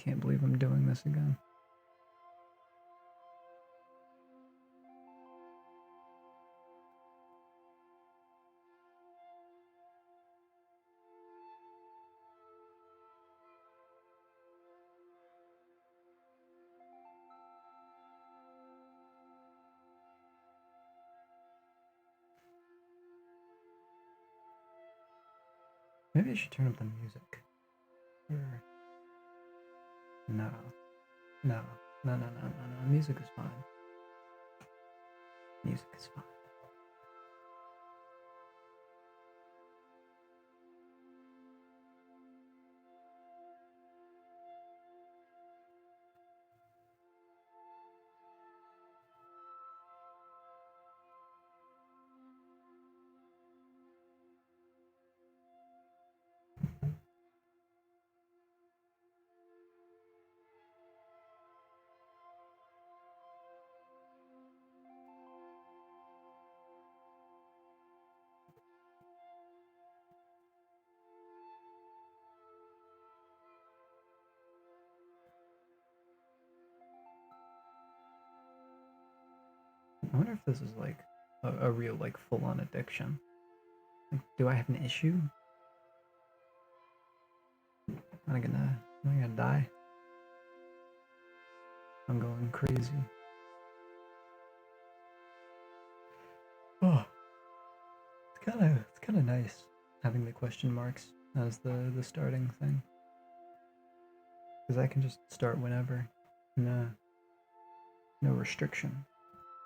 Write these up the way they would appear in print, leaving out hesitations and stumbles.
can't believe I'm doing this again. Maybe I should turn up the music. Or... No. No. No, no, no, no, no. Music is fine. Music is fine. I wonder if this is like a real like full-on addiction. Like, do I have an issue? Am I gonna die? I'm going crazy. Oh, it's kind of nice having the question marks as the starting thing, because I can just start whenever. No, no restriction.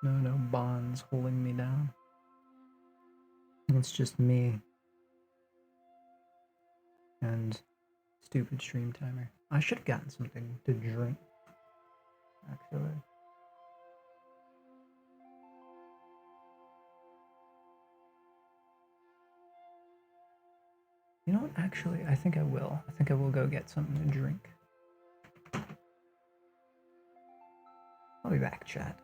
No bonds holding me down. It's just me and stupid stream timer. I should have gotten something to drink, actually. You know what? Actually, I think I will. I think I will go get something to drink. I'll be back, chat.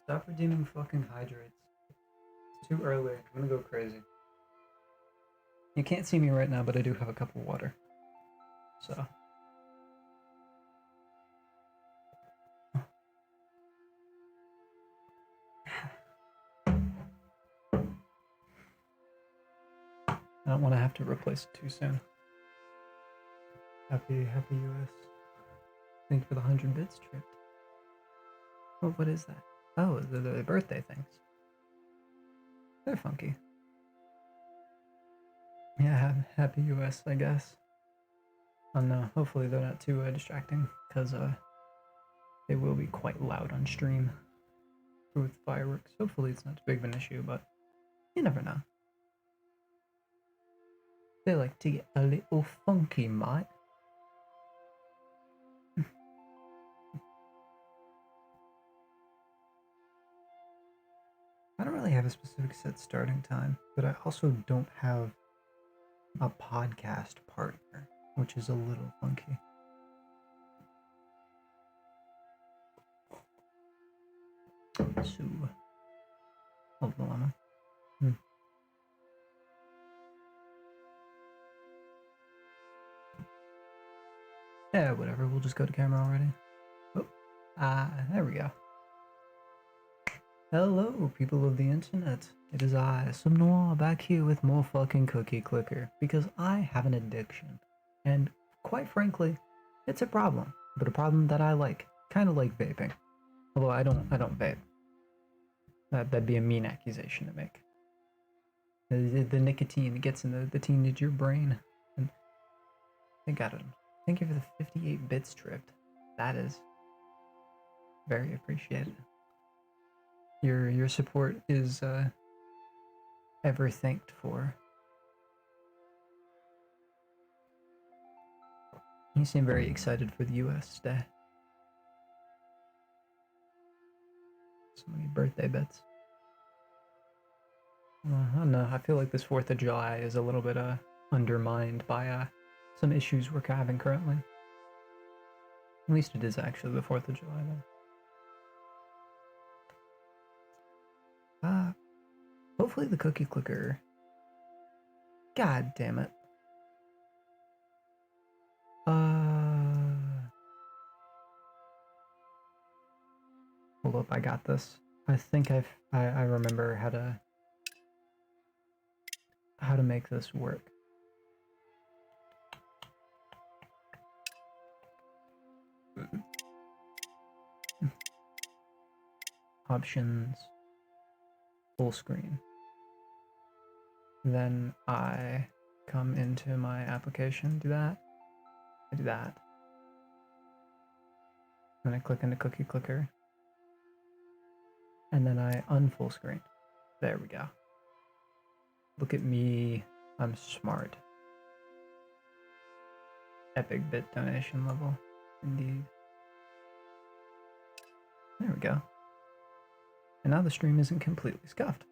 Stop redeeming fucking hydrates. It's too early. I'm gonna go crazy. You can't see me right now, but I do have a cup of water. So. I don't want to have to replace it too soon. Happy US. Thank you for the 100 bits trip. Oh, what is that? Oh, the birthday things. They're funky. Yeah, happy US, I guess. Oh no, hopefully they're not too distracting, because they will be quite loud on stream with fireworks. Hopefully it's not too big of an issue, but you never know. They like to get a little funky, mate. I don't really have a specific set starting time, but I also don't have a podcast partner, which is a little funky. So, hold on. Yeah, whatever. We'll just go to camera already. Oh, there we go. Hello, people of the internet. It is I, Some Noir, back here with more fucking Cookie Clicker, because I have an addiction. And quite frankly, it's a problem, but a problem that I like. Kind of like vaping. Although I don't vape. That'd be a mean accusation to make. The nicotine gets in the teenage your brain. And thank you for the 58 bits tripped. That is very appreciated. Your support is ever thanked for. You seem very excited for the US Day. So many birthday bets. I don't know. I feel like this 4th of July is a little bit undermined by some issues we're having currently. At least it is actually the 4th of July, though. Hopefully the Cookie Clicker. God damn it. Hold up, I got this. I think I remember how to make this work. Options, full screen. Then I come into my application, do that. I do that. Then I click into Cookie Clicker. And then I unfull screen. There we go. Look at me. I'm smart. Epic bit donation level. Indeed. There we go. And now the stream isn't completely scuffed.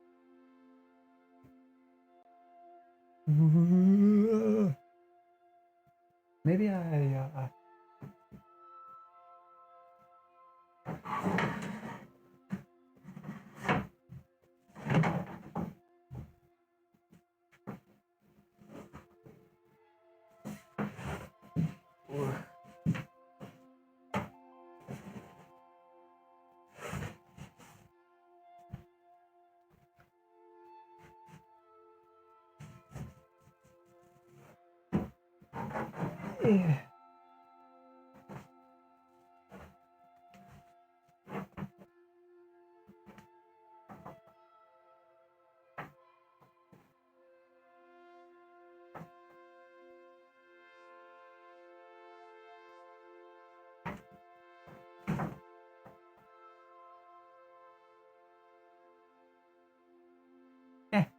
Maybe I yeah.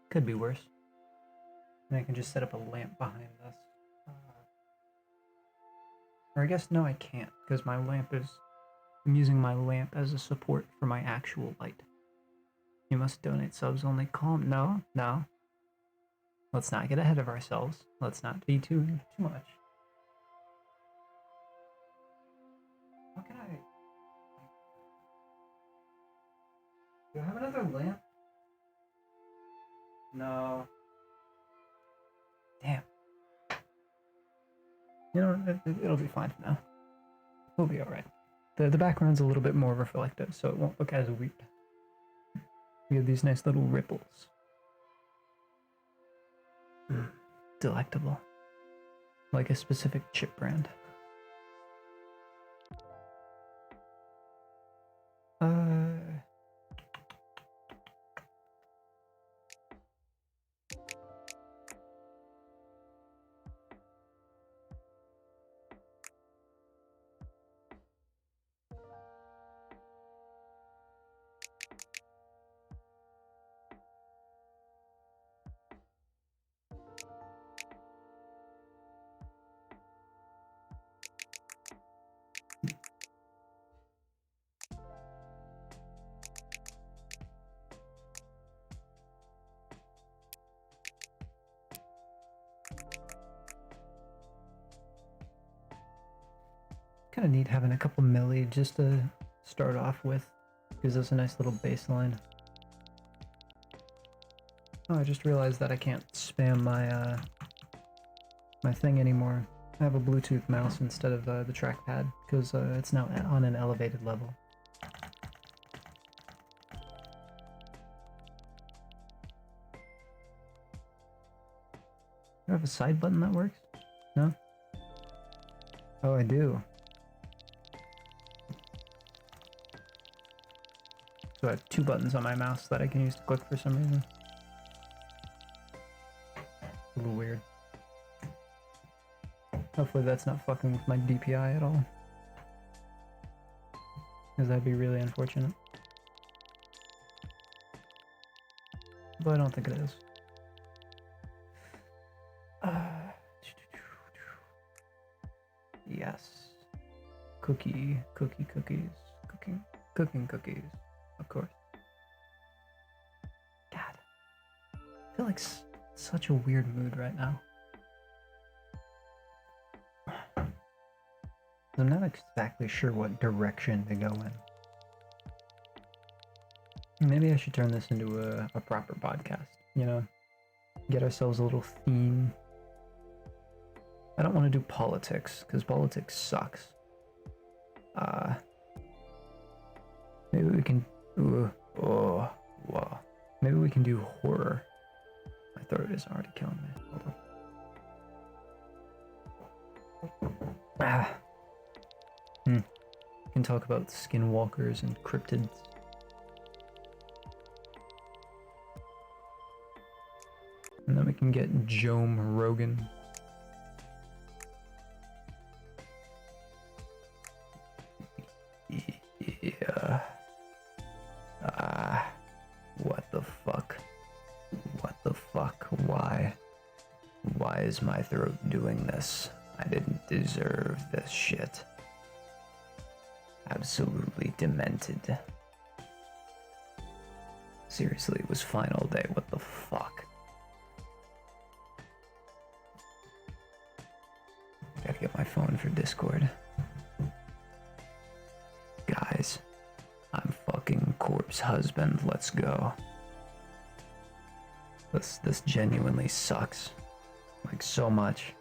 Could be worse. And I can just set up a lamp behind this. Or I guess, no, I can't, because my lamp is... I'm using my lamp as a support for my actual light. You must donate subs only. Calm. No. Let's not get ahead of ourselves. Let's not be too much. Do I have another lamp? No. Damn. You know, it'll be fine for now. We'll be alright. The background's a little bit more reflective, so it won't look as weird. We have these nice little ripples. Delectable. Like a specific chip brand. Kind of neat having a couple milli just to start off with. Gives us a nice little baseline. Oh, I just realized that I can't spam my my thing anymore. I have a Bluetooth mouse instead of the trackpad because it's now on an elevated level. Do I have a side button that works? No? Oh, I do. So I have two buttons on my mouse that I can use to click for some reason. A little weird. Hopefully that's not fucking with my DPI at all. Because that'd be really unfortunate. But I don't think it is. Yes. Cookies. Cooking cookies. Of course. God. I feel like such a weird mood right now. I'm not exactly sure what direction to go in. Maybe I should turn this into a proper podcast, you know? Get ourselves a little theme. I don't want to do politics, because politics sucks. Maybe we can... whoa. Maybe we can do horror. My throat is already killing me. Hold on. We can talk about skinwalkers and cryptids. And then we can get Joe Rogan. Yeah. What the fuck? What the fuck? Why? Why is my throat doing this? I didn't deserve this shit. Absolutely demented. Seriously, it was fine all day. What the fuck? Gotta get my phone for Discord. Guys, I'm fucking corpse husband. Let's go. This genuinely sucks. Like so much.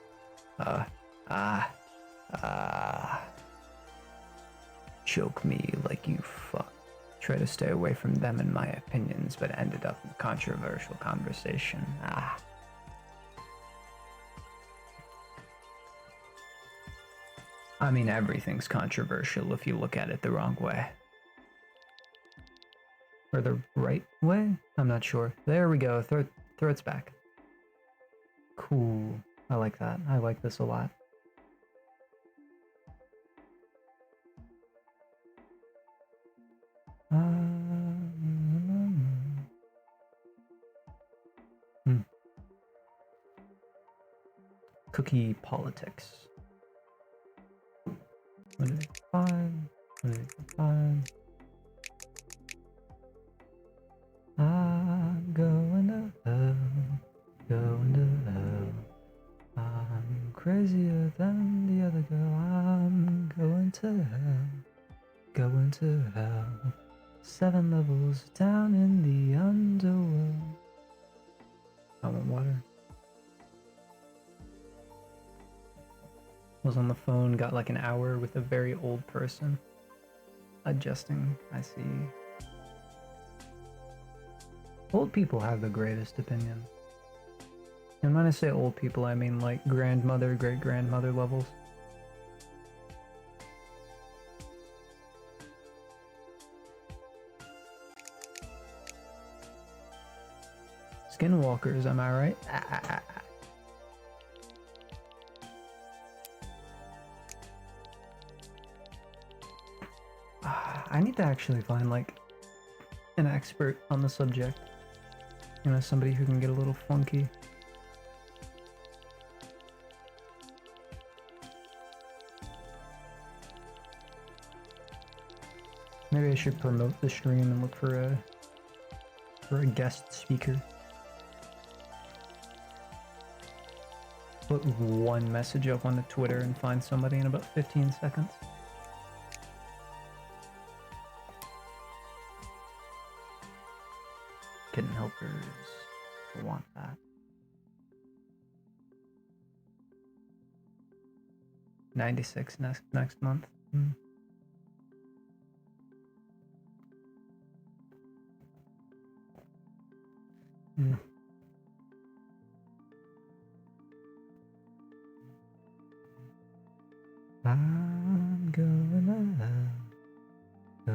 Choke me like you fuck. Try to stay away from them and my opinions, but ended up in controversial conversation. I mean, everything's controversial if you look at it the wrong way. Or the right way? I'm not sure. There we go. Throat's back. Cool. I like that. I like this a lot. Cookie politics. 185. I'm going to hell, going to hell. I'm crazier than the other girl. I'm going to hell, going to hell. 7 levels down in the underworld. I want water. Was on the phone, got like an hour with a very old person. Adjusting, I see. Old people have the greatest opinion. And when I say old people, I mean like grandmother, great-grandmother levels. Skinwalkers, am I right? I need to actually find like an expert on the subject. You know, somebody who can get a little funky. Maybe I should promote the stream and look for a guest speaker. Put one message up on the Twitter and find somebody in about 15 seconds. Kitten helpers. I want that. 96 next month. I'm going to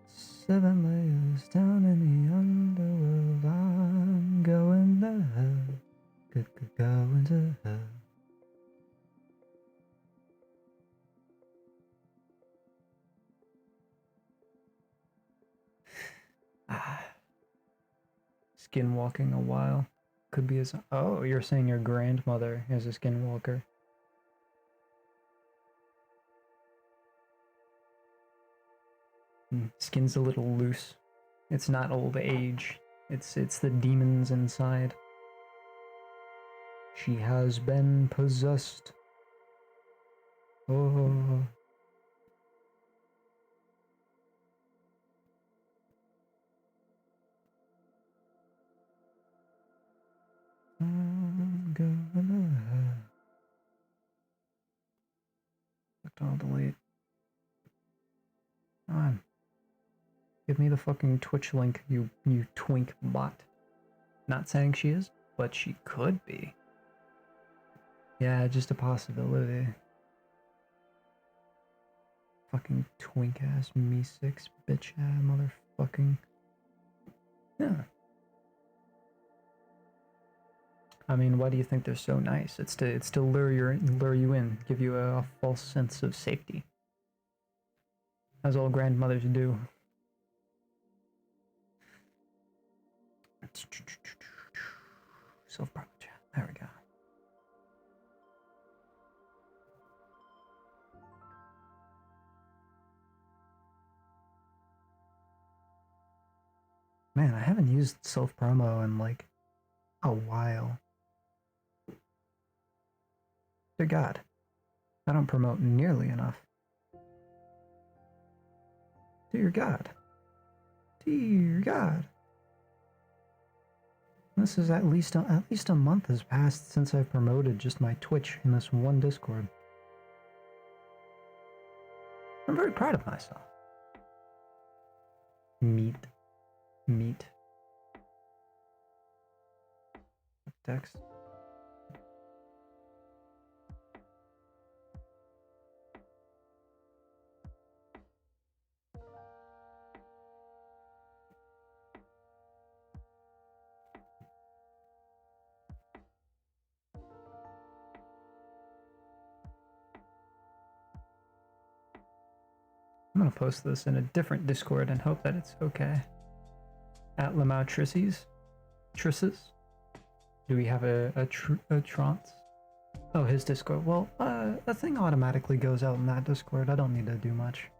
7 layers down in the underworld. I'm going to hell. Going to hell. Skinwalking a while. Could be as... Oh, you're saying your grandmother is a skinwalker. Skin's a little loose. It's not old age. It's the demons inside. She has been possessed. Oh. I'm gonna... I'll delete. Come on. Give me the fucking Twitch link, you twink bot. Not saying she is, but she could be. Yeah, just a possibility. Fucking twink ass me6 bitch ass motherfucking. Yeah. I mean, why do you think they're so nice? It's to lure you in, give you a false sense of safety. As all grandmothers do. Self-promote chat. There we go. Man, I haven't used self-promo in like a while. Dear God, I don't promote nearly enough. Dear God. Dear God. This is at least a month has passed since I promoted just my Twitch in this one Discord. I'm very proud of myself. Meat. Text. I'm gonna post this in a different Discord and hope that it's okay. At Lamau Trisses? Do we have a Trance? Oh, his Discord. Well, a thing automatically goes out in that Discord. I don't need to do much.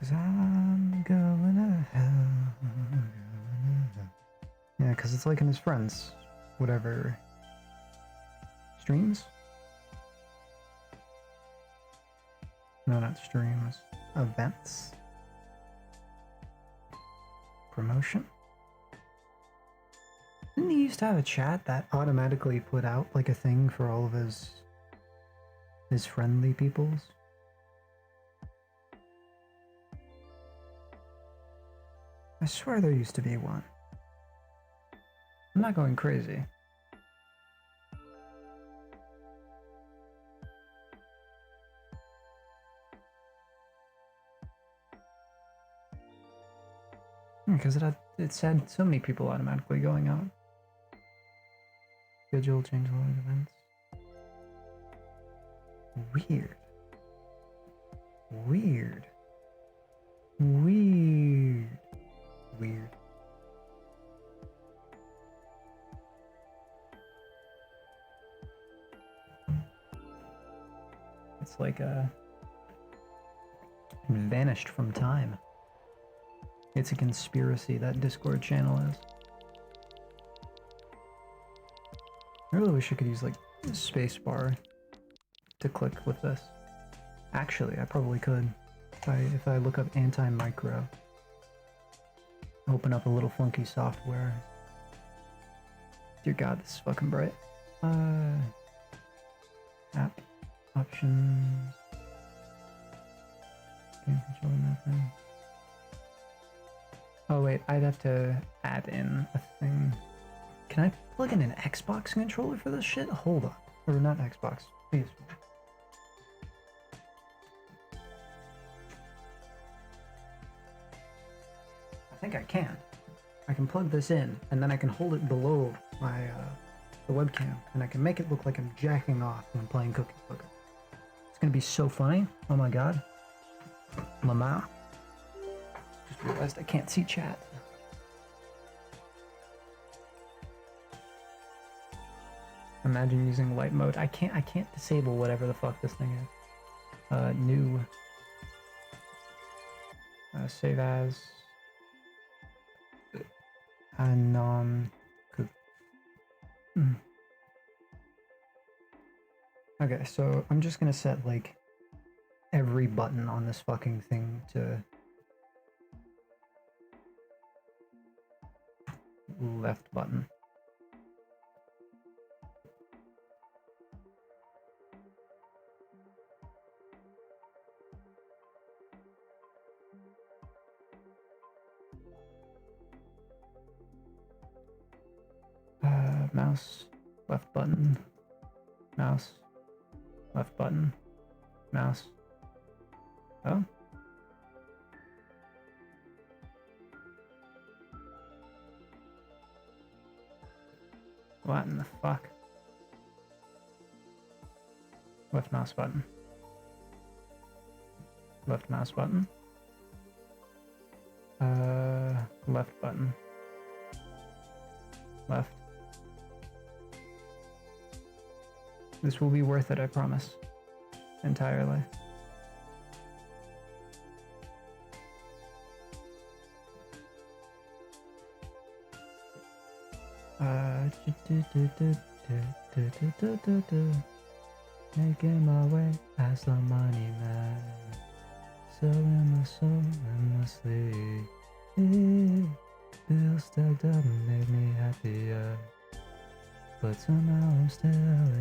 Cause I'm going to hell. Yeah, because it's like in his friends. Whatever. Streams? No, not streams. Events? Promotion? Didn't he used to have a chat that automatically put out like a thing for all of his friendly peoples? I swear there used to be one. I'm not going crazy. Because it said so many people automatically going out. Schedule change a lot of events. Weird. Weird. Weird. Weird. It's like vanished from time. It's a conspiracy, that Discord channel is. I really wish I could use like spacebar to click with this. Actually, I probably could. If I look up anti-micro. Open up a little funky software. Dear God, this is fucking bright. App options. Game controller mapping. Oh wait, I'd have to add in a thing. Can I plug in an Xbox controller for this shit? Hold on. Or not Xbox. PS4. I think I can. I can plug this in, and then I can hold it below my the webcam, and I can make it look like I'm jacking off when I'm playing Cookie Clicker. It's gonna be so funny. Oh my god. Lamar. Just realized I can't see chat. Imagine using light mode. I can't disable whatever the fuck this thing is. New. Save as. Anon. Okay, so I'm just gonna set like every button on this fucking thing to left button. Mouse, left button, mouse, left button, mouse. Oh. What in the fuck? Left mouse button. Left mouse button. Left button. Left. This will be worth it, I promise. Entirely. Making my way as the money man. So in the soul and the sleep. Bill stacked up and made me happier. But somehow I'm still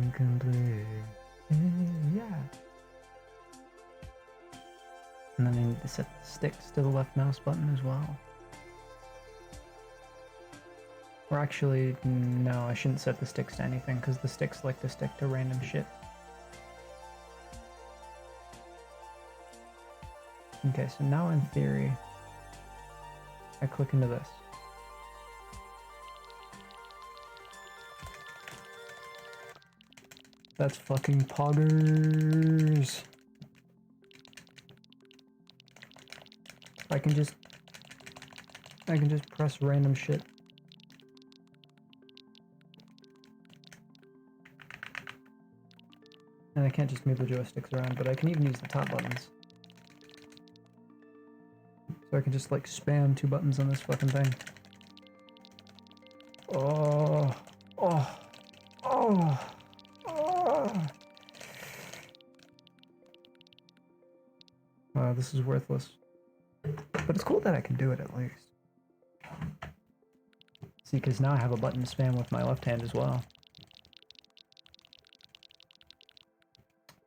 incomplete. Yeah. And then I need to set the sticks to the left mouse button as well. Or actually, no, I shouldn't set the sticks to anything because the sticks like to stick to random shit. Okay, so now in theory, I click into this. That's fucking poggers. I can just press random shit. And I can't just move the joysticks around, but I can even use the top buttons. So I can just like spam 2 buttons on this fucking thing. Oh, oh, oh, oh. Wow, this is worthless. But it's cool that I can do it at least. See, because now I have a button to spam with my left hand as well.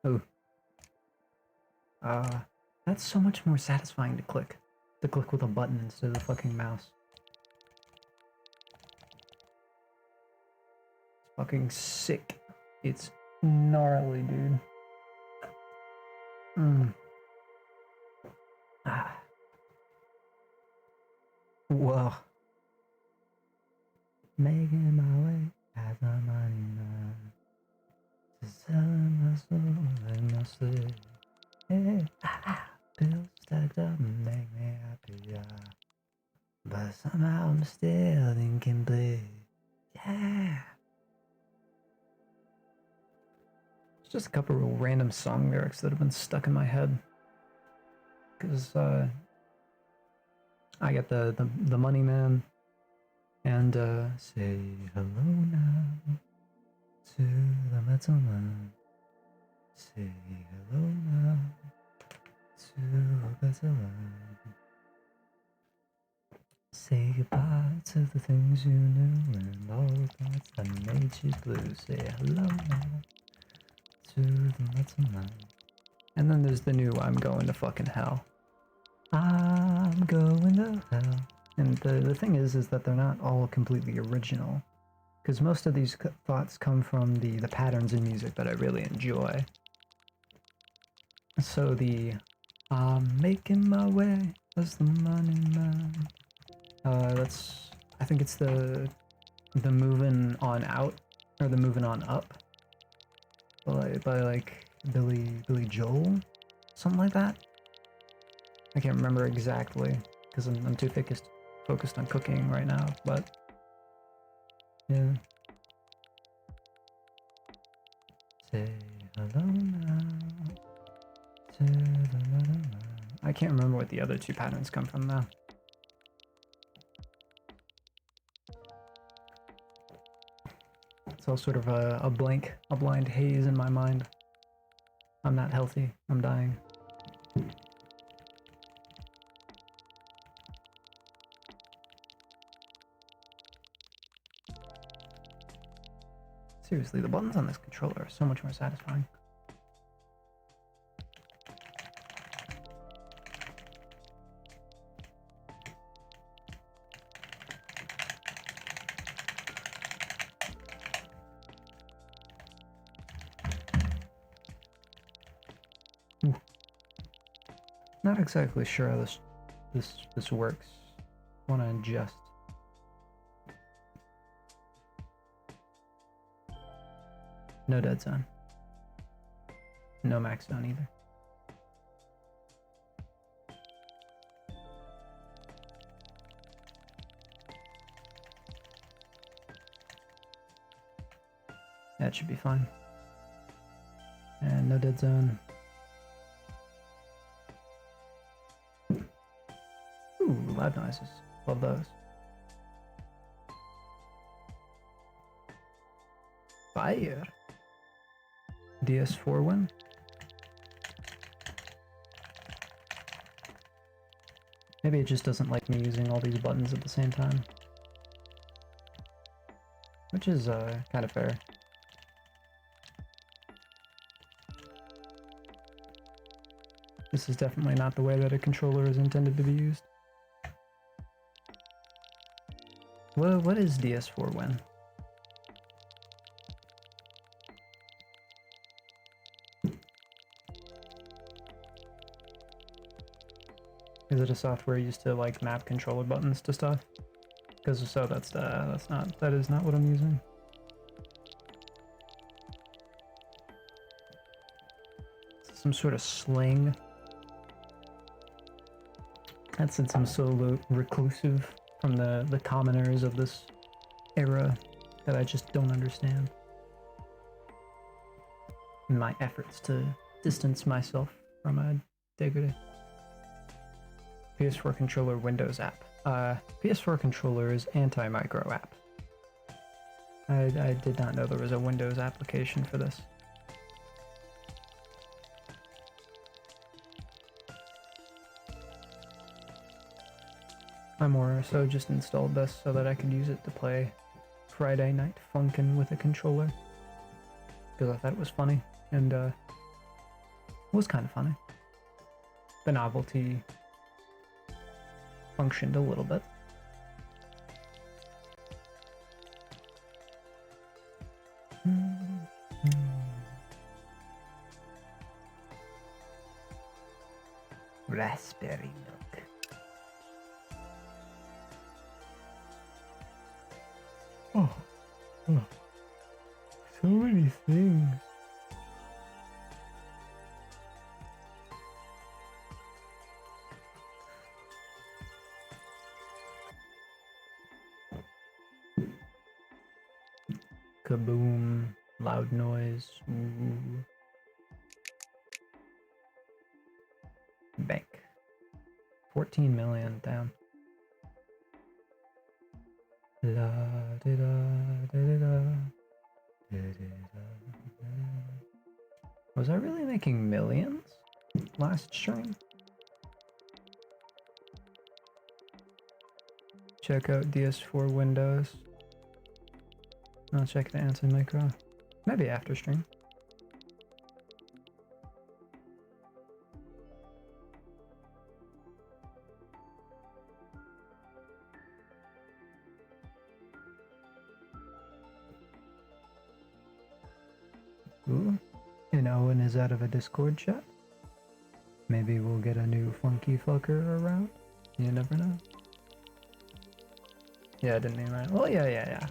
Ooh. That's so much more satisfying to click. To click with a button instead of the fucking mouse. It's fucking sick. It's gnarly, dude. Ah. Whoa. Making my way as I'm running on. To selling my soul and my sleep. Hey, pills stacked up and make me happy, but somehow I'm still incomplete. Yeah. It's just a couple of random song lyrics that have been stuck in my head. Because, I get the money man and, say hello now to the metal man. Say hello now to a better life. Say goodbye to the things you knew and all the thoughts that made you blue. Say hello now to the metal man. And then there's the new I'm going to fucking hell. I'm going to hell. And the thing is that they're not all completely original. Because most of these thoughts come from the patterns in music that I really enjoy. So the I'm making my way as the money man. I think it's the moving on out or the moving on up by like Billy Joel, something like that. I can't remember exactly because I'm too focused on cooking right now, but yeah. Say hello now to the little man. I can't remember what the other 2 patterns come from though. It's all sort of a blind haze in my mind. I'm not healthy. I'm dying. Seriously, the buttons on this controller are so much more satisfying. Ooh. Not exactly sure how this works. Want to adjust. No dead zone. No max zone either. That should be fine. And no dead zone. Ooh, loud noises. Love those. Fire. DS4 win. Maybe it just doesn't like me using all these buttons at the same time. Which is kind of fair. This is definitely not the way that a controller is intended to be used. What is DS4 win? Is it a software used to like map controller buttons to stuff? Because if so, that is not what I'm using. Some sort of slang. And since I'm so reclusive from the commoners of this era that I just don't understand. In my efforts to distance myself from a degradé. PS4 controller Windows app. PS4 controller is anti-micro app. I did not know there was a Windows application for this. I more so just installed this so that I could use it to play Friday Night Funkin' with a controller. Because I thought it was funny, and it was kind of funny. The novelty functioned a little bit. Raspberry milk. Oh, so many things. Kaboom, loud noise. Ooh. Bank. 14 million down. La da da da da da. Was I really making millions last stream? Check out DS4 Windows. I'll check the anti-micro. Maybe after stream. Ooh, and Owen is out of a Discord chat. Maybe we'll get a new funky fucker around. You never know. Yeah, I didn't mean that. Well, yeah.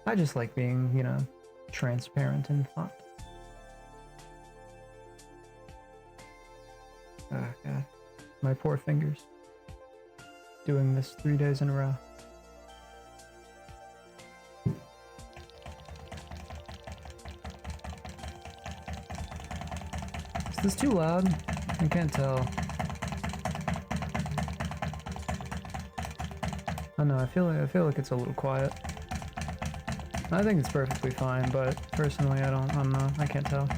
I just like being, you know, transparent and thought. Oh, God. My poor fingers. Doing this 3 days in a row. Is this too loud? I can't tell. Oh no, I feel like it's a little quiet. I think it's perfectly fine, but personally I can't tell.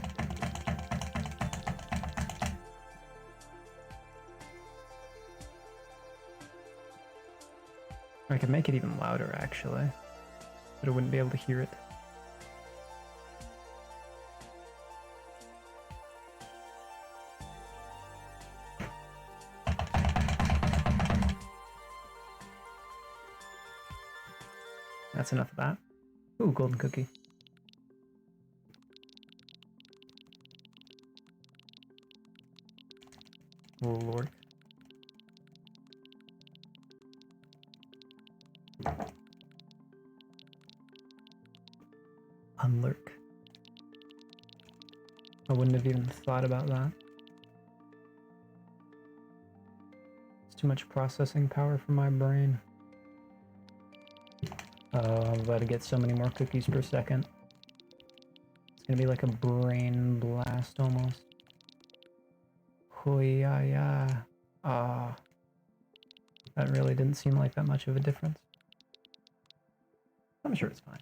I could make it even louder actually, but I wouldn't be able to hear it. That's enough of that. Ooh, golden cookie. Lord. Unlurk. I wouldn't have even thought about that. It's too much processing power for my brain. I'm about to get so many more cookies per second. It's gonna be like a brain blast almost. Hoi-ya-ya. Ah. That really didn't seem like that much of a difference. I'm sure it's fine.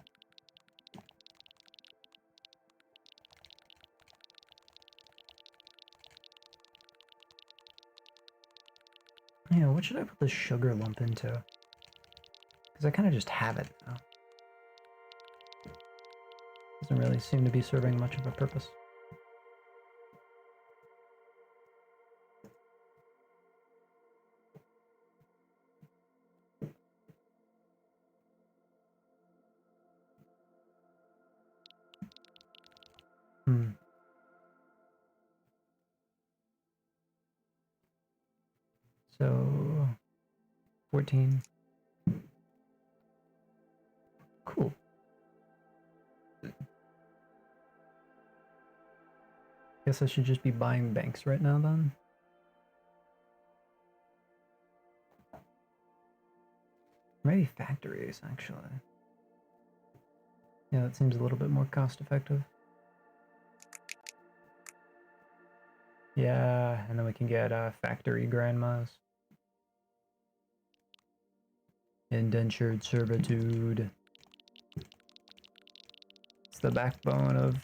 Yeah, what should I put the sugar lump into? Because I kind of just have it now. Doesn't really seem to be serving much of a purpose. So, 14. Cool. Guess I should just be buying banks right now then. Maybe factories, actually. Yeah, that seems a little bit more cost effective. Yeah, and then we can get factory grandmas. Indentured servitude. It's the backbone of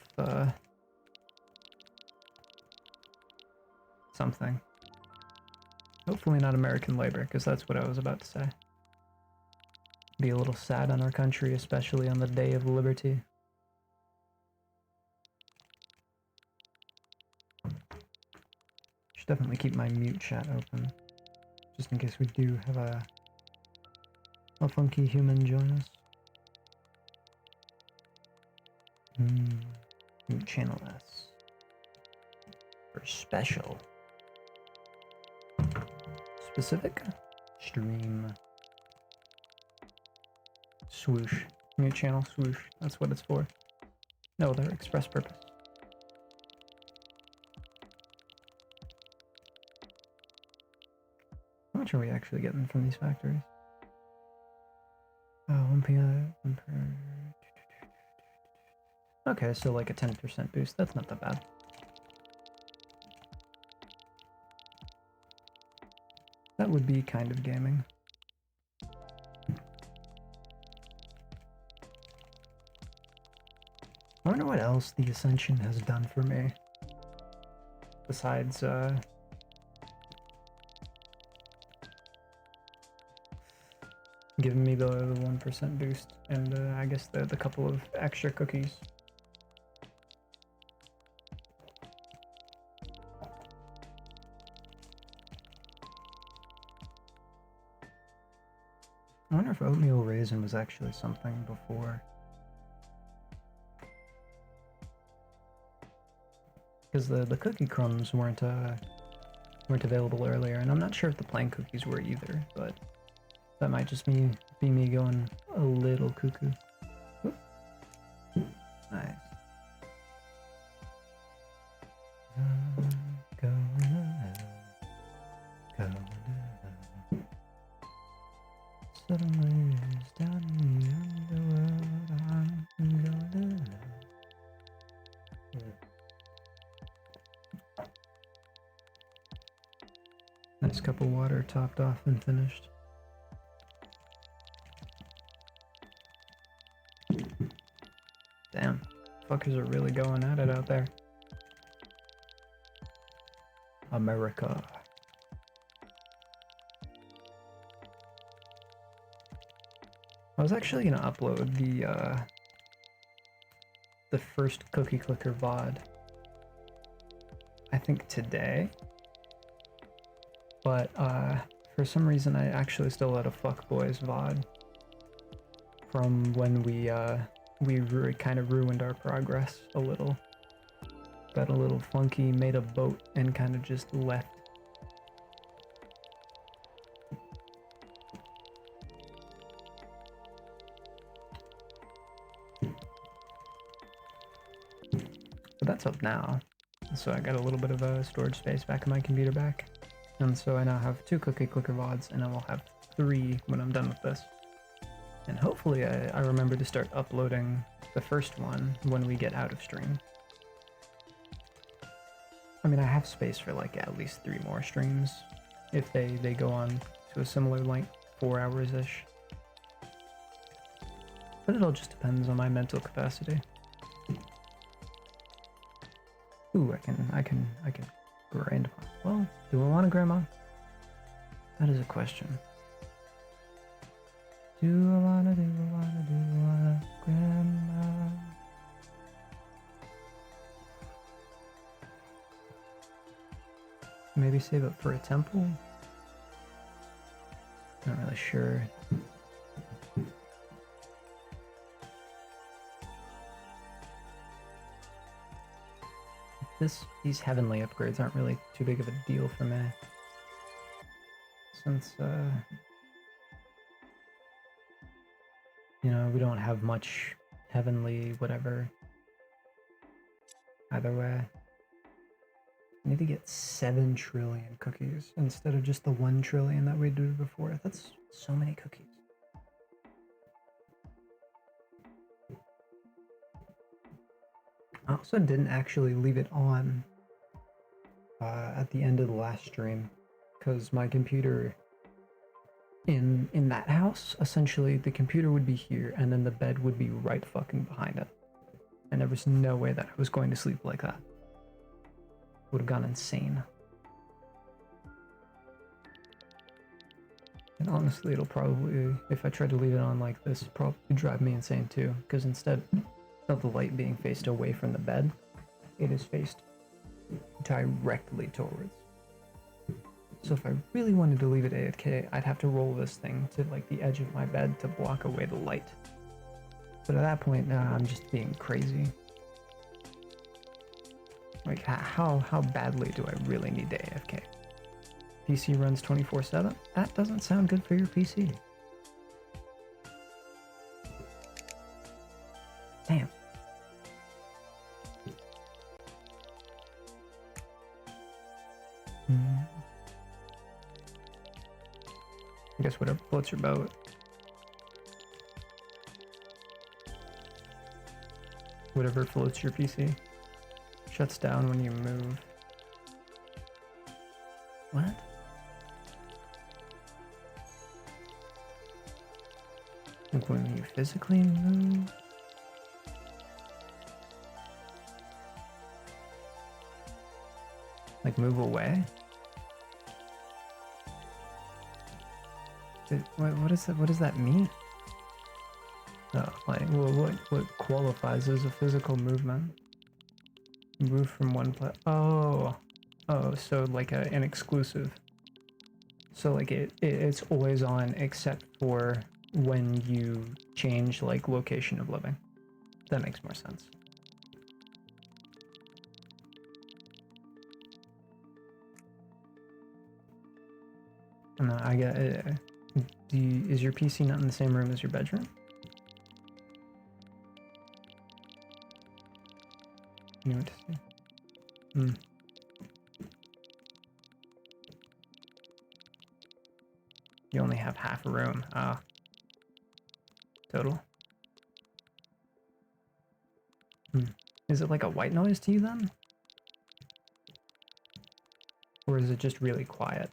something. Hopefully not American labor, because that's what I was about to say. Be a little sad on our country, especially on the Day of Liberty. Should definitely keep my mute chat open, just in case we do have a funky human join us. Mute channel S. For special. Specific? Stream. Swoosh. Mute channel swoosh. That's what it's for. No other express purpose. How much are we actually getting from these factories? Oh, 1 p.m. Okay, so like a 10% boost. That's not that bad. That would be kind of gaming. I wonder what else the Ascension has done for me. Besides, giving me the 1% boost and I guess the couple of extra cookies. I wonder if oatmeal raisin was actually something before. Because the cookie crumbs weren't available earlier, and I'm not sure if the plain cookies were either, but that might just be me going a little cuckoo. Oop. Nice. Suddenly it's down in the underworld. I'm going. Nice cup of water, topped off and finished. Damn, fuckers are really going at it out there. America. I was actually gonna upload the first Cookie Clicker VOD, I think today, but for some reason I actually still had a Fuckboys VOD from when we kind of ruined our progress a little. Got a little funky, made a boat, and kind of just left. But that's up now. So I got a little bit of storage space back in my computer back. And so I now have 2 Cookie Clicker VODs, and I will have 3 when I'm done with this. And hopefully I remember to start uploading the first one when we get out of stream. I mean, I have space for like at least 3 more streams if they go on to a similar length, 4 hours-ish. But it all just depends on my mental capacity. Ooh, I can grandma. Well, do I want a grandma? That is a question. Do I wanna grandma? Maybe save it for a temple? Not really sure. These heavenly upgrades aren't really too big of a deal for me. Since, you know, we don't have much heavenly whatever. Either way. I need to get 7 trillion cookies instead of just the 1 trillion that we did before. That's so many cookies. I also didn't actually leave it on at the end of the last stream, because my computer in that house, essentially the computer would be here and then the bed would be right fucking behind it. And there was no way that I was going to sleep like that. Would have gone insane. And honestly, it'll probably, if I tried to leave it on like this, probably drive me insane too, because instead of the light being faced away from the bed, it is faced directly towards. So if I really wanted to leave it AFK, I'd have to roll this thing to like the edge of my bed to block away the light. But at that point, I'm just being crazy. Like, how badly do I really need to AFK? PC runs 24/7? That doesn't sound good for your PC. Damn. I guess whatever floats your boat. Whatever floats your PC. Shuts down when you move. What? Like when you physically move? Like move away? What does that mean? Oh, like what qualifies as a physical movement? Move from one place. Oh, so like an exclusive. So like it's always on except for when you change like location of living. That makes more sense. No, I get it. Is your PC not in the same room as your bedroom? You know what to see. You only have half a room. Total. Is it like a white noise to you then? Or is it just really quiet?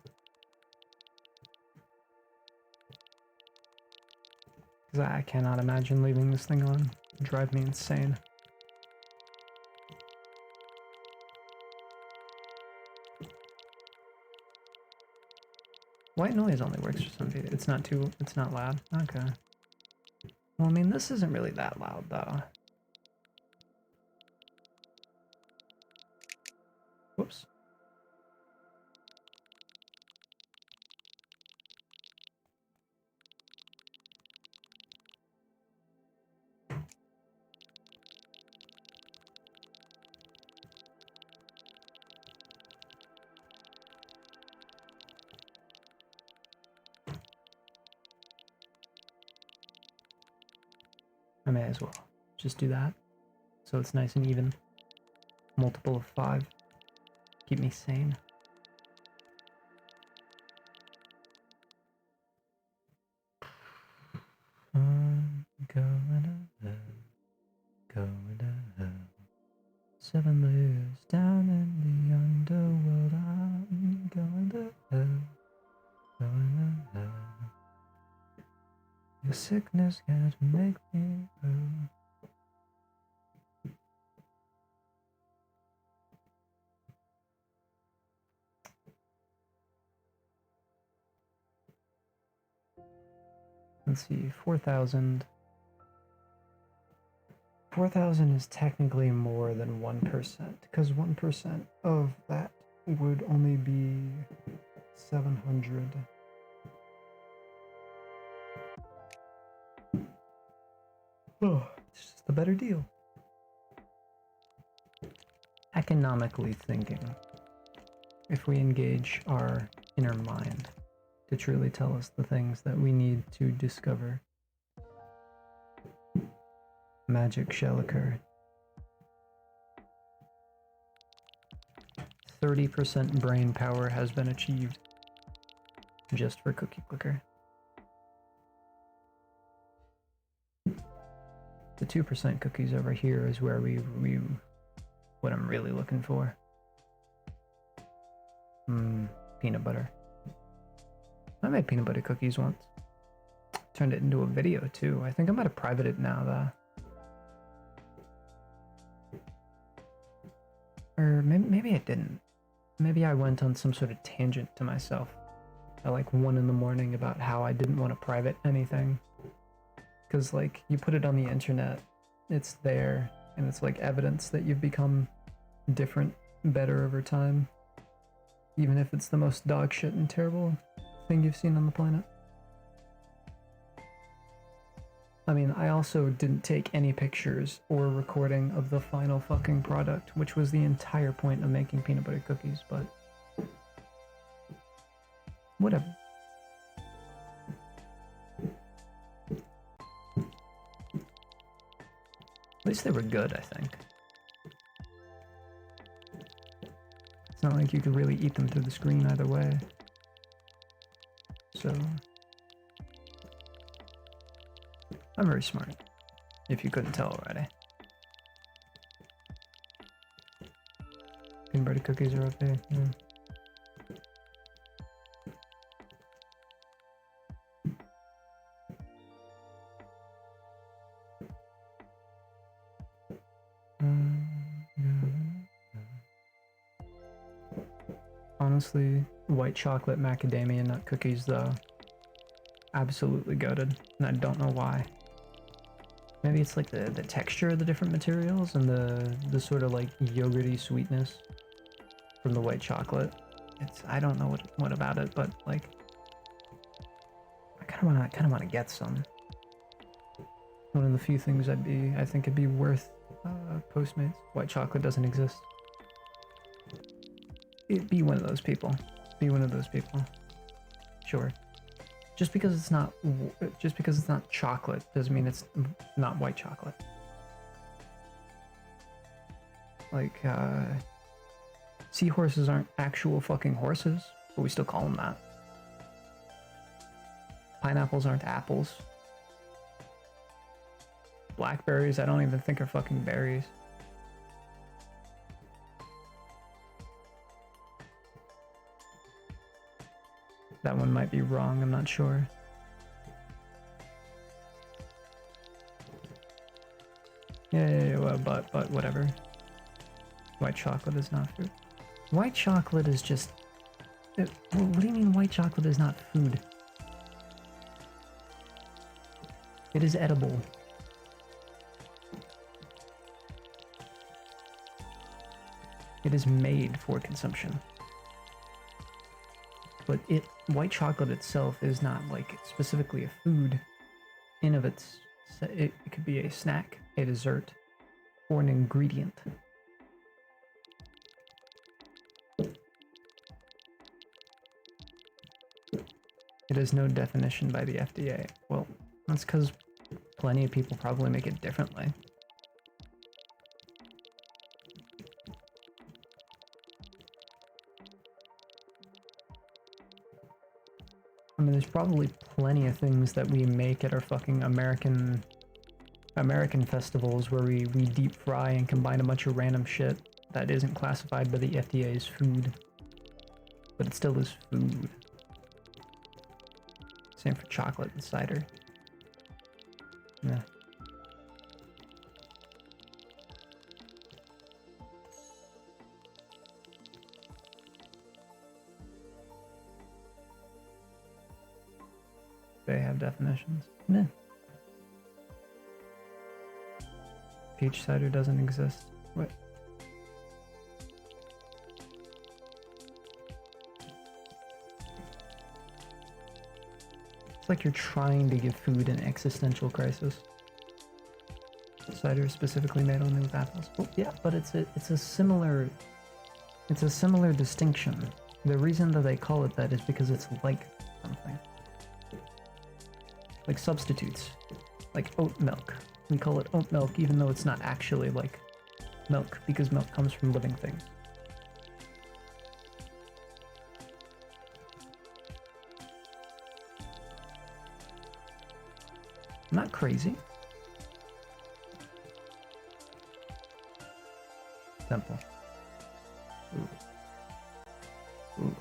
Because I cannot imagine leaving this thing on. It'd drive me insane. White noise only works for some people. It's not loud. Okay. Well, I mean, this isn't really that loud, though. Whoops. I may as well just do that, so it's nice and even. Multiple of 5. Keep me sane. I'm going to hell, going to hell. 7 layers down in the underworld. I'm going to hell, going to hell. Your sickness can't make me well. Let's see, 4,000. 4,000 is technically more than 1%, because 1% of that would only be 700. Oh, it's just a better deal. Economically thinking, if we engage our inner mind to truly tell us the things that we need to discover, magic shall occur. 30% brain power has been achieved just for Cookie Clicker. The 2% cookies over here is where what I'm really looking for. Peanut butter. I made peanut butter cookies once. Turned it into a video too. I think I'm gonna private it now though. Or maybe I didn't. Maybe I went on some sort of tangent to myself at like 1 in the morning about how I didn't want to private anything. Because like you put it on the internet, it's there, and it's like evidence that you've become different, better over time. Even if it's the most dog shit and terrible thing you've seen on the planet. I mean, I also didn't take any pictures or recording of the final fucking product, which was the entire point of making peanut butter cookies, but whatever. At least they were good, I think. It's not like you could really eat them through the screen either way. So I'm very smart, if you couldn't tell already. Peanut butter cookies are okay, yeah. Honestly, white chocolate macadamia nut cookies though, absolutely goated, and I don't know why. Maybe it's like the texture of the different materials and the sort of like yogurty sweetness from the white chocolate. I don't know what about it, but like I kind of wanna get some. One of the few things I think it'd be worth Postmates. White chocolate doesn't exist. Be one of those people. Be one of those people. Sure. Just because it's not chocolate doesn't mean it's not white chocolate. Like seahorses aren't actual fucking horses, but we still call them that. Pineapples aren't apples. Blackberries I don't even think are fucking berries. That one might be wrong, I'm not sure. Yeah, well, but whatever. White chocolate is not food. White chocolate is just... what do you mean white chocolate is not food? It is edible. It is made for consumption. But white chocolate itself is not like specifically a food in of its, it could be a snack, a dessert, or an ingredient. It has no definition by the FDA. Well, that's because plenty of people probably make it differently. I mean, there's probably plenty of things that we make at our fucking American festivals where we deep fry and combine a bunch of random shit that isn't classified by the FDA as food. But it still is food. Same for chocolate and cider. Yeah. They have definitions. Meh. Peach cider doesn't exist. What? It's like you're trying to give food an existential crisis. Cider is specifically made only with apples. Well, yeah, but it's a similar distinction. The reason that they call it that is because it's like something. Like substitutes, like oat milk. We call it oat milk even though it's not actually like milk, because milk comes from living things. I'm not crazy. Temple. Ooh. Ooh.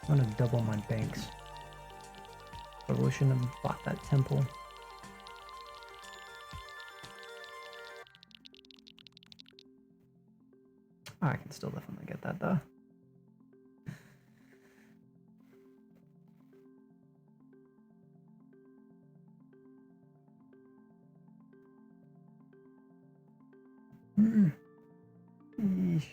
I'm gonna double my banks. Probably shouldn't have bought that temple. Oh, I can still definitely get that though. Eesh.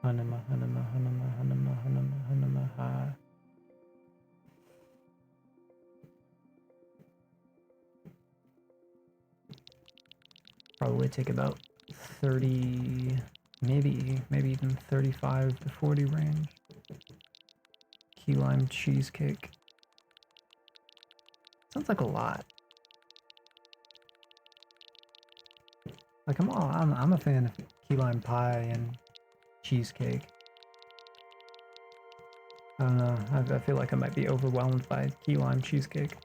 Hanama, hanama, hanama, hanama, hanama, hanama, ha. Probably take about 30, maybe even 35 to 40 range. Key lime cheesecake. Sounds like a lot. Like I'm a fan of key lime pie and cheesecake. I don't know. I feel like I might be overwhelmed by key lime cheesecake.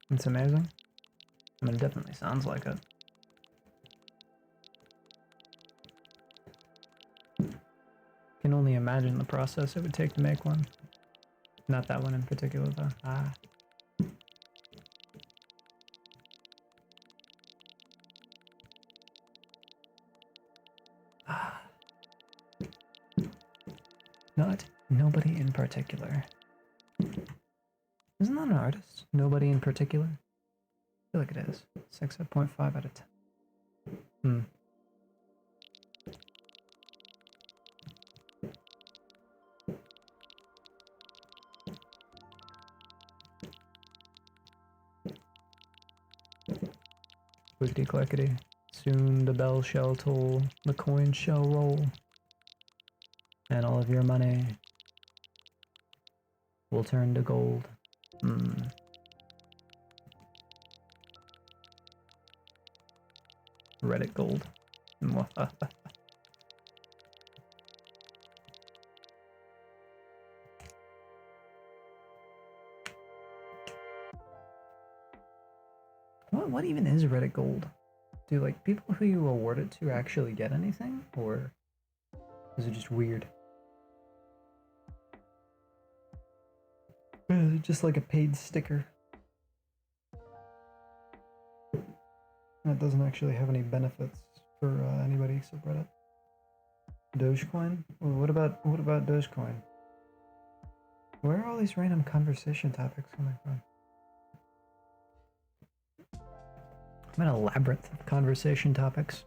It's amazing. I mean, it definitely sounds like it. Can only imagine the process it would take to make one. Not that one in particular, though. Ah. Not nobody in particular. Isn't that an artist? Nobody in particular? I feel like it is. 6.5 out of 10. Clickety clackety. Soon the bell shall toll, the coin shall roll, and all of your money will turn to gold. Reddit gold. What even is Reddit gold? Do like people who you award it to actually get anything, or is it just weird? Is it just like a paid sticker that doesn't actually have any benefits for anybody except Reddit? Dogecoin? Well, what about Dogecoin? Where are all these random conversation topics coming from? I'm in a labyrinth of conversation topics.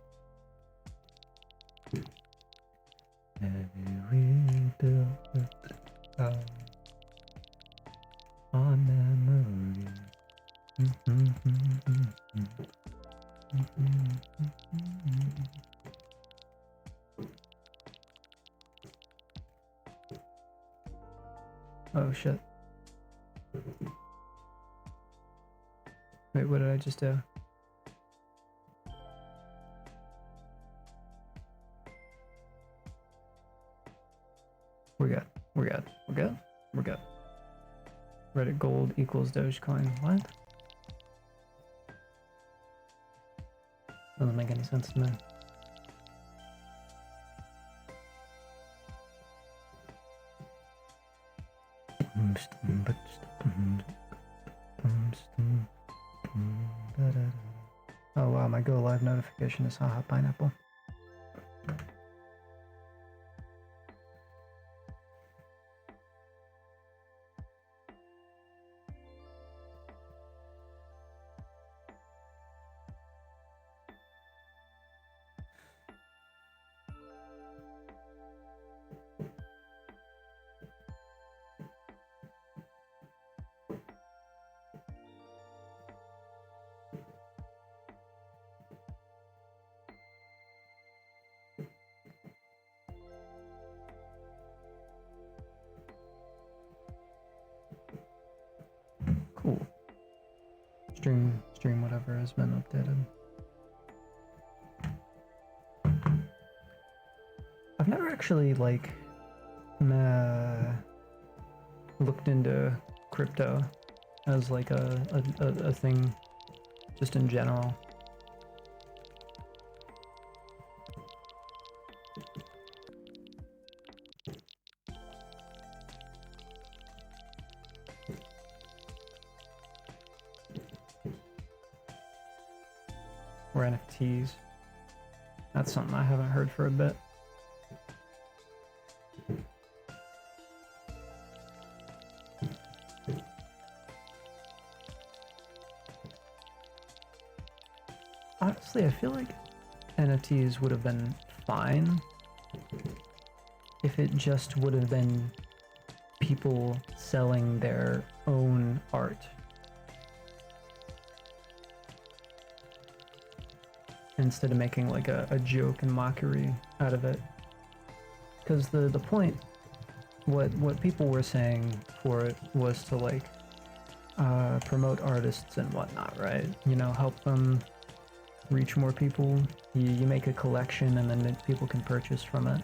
On memory. Oh shit. Wait, what did I just do? We're good. Reddit gold equals Dogecoin. What? Doesn't make any sense to me. Oh wow, my go live notification is haha pineapple. cool. Stream whatever has been updated. I've never actually like looked into crypto as like a thing just in general. Or NFTs. That's something I haven't heard for a bit. Honestly, I feel like NFTs would have been fine if it just would have been people selling their own art. Instead of making like a joke and mockery out of it. Because the point, what people were saying for it was to like promote artists and whatnot, right? You know, help them reach more people. You make a collection and then people can purchase from it.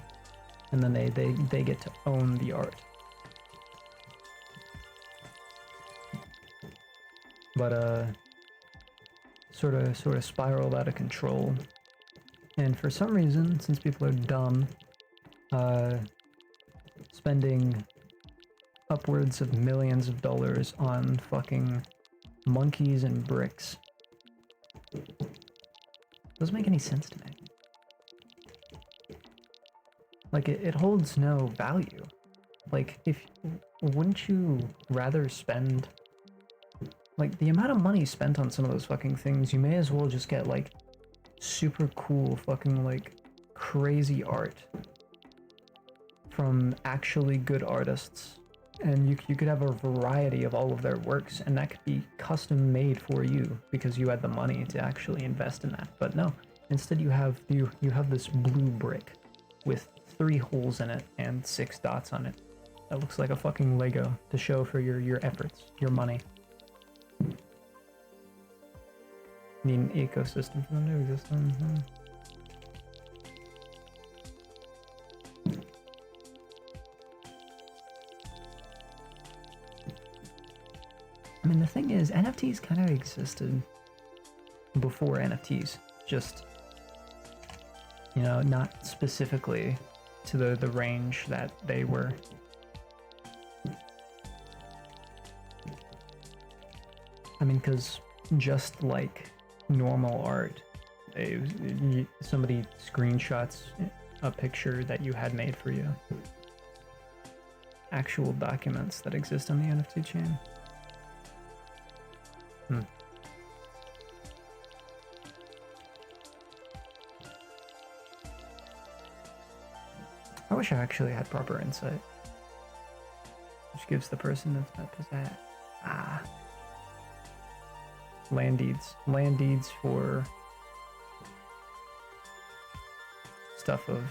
And then they get to own the art. But sort of spiraled out of control. And for some reason, since people are dumb, spending upwards of millions of dollars on fucking monkeys and bricks doesn't make any sense to me. Like, it holds no value. Like, wouldn't you rather spend, like, the amount of money spent on some of those fucking things, you may as well just get, like, super cool fucking, like, crazy art from actually good artists. And you could have a variety of all of their works, and that could be custom made for you because you had the money to actually invest in that. But no, instead you have this blue brick with 3 holes in it and 6 dots on it. That looks like a fucking Lego to show for your efforts, your money. Need an ecosystem for them to exist. I mean, the thing is, NFTs kind of existed before NFTs, just, you know, not specifically to the range that they were. I mean, because just like normal art, somebody screenshots a picture that you had made for you. Actual documents that exist on the NFT chain. I wish I actually had proper insight. Which gives the person that's met possessed. Land deeds. Land deeds for stuff of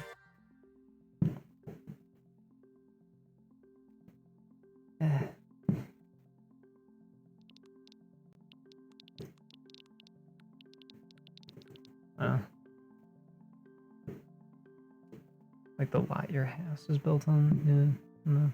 like the lot your house is built on. Yeah. No.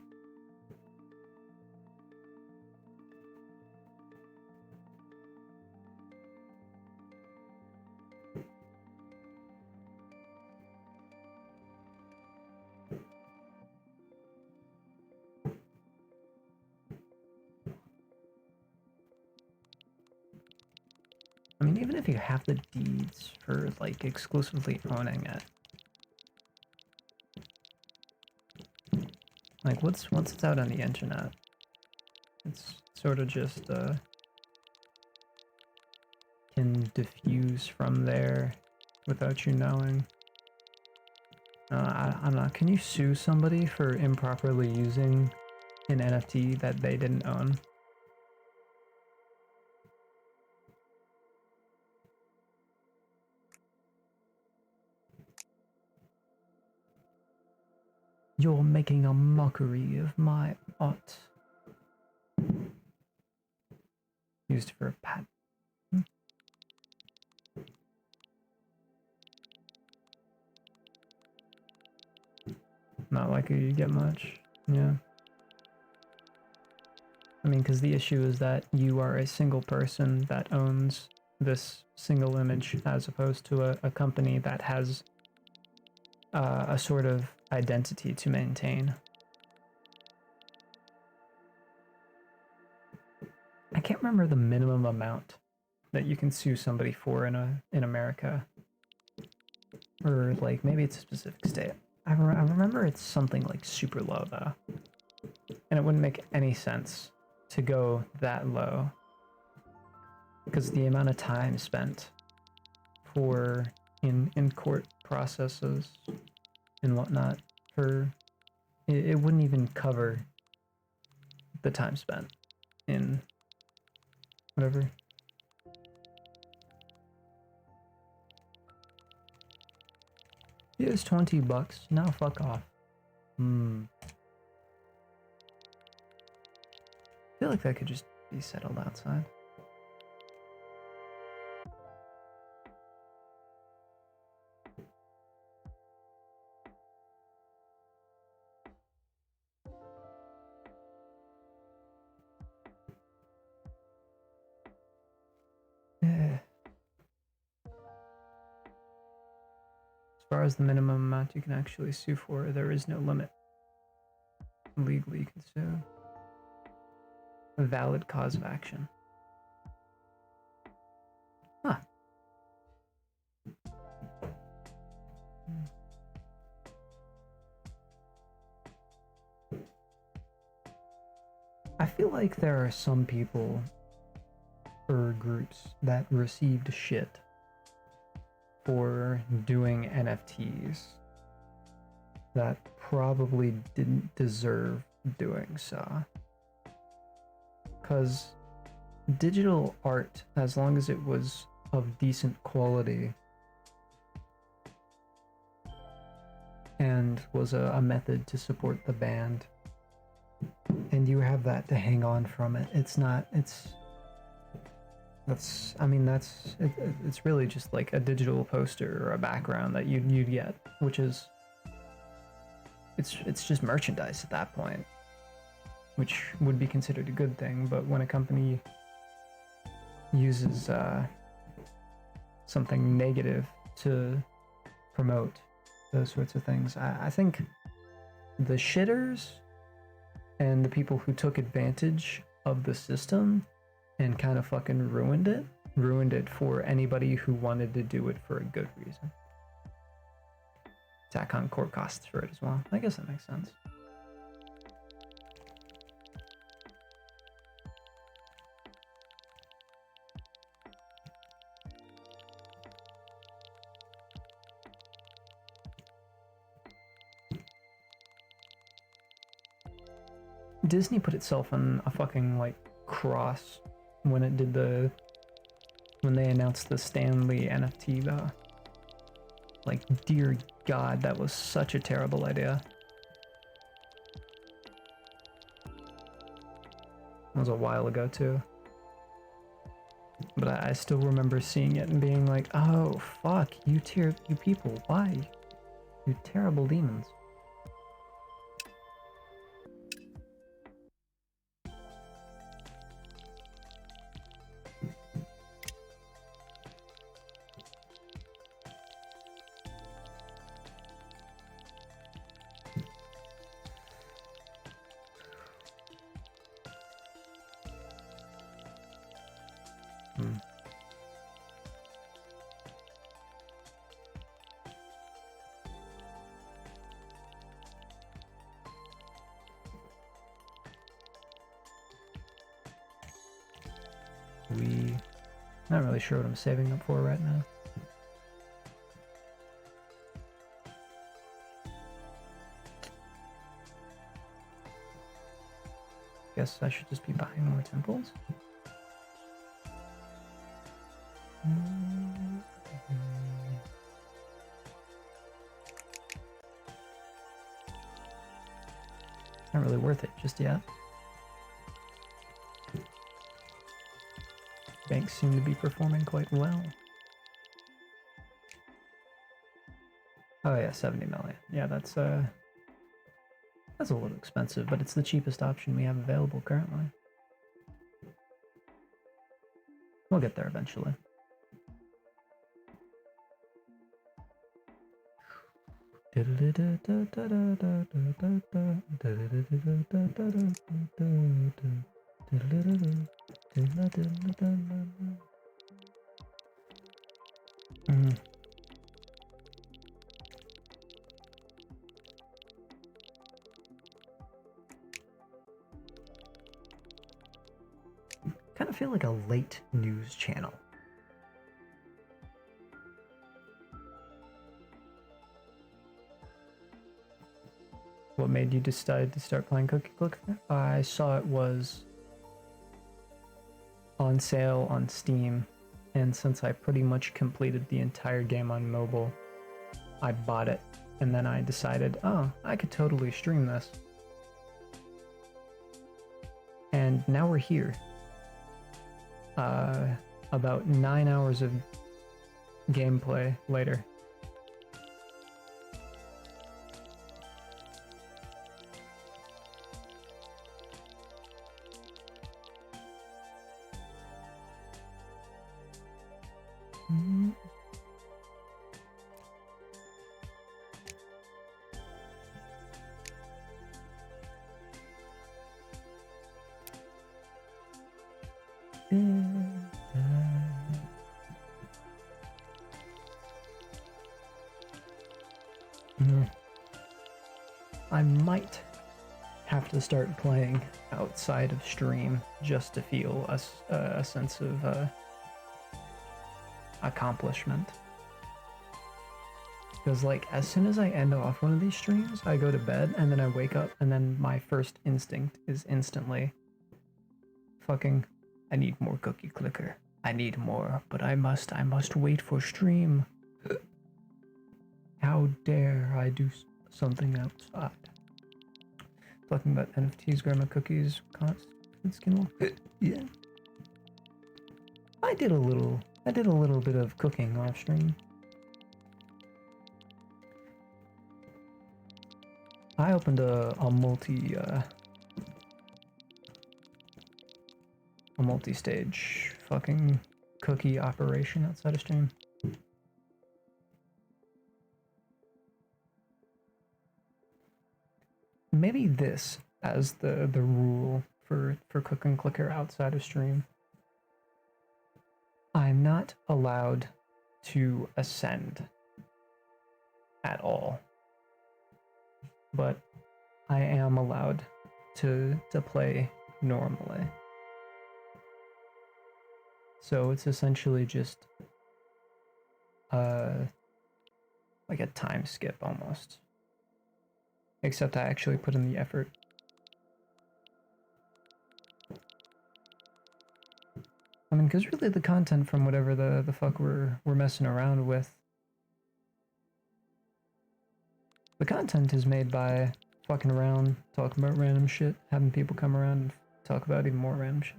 I mean, even if you have the deeds for like exclusively owning it, like once it's out on the internet, it's sort of just can diffuse from there without you knowing. I'm not. Can you sue somebody for improperly using an NFT that they didn't own? You're making a mockery of my art. used for a patent. Not likely you get much. Yeah. I mean, because the issue is that you are a single person that owns this single image as opposed to a company that has a sort of identity to maintain. I can't remember the minimum amount that you can sue somebody for in America. Or, like, maybe it's a specific state. I remember it's something, like, super low, though. And it wouldn't make any sense to go that low. Because the amount of time spent for in court processes and whatnot, it wouldn't even cover the time spent in whatever. Here's $20. Now fuck off. I feel like that could just be settled outside. As far as the minimum amount you can actually sue for, there is no limit. Legally, you can sue. A valid cause of action. Huh. I feel like there are some people or groups that received shit for doing NFTs that probably didn't deserve doing so. Because digital art, as long as it was of decent quality and was a method to support the band, and you have that to hang on from it, it's really just like a digital poster or a background that you'd get, which is it's just merchandise at that point, which would be considered a good thing. But when a company uses something negative to promote those sorts of things, I think the shitters and the people who took advantage of the system and kind of fucking ruined it for anybody who wanted to do it for a good reason. Tack on court costs for it as well. I guess that makes sense. Disney put itself on a fucking, like, cross when it did when they announced the Stan Lee NFT, though. Like, dear God, that was such a terrible idea. It was a while ago, too. But I still remember seeing it and being like, oh, fuck, you people, why? You terrible demons. Not really sure what I'm saving up for right now. Guess I should just be buying more temples. It's not really worth it just yet. banks seem to be performing quite well. Oh yeah, 70 million. Yeah, that's a little expensive, but it's the cheapest option we have available currently. We'll get there eventually. Kind of feel like a late news channel. What made you decide to start playing Cookie Clicker? I saw it was on sale on Steam, and since I pretty much completed the entire game on mobile, I bought it, and then I decided, oh, I could totally stream this. And now we're here. About 9 hours of gameplay later. I might have to start playing outside of stream just to feel a sense of accomplishment. Because, like, as soon as I end off one of these streams, I go to bed, and then I wake up, and then my first instinct is instantly fucking, I need more Cookie Clicker. I need more, but I must wait for stream. How dare I do something outside? Talking about NFTs, grandma cookies, constant skin. Yeah. I did a little bit of cooking off stream. I opened a multi-stage fucking cookie operation outside of stream. Maybe this as the rule for Cooking Clicker outside of stream. I'm not allowed to ascend at all, but I am allowed to play normally. So it's essentially just like a time skip almost. Except I actually put in the effort. I mean, because really the content from whatever the fuck we're messing around with, the content is made by fucking around, talking about random shit, having people come around and talk about even more random shit.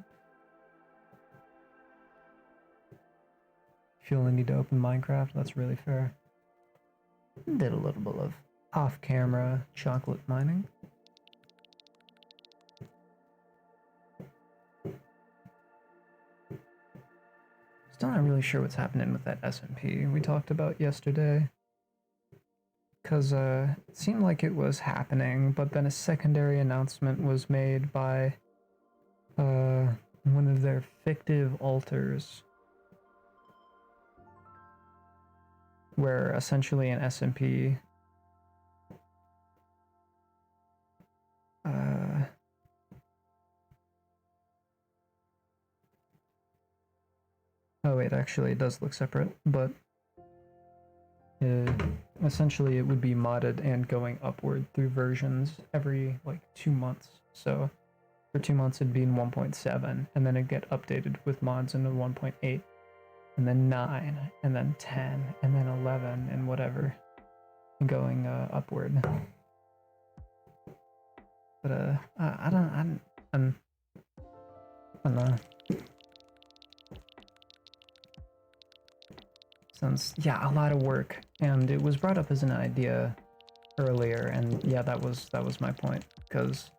Feel I need to open Minecraft, that's really fair. Did a little bit of off-camera chocolate mining. Still not really sure what's happening with that S&P we talked about yesterday. Because it seemed like it was happening, but then a secondary announcement was made by one of their fictive alters, where essentially an S&P oh wait, actually it does look separate, but essentially it would be modded and going upward through versions every like 2 months. So for 2 months it'd be in 1.7, and then it'd get updated with mods into 1.8, and then 9, and then 10, and then 11, and whatever, going upward. But I don't know. Sounds, yeah, a lot of work. And it was brought up as an idea earlier, and yeah, that was my point. Because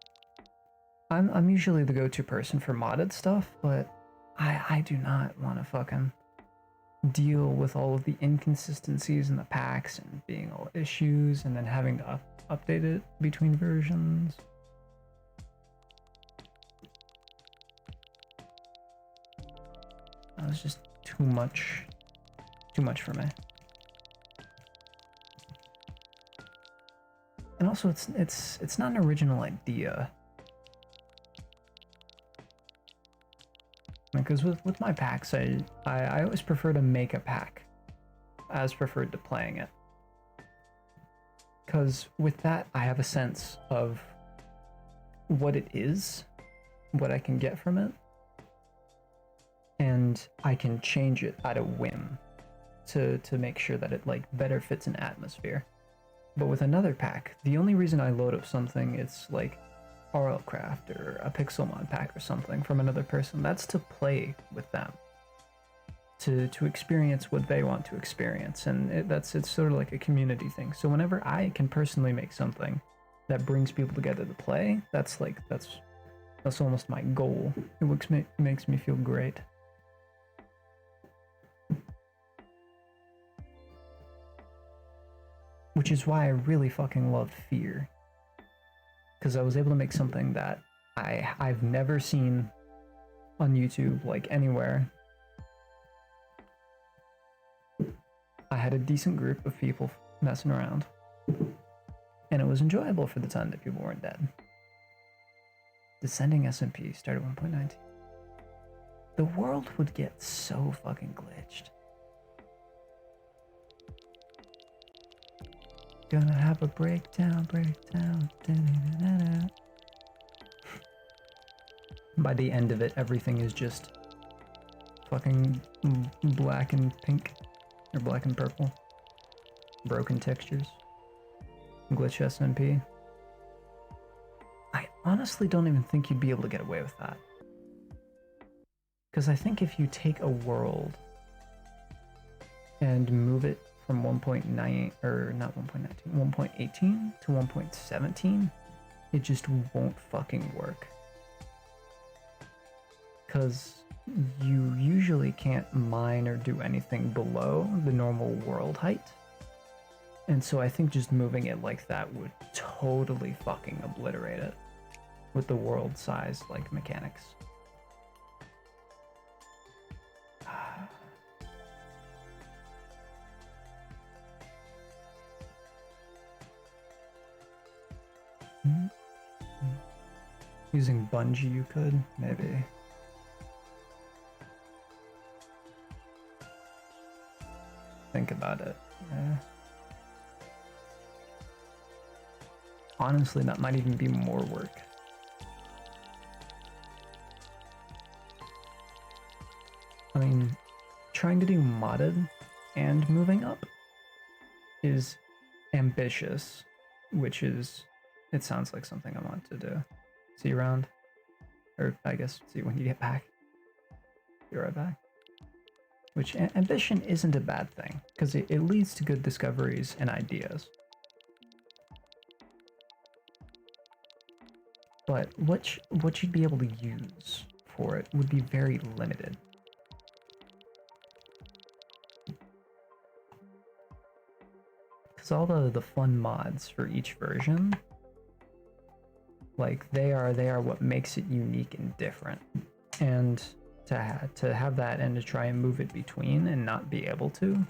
I'm usually the go-to person for modded stuff, but I do not want to fucking deal with all of the inconsistencies in the packs and being all issues and then having to update it between versions. That was just too much for me. And also it's not an original idea. Because with my packs, I always prefer to make a pack as preferred to playing it. Because with that, I have a sense of what it is, what I can get from it, and I can change it at a whim to make sure that it like better fits an atmosphere. But with another pack, the only reason I load up something, it's like RLCraft or a Pixelmon pack or something from another person, that's to play with them, to experience what they want to experience, and it's sort of like a community thing. So whenever I can personally make something that brings people together to play, that's almost my goal. It makes me feel great. Which is why I really fucking love Fear. Because I was able to make something that I've never seen on YouTube, like anywhere. I had a decent group of people messing around. And it was enjoyable for the time that people weren't dead. Descending SMP started 1.19. The world would get so fucking glitched. Gonna have a breakdown. By the end of it, everything is just fucking black and pink, or black and purple. Broken textures. Glitch SMP. I honestly don't even think you'd be able to get away with that. Because I think if you take a world and move it from 1.9, or not 1.19, 1.18 to 1.17, it just won't fucking work. Because you usually can't mine or do anything below the normal world height. And so I think just moving it like that would totally fucking obliterate it with the world size like mechanics. Using Bungie you could, maybe. Think about it. Yeah. Honestly, that might even be more work. I mean, trying to do modded and moving up is ambitious, which is, it sounds like something I want to do. See you around. Or I guess see you when you get back. Be right back. Which, ambition isn't a bad thing, because it leads to good discoveries and ideas. But what you'd be able to use for it would be very limited. Because all the fun mods for each version, like they are what makes it unique and different. And to have that and to try and move it between and not be able to,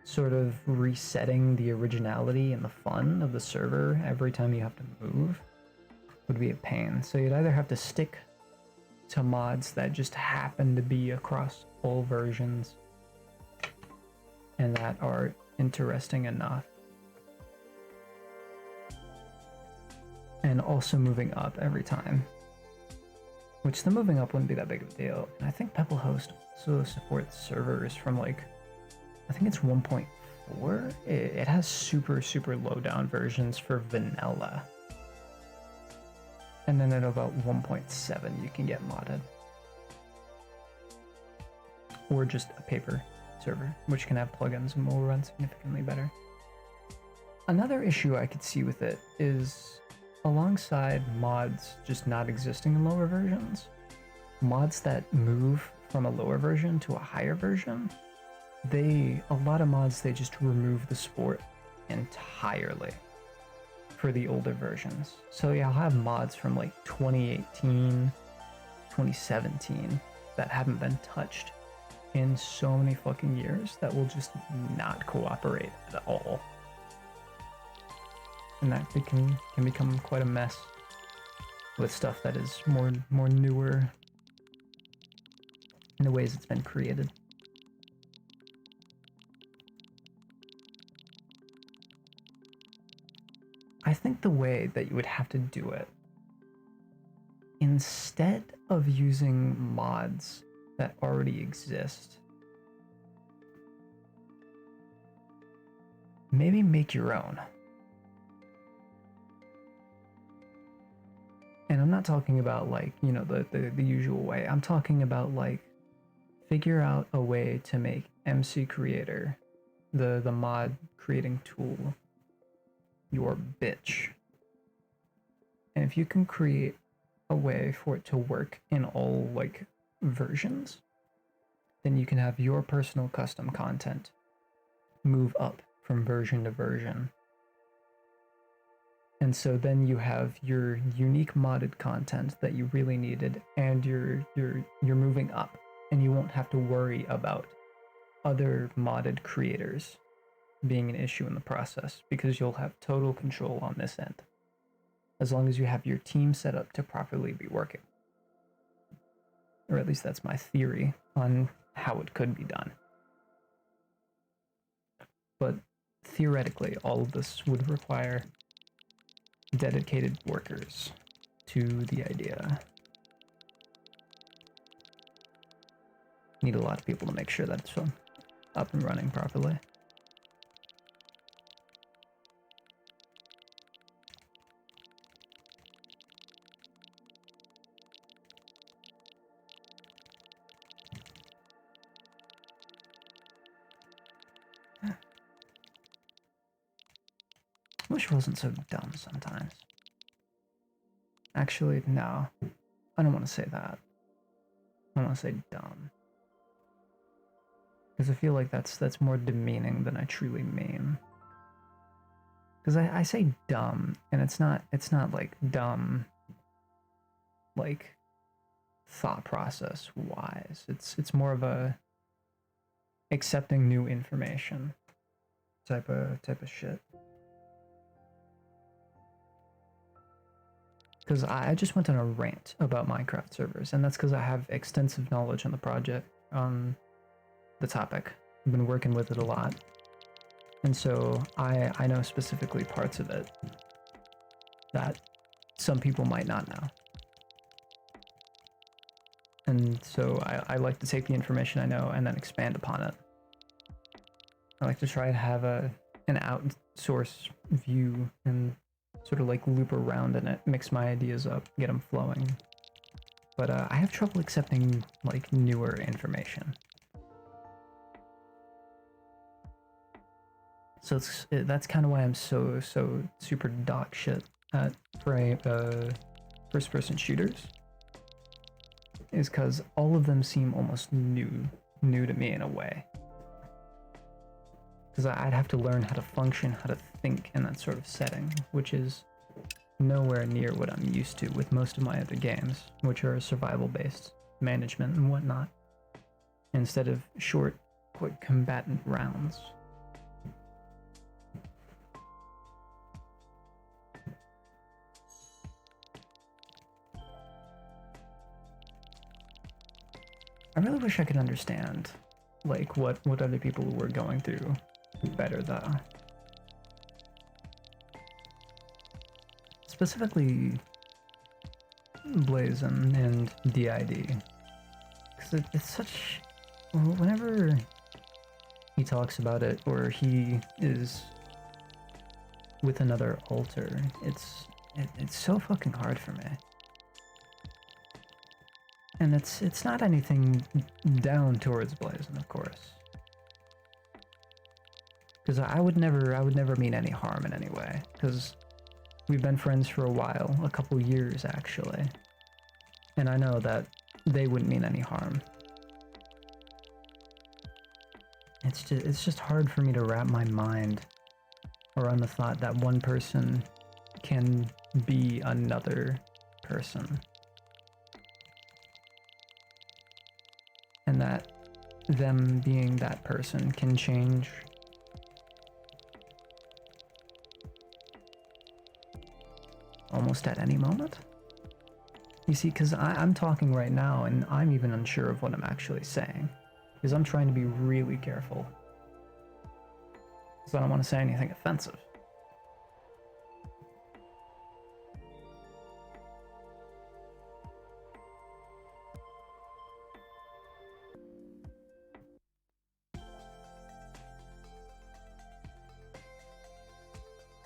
sort of resetting the originality and the fun of the server every time you have to move, would be a pain. So you'd either have to stick to mods that just happen to be across all versions and that are interesting enough, and also moving up every time, which the moving up wouldn't be that big of a deal. And I think Pebblehost also supports servers from like, I think it's 1.4. It has super low down versions for vanilla. And then at about 1.7 you can get modded. Or just a paper server, which can have plugins and will run significantly better. Another issue I could see with it is, alongside mods just not existing in lower versions, mods that move from a lower version to a higher version, a lot of mods, they just remove the sport entirely for the older versions. So yeah, I'll have mods from like 2018, 2017 that haven't been touched in so many fucking years that will just not cooperate at all. And that can become quite a mess with stuff that is more newer in the ways it's been created. I think the way that you would have to do it, instead of using mods that already exist, maybe make your own. And I'm not talking about like, you know, the usual way. I'm talking about like, figure out a way to make MC Creator, the mod creating tool, your bitch. And if you can create a way for it to work in all like versions, then you can have your personal custom content move up from version to version. And so then you have your unique modded content that you really needed, and you're moving up, and you won't have to worry about other modded creators being an issue in the process, because you'll have total control on this end, as long as you have your team set up to properly be working. Or at least that's my theory on how it could be done. But theoretically, all of this would require dedicated workers to the idea. Need a lot of people to make sure that it's up and running properly. Wish it wasn't so dumb sometimes. Actually, no. I don't want to say that. I want to say dumb. Because I feel like that's more demeaning than I truly mean. Because I say dumb, and it's not like dumb, like thought process wise. It's more of a accepting new information type of shit. Because I just went on a rant about Minecraft servers, and that's because I have extensive knowledge on the project, on the topic. I've been working with it a lot. And so I know specifically parts of it that some people might not know. And so I like to take the information I know and then expand upon it. I like to try and have an outsource view and sort of like loop around in it, mix my ideas up, get them flowing. But I have trouble accepting like newer information. So that's kind of why I'm so super dog shit at first-person shooters, is because all of them seem almost new to me in a way. Because I'd have to learn how to function, how to think in that sort of setting, which is nowhere near what I'm used to with most of my other games, which are survival-based management and whatnot, instead of short, quick combatant rounds. I really wish I could understand, like, what other people were going through better, though. Specifically, Blazon and DID. Because it's such... Whenever he talks about it, or he is with another alter, it's so fucking hard for me. And it's not anything down towards Blazon, of course. Because I would never mean any harm in any way. Because we've been friends for a while, a couple years actually. And I know that they wouldn't mean any harm. It's just hard for me to wrap my mind around the thought that one person can be another person. And that them being that person can change almost at any moment. You see, because I'm talking right now and I'm even unsure of what I'm actually saying. Because I'm trying to be really careful. Because I don't want to say anything offensive.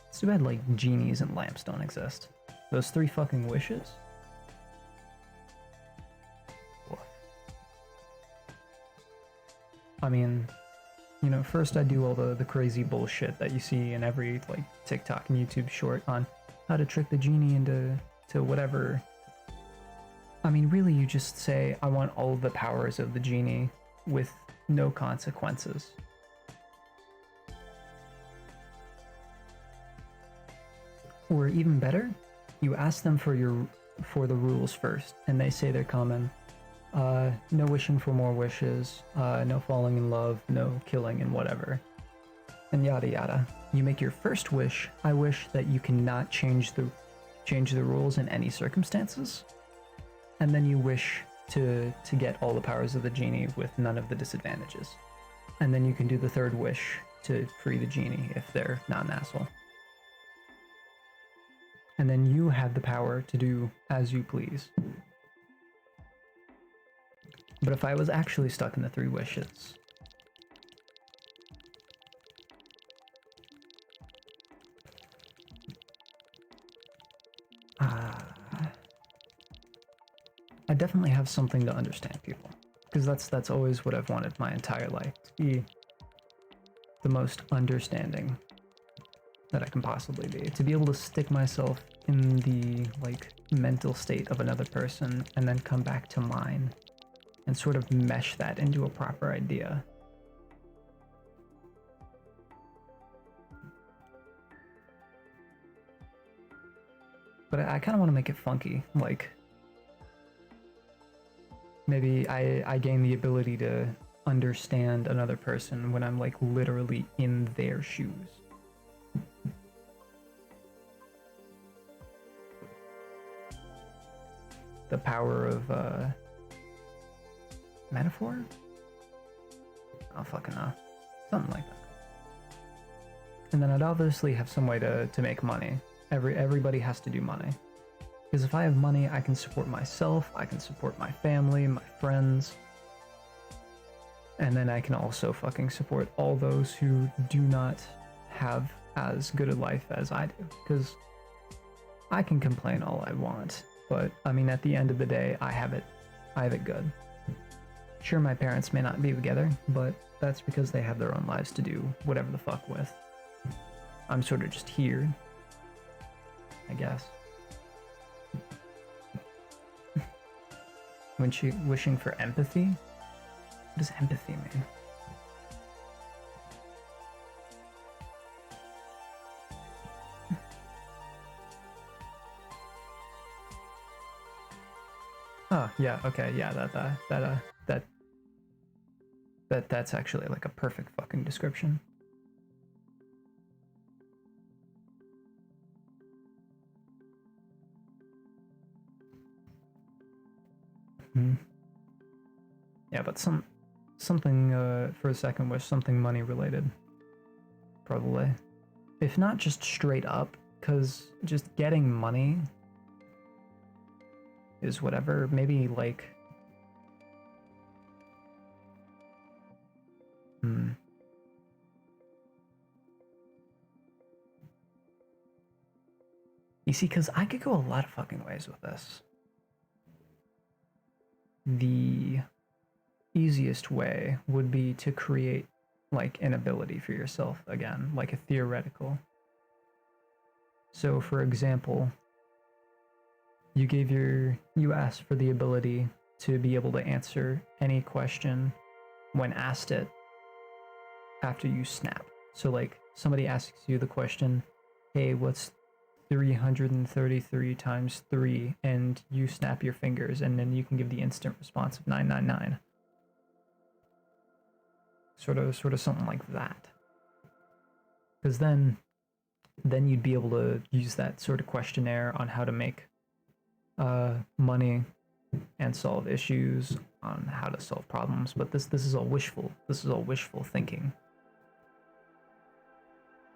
It's too bad, like, genies and lamps don't exist. Those 3 fucking wishes? I mean, you know, first I do all the crazy bullshit that you see in every, like, TikTok and YouTube short on how to trick the genie into whatever. I mean, really, you just say, I want all of the powers of the genie with no consequences. Or even better, you ask them for the rules first, and they say they're common. No wishing for more wishes, no falling in love, no killing and whatever. And yada yada. You make your first wish, I wish that you cannot change the rules in any circumstances. And then you wish to get all the powers of the genie with none of the disadvantages. And then you can do the third wish to free the genie if they're not an asshole. And then you have the power to do as you please. But if I was actually stuck in the 3 wishes, I definitely have something to understand people, because that's always what I've wanted my entire life, to be the most understanding that I can possibly be, to be able to stick myself in the, like, mental state of another person and then come back to mine and sort of mesh that into a proper idea. But I kind of want to make it funky, like, maybe I gain the ability to understand another person when I'm, like, literally in their shoes. The power of, metaphor? I don't fucking know. Something like that. And then I'd obviously have some way to make money. Everybody has to do money. Because if I have money, I can support myself, I can support my family, my friends. And then I can also fucking support all those who do not have as good a life as I do. Because I can complain all I want, but I mean, at the end of the day, I have it good. Sure, my parents may not be together, but that's because they have their own lives to do whatever the fuck with. I'm sort of just here, I guess. When she wishing for empathy? What does empathy mean? Oh, yeah, okay, yeah, that's actually like a perfect fucking description. Yeah, but something for a second wish, something money related. Probably. If not just straight up, because just getting money is whatever. Maybe like you see, because I could go a lot of fucking ways with this. The easiest way would be to create like an ability for yourself again, like a theoretical. So for example, you asked for the ability to be able to answer any question when asked it after you snap. So like somebody asks you the question, hey, what's 333 times 3, and you snap your fingers and then you can give the instant response of 999. Sort of something like that. Because then you'd be able to use that sort of questionnaire on how to make money and solve issues, on how to solve problems. But this is all wishful. This is all wishful thinking.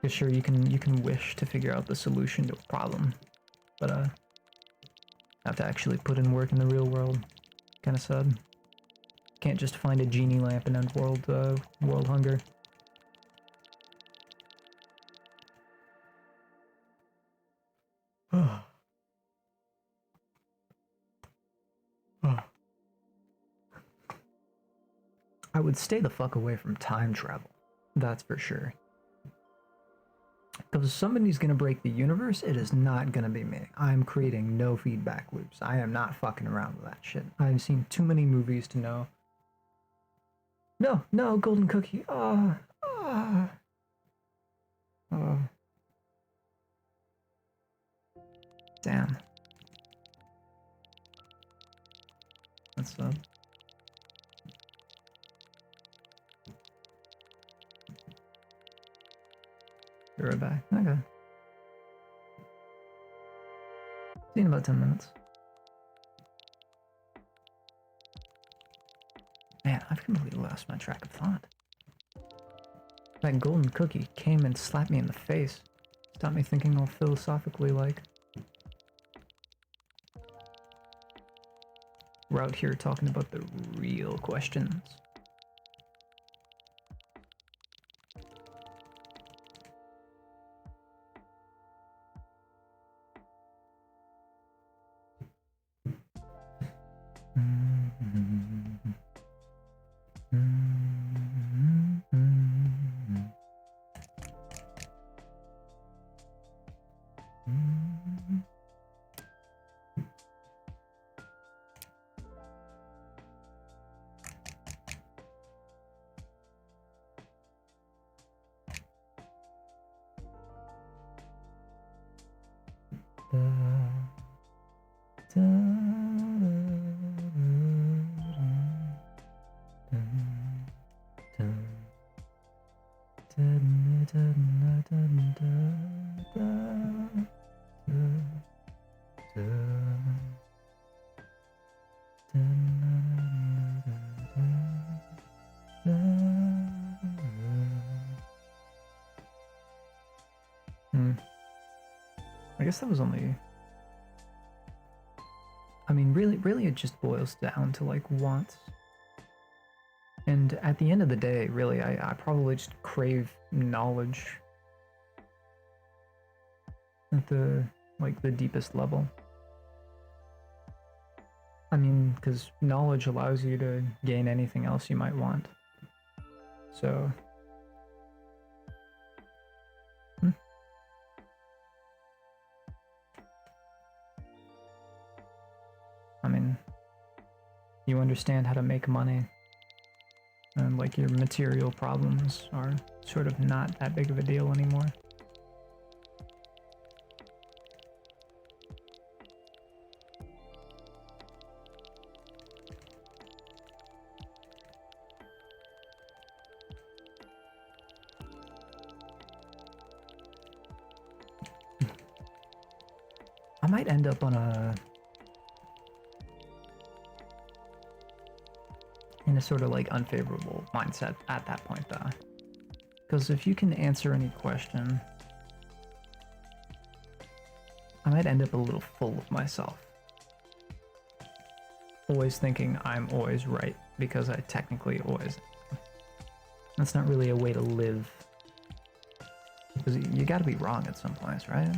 Because sure, you can wish to figure out the solution to a problem, but have to actually put in work in the real world. Kind of sad. Can't just find a genie lamp and end world hunger. I would stay the fuck away from time travel. That's for sure. Because if somebody's gonna break the universe, it is not gonna be me. I'm creating no feedback loops. I am not fucking around with that shit. I've seen too many movies to know. No, golden cookie. Damn. That's Be right back. Okay. See you in about 10 minutes. Man, I've completely lost my track of thought. That golden cookie came and slapped me in the face. Stopped me thinking all philosophically like. We're out here talking about the real questions. I guess that was only... I mean, really it just boils down to, like, wants. And at the end of the day, really, I probably just crave knowledge. At the, like, the deepest level. I mean, because knowledge allows you to gain anything else you might want. So... I mean, you understand how to make money, and like your material problems are sort of not that big of a deal anymore. I might end up on in a sort of like unfavorable mindset at that point though. Because if you can answer any question, I might end up a little full of myself. Always thinking I'm always right because I technically always am. That's not really a way to live. Because you gotta be wrong at some points, right?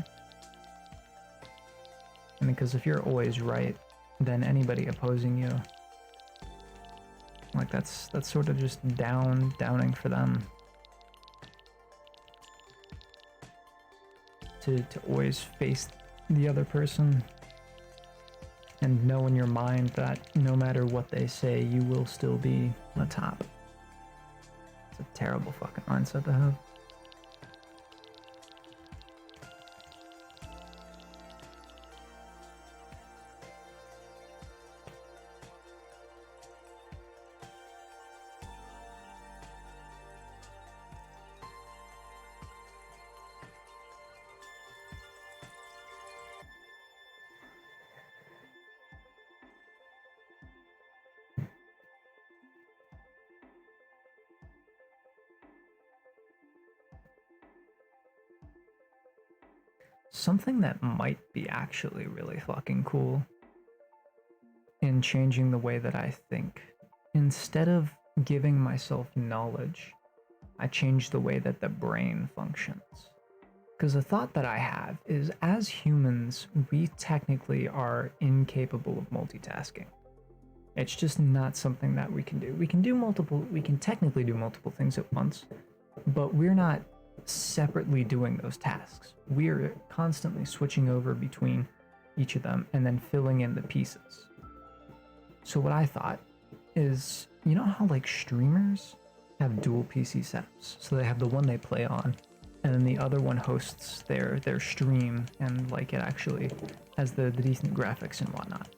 I mean, because if you're always right, then anybody opposing you, like that's sort of just downing for them. to always face the other person and know in your mind that no matter what they say, you will still be on top. It's a terrible fucking mindset to have. Something that might be actually really fucking cool in changing the way that I think. Instead of giving myself knowledge, I change the way that the brain functions. Because the thought that I have is, as humans, we technically are incapable of multitasking. It's just not something that we can do. We can technically do multiple things at once, but we're not separately doing those tasks. We're constantly switching over between each of them and then filling in the pieces. So what I thought is, you know how like streamers have dual PC setups? So they have the one they play on, and then the other one hosts their stream, and like it actually has the decent graphics and whatnot.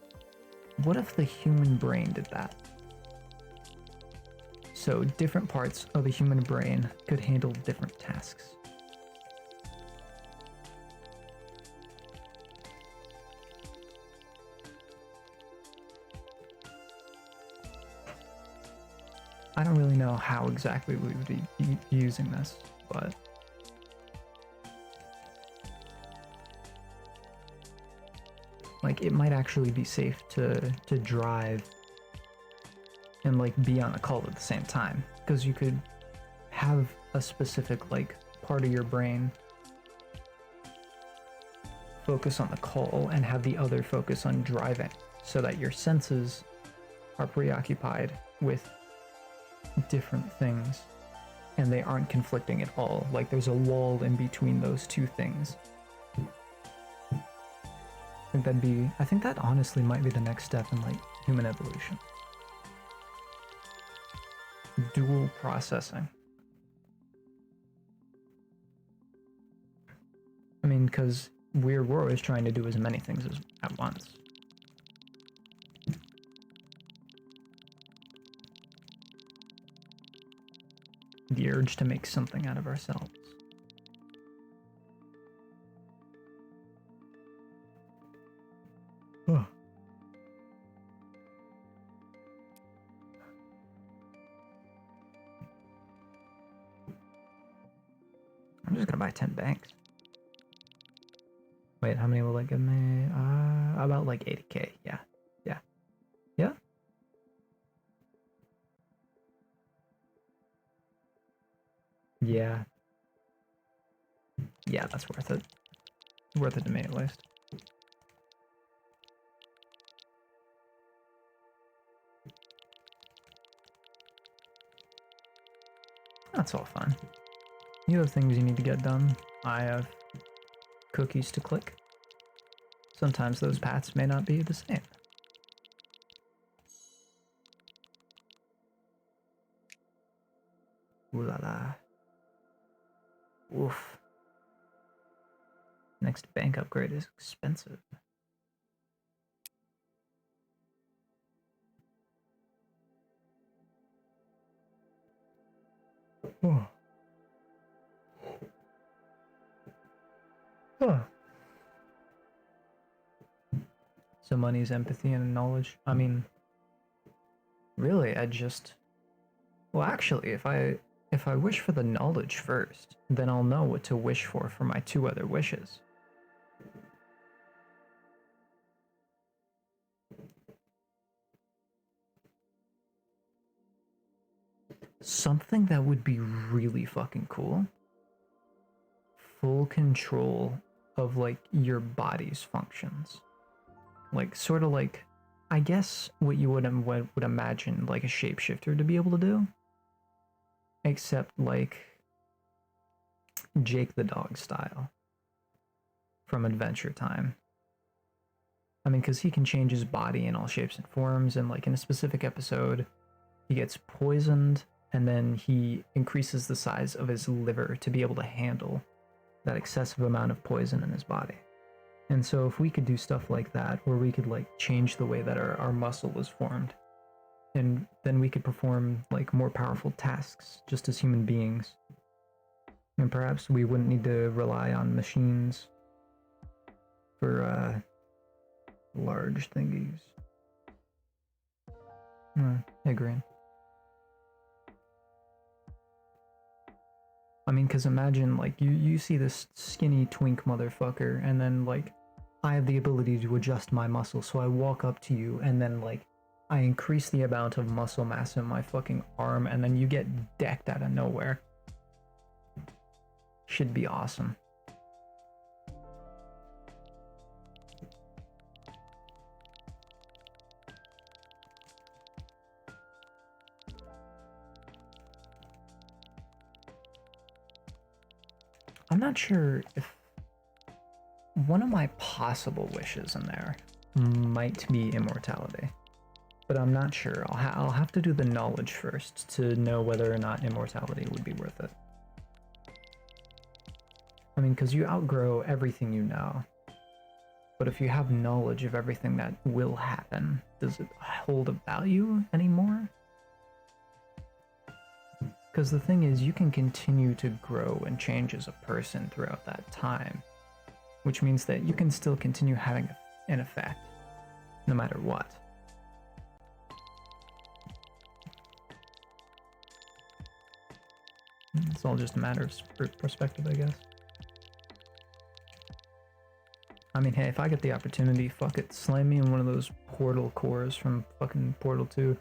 What if the human brain did that? So different parts of the human brain could handle different tasks. I don't really know how exactly we would be using this, but like it might actually be safe to drive and like be on a call at the same time, because you could have a specific like part of your brain focus on the call and have the other focus on driving, so that your senses are preoccupied with different things and they aren't conflicting at all. Like there's a wall in between those two things. I think that honestly might be the next step in like human evolution. Dual processing. I mean, because we're always trying to do as many things at once. The urge to make something out of ourselves. Oh. I'm just gonna buy 10 banks. Wait, how many will that give me? About like 80k. Yeah. Yeah. Yeah? Yeah. Yeah, that's worth it. Worth it to me, at least. That's all fine. You have things you need to get done. I have cookies to click. Sometimes those paths may not be the same. Ooh la la. Oof. Next bank upgrade is expensive. Oh. Huh. So money is empathy and knowledge. I mean, really, well, actually, if I wish for the knowledge first, then I'll know what to wish for my two other wishes. Something that would be really fucking cool. Full control of like your body's functions. Like sort of like, I guess what you would imagine like a shapeshifter to be able to do. Except like Jake the Dog style. from Adventure Time. I mean, because he can change his body in all shapes and forms, and like in a specific episode, he gets poisoned, and then he increases the size of his liver to be able to handle that excessive amount of poison in his body. And so if we could do stuff like that, where we could like change the way that our muscle is formed, and then we could perform like more powerful tasks just as human beings. And perhaps we wouldn't need to rely on machines for large thingies. Hey, Green. I mean, because imagine, like, you see this skinny twink motherfucker, and then, like, I have the ability to adjust my muscle, so I walk up to you, and then, like, I increase the amount of muscle mass in my fucking arm, and then you get decked out of nowhere. Should be awesome. I'm not sure if one of my possible wishes in there might be immortality, but I'm not sure. I'll have to do the knowledge first to know whether or not immortality would be worth it. I mean, because you outgrow everything you know, but if you have knowledge of everything that will happen, does it hold a value anymore? Because the thing is, you can continue to grow and change as a person throughout that time, which means that you can still continue having an effect, no matter what. It's all just a matter of perspective, I guess. I mean, hey, if I get the opportunity, fuck it, slam me in one of those portal cores from fucking Portal 2.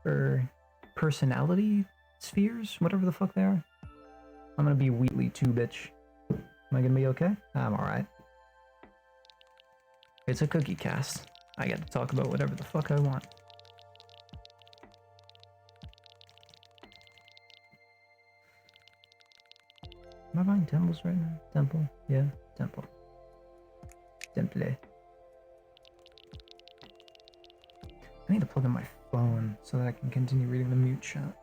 Or personality spheres, whatever the fuck they are. I'm gonna be Wheatley too, bitch. Am I gonna be okay? I'm alright. It's a cookie cast. I get to talk about whatever the fuck I want. Am I buying temples right now? Temple? Yeah, temple. Temple. I need to plug in my phone so that I can continue reading the mute chat.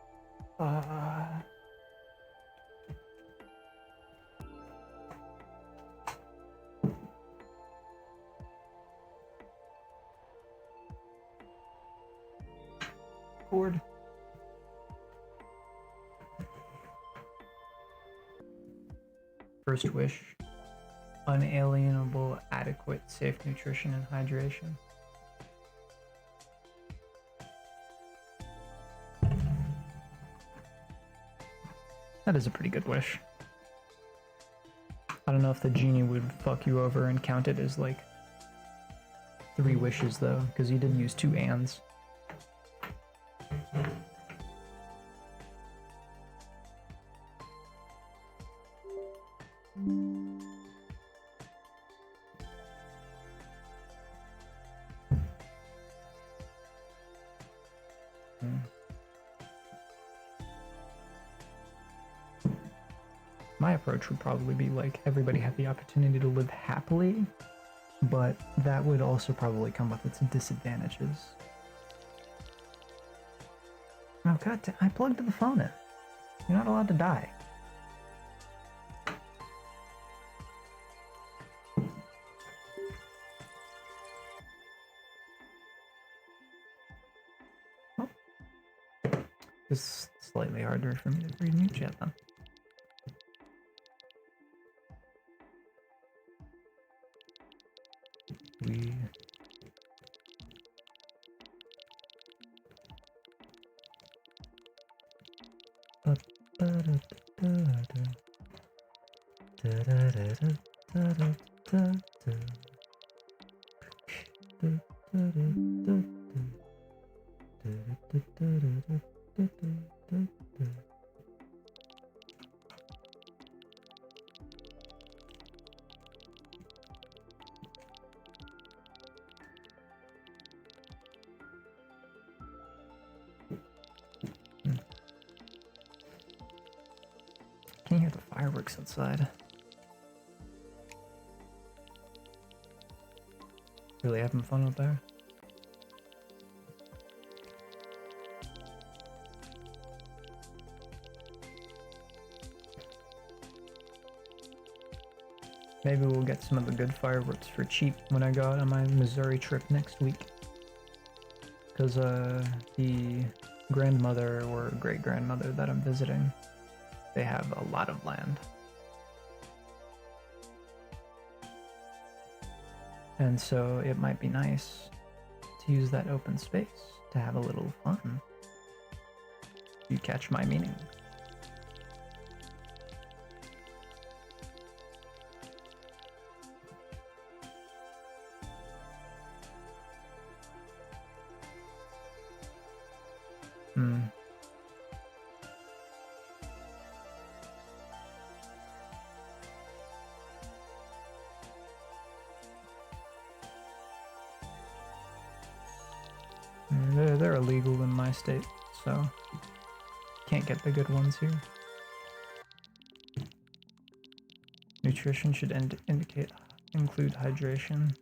Cord. First wish. Unalienable, adequate, safe nutrition and hydration. That is a pretty good wish. I don't know if the genie would fuck you over and count it as like 3 wishes though, because you did use 2 ands. My approach would probably be like everybody had the opportunity to live happily, but that would also probably come with its disadvantages. Oh god, I plugged the phone in. You're not allowed to die. Oh. It's slightly harder for me to read mute chat then. Can you hear the fireworks outside? Really having fun with there. Maybe we'll get some of the good fireworks for cheap when I go out on my Missouri trip next week. Because the grandmother or great-grandmother that I'm visiting, they have a lot of land. And so it might be nice to use that open space to have a little fun. You catch my meaning. They're illegal in my state, so can't get the good ones here. Nutrition should include hydration.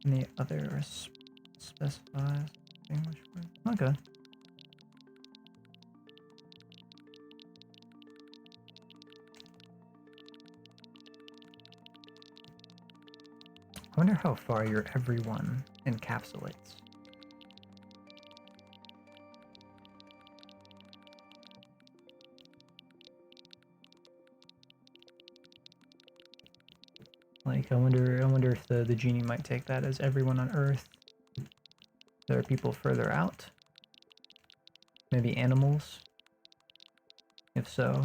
And the other specifies English word. Okay. I wonder how far your everyone encapsulates. Like, I wonder if the genie might take that as everyone on Earth. There are people further out. Maybe animals. If so,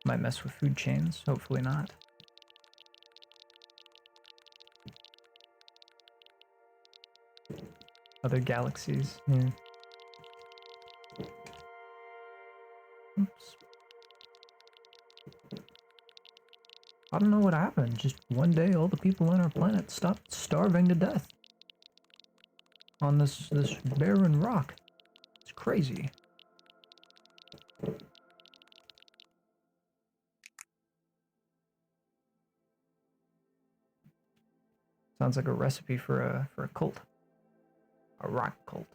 might mess with food chains. Hopefully not. Other galaxies. Yeah. Oops. I don't know what happened. Just one day, all the people on our planet stopped starving to death on this barren rock. It's crazy. Sounds like a recipe for a cult, a rock cult.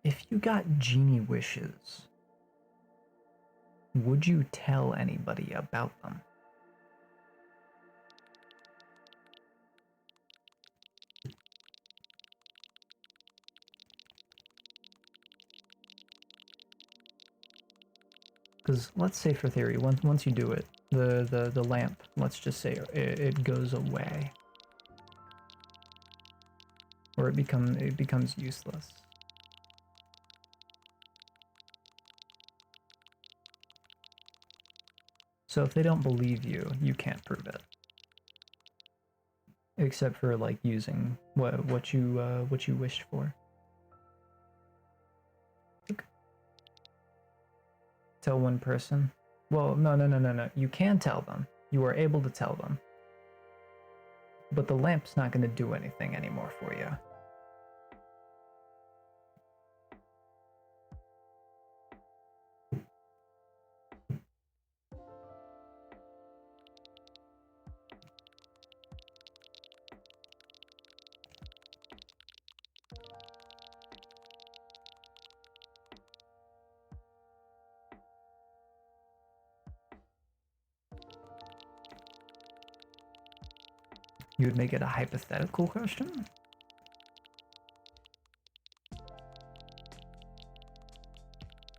If you got genie wishes, would you tell anybody about them? Because let's say for theory, once you do it, the lamp, let's just say it goes away, or it becomes useless. So if they don't believe you, you can't prove it. Except for like using what you wished for. Okay. Tell one person. Well, no. You can tell them. You are able to tell them. But the lamp's not going to do anything anymore for you. You would make it a hypothetical question?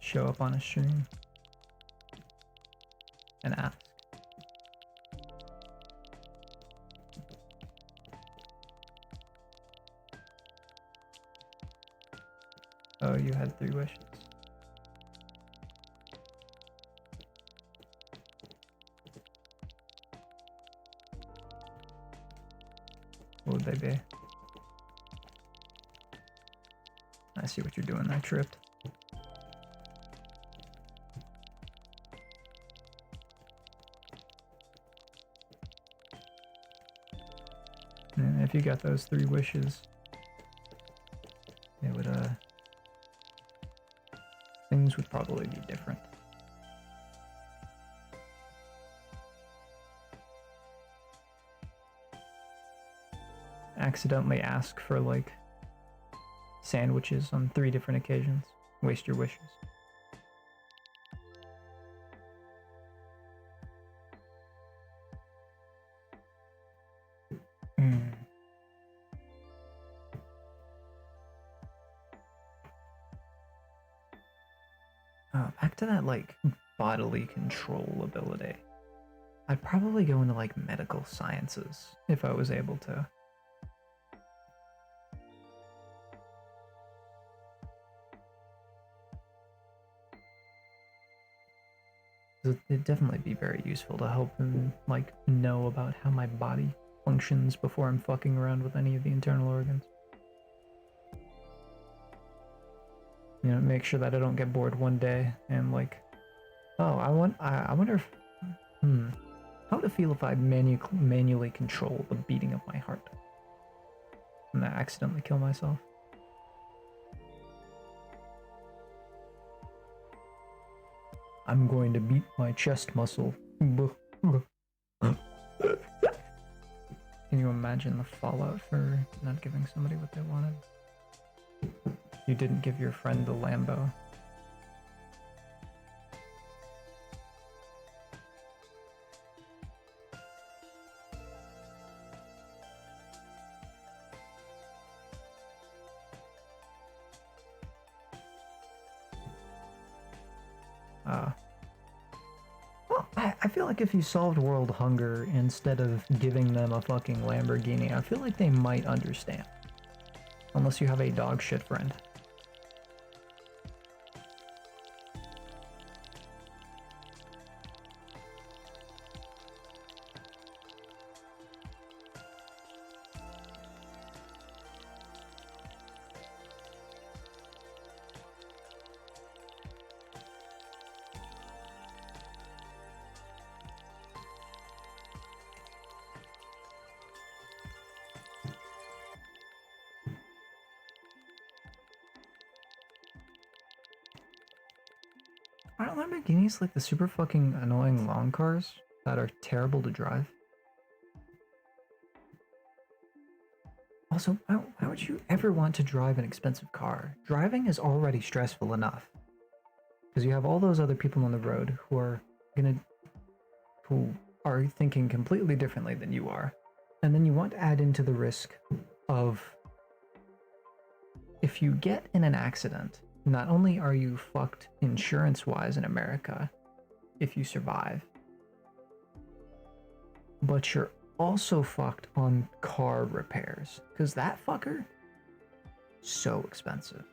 Show up on a stream and ask. Oh, you had 3 wishes. What would they be? I see what you're doing there, Tripped. if you got those 3 wishes, it would, things would probably be different. Accidentally ask for, like, sandwiches on 3 different occasions. Waste your wishes. Back to that, like, bodily control ability. I'd probably go into, like, medical sciences if I was able to. It'd definitely be very useful to help him, like, know about how my body functions before I'm fucking around with any of the internal organs. You know, make sure that I don't get bored one day and, like, oh, I wonder if, how would it feel if I manually control the beating of my heart and I accidentally kill myself? I'm going to beat my chest muscle. Can you imagine the fallout for not giving somebody what they wanted? You didn't give your friend the Lambo. Well, I feel like if you solved world hunger instead of giving them a fucking Lamborghini, I feel like they might understand. Unless you have a dog shit friend. Aren't Lamborghinis like the super fucking annoying long cars that are terrible to drive? Also, why would you ever want to drive an expensive car? Driving is already stressful enough. Because you have all those other people on the road who are thinking completely differently than you are. And then you want to add into the risk of, if you get in an accident, not only are you fucked insurance-wise in America if you survive, but you're also fucked on car repairs. Because that fucker, so expensive.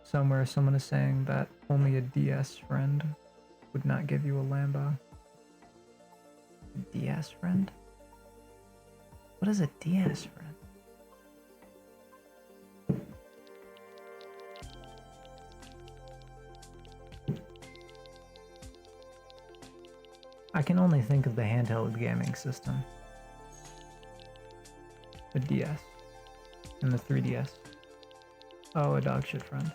Somewhere someone is saying that only a DS friend would not give you a Lambo. DS friend? What is a DS friend? I can only think of the handheld gaming system. The DS. And the 3DS. Oh, a dog shit friend.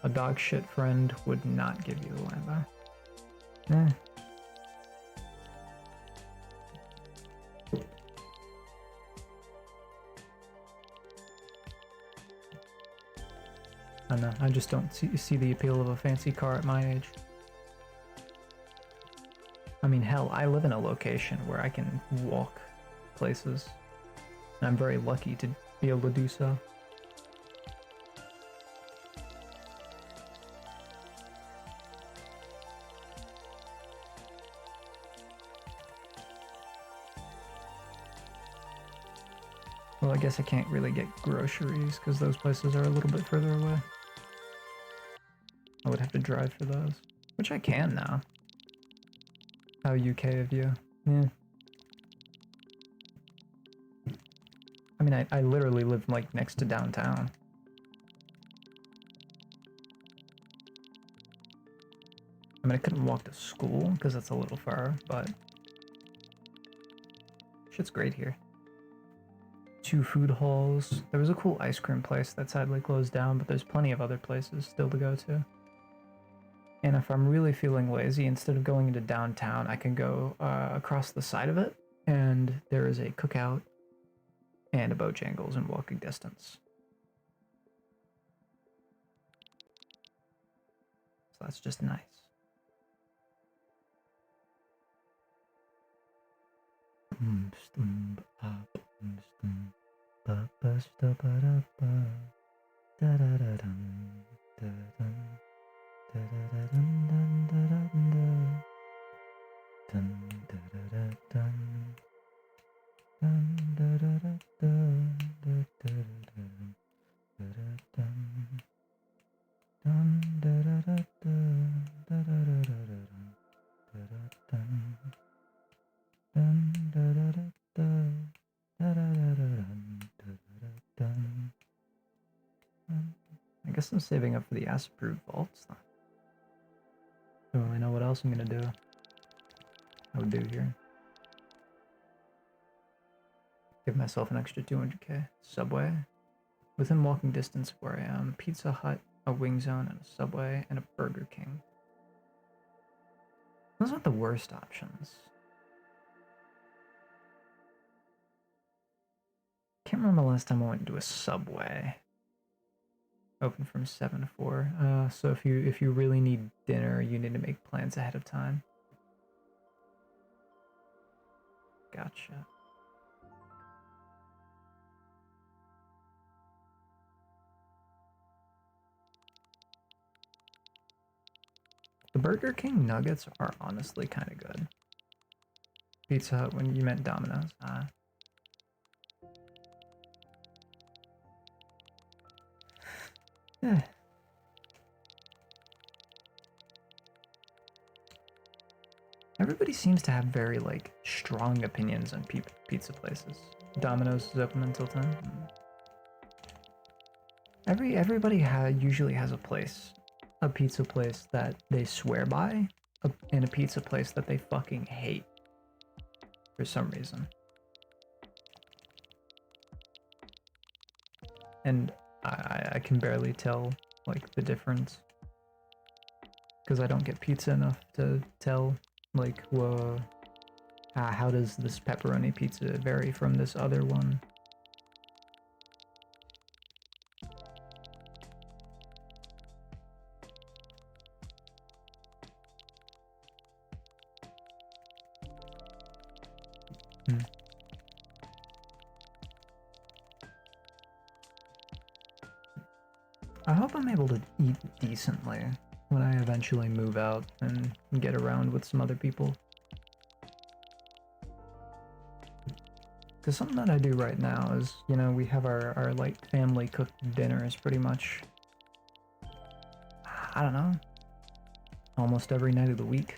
A dog shit friend would not give you a Lambo. Eh. I don't know, I just don't see the appeal of a fancy car at my age. I mean, hell, I live in a location where I can walk places. And I'm very lucky to be able to do so. Well, I guess I can't really get groceries because those places are a little bit further away. I would have to drive for those, which I can now. How UK of you. Yeah. I mean, I literally live, like, next to downtown. I mean, I couldn't walk to school because that's a little far, but Shit's great here. 2 food halls. There was a cool ice cream place that sadly closed down, but there's plenty of other places still to go to. And if I'm really feeling lazy, instead of going into downtown, I can go across the side of it, and there is a cookout and a Bojangles in walking distance. So that's just nice. I guess I'm saving up for the acid-proof vaults. Don't really know what else I'm gonna do. I would do here. Give myself an extra 200k. Subway. Within walking distance of where I am, Pizza Hut, a Wing Zone, and a Subway, and a Burger King. Those aren't the worst options. Can't remember the last time I went to a Subway. Open from 7 to 4. So if you really need dinner, you need to make plans ahead of time. Gotcha. The Burger King nuggets are honestly kind of good. Pizza Hut when you meant Domino's. Yeah. Everybody seems to have very, like, strong opinions on pizza places. Domino's is open until 10. Everybody usually has a pizza place that they swear by, and a pizza place that they fucking hate for some reason. And I can barely tell, like, the difference. Because I don't get pizza enough to tell, like, how does this pepperoni pizza vary from this other one? I hope I'm able to eat decently when I eventually move out and get around with some other people. Because something that I do right now is, you know, we have our like family cooked dinners pretty much, I don't know, almost every night of the week.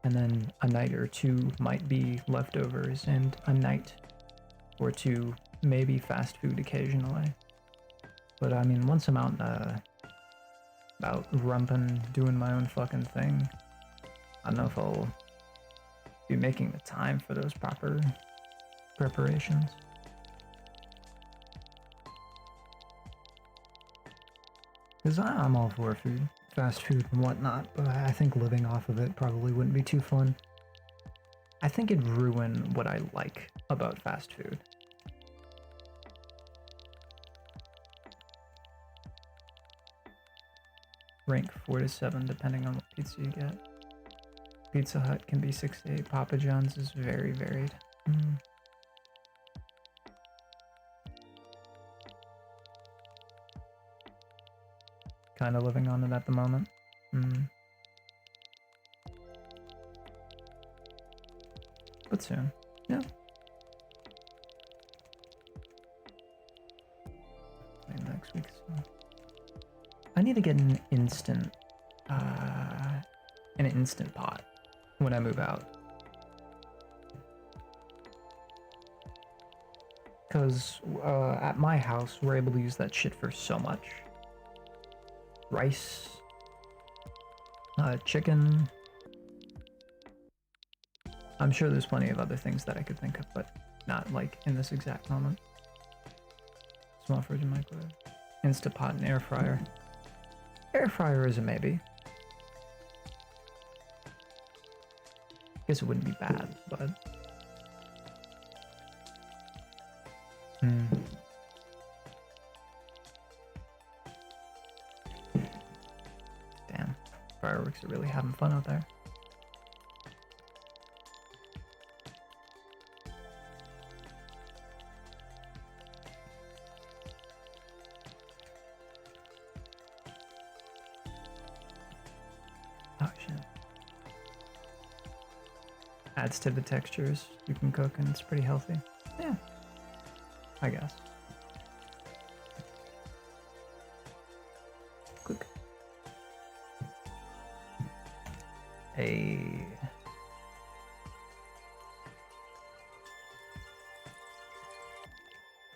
And then a night or two might be leftovers, and a night or two maybe fast food occasionally. But I mean, once I'm out rumping, doing my own fucking thing, I don't know if I'll be making the time for those proper preparations. Because I'm all for food, fast food and whatnot, but I think living off of it probably wouldn't be too fun. I think it'd ruin what I like about fast food. Rank 4 to 7 depending on what pizza you get. Pizza Hut can be 6 to 8. Papa John's is very varied. Kind of living on it at the moment. But soon. Yeah. Maybe next week. So. I need to get an instant pot when I move out. Because at my house, we're able to use that shit for so much. Rice, chicken, I'm sure there's plenty of other things that I could think of, but not like in this exact moment. Small fridge and microwave. Instapot and air fryer. Air fryer is a maybe. Guess it wouldn't be bad, but... Damn. Fireworks are really having fun out there. Oh shit. Adds to the textures you can cook, and it's pretty healthy. Yeah. I guess. Quick. Hey.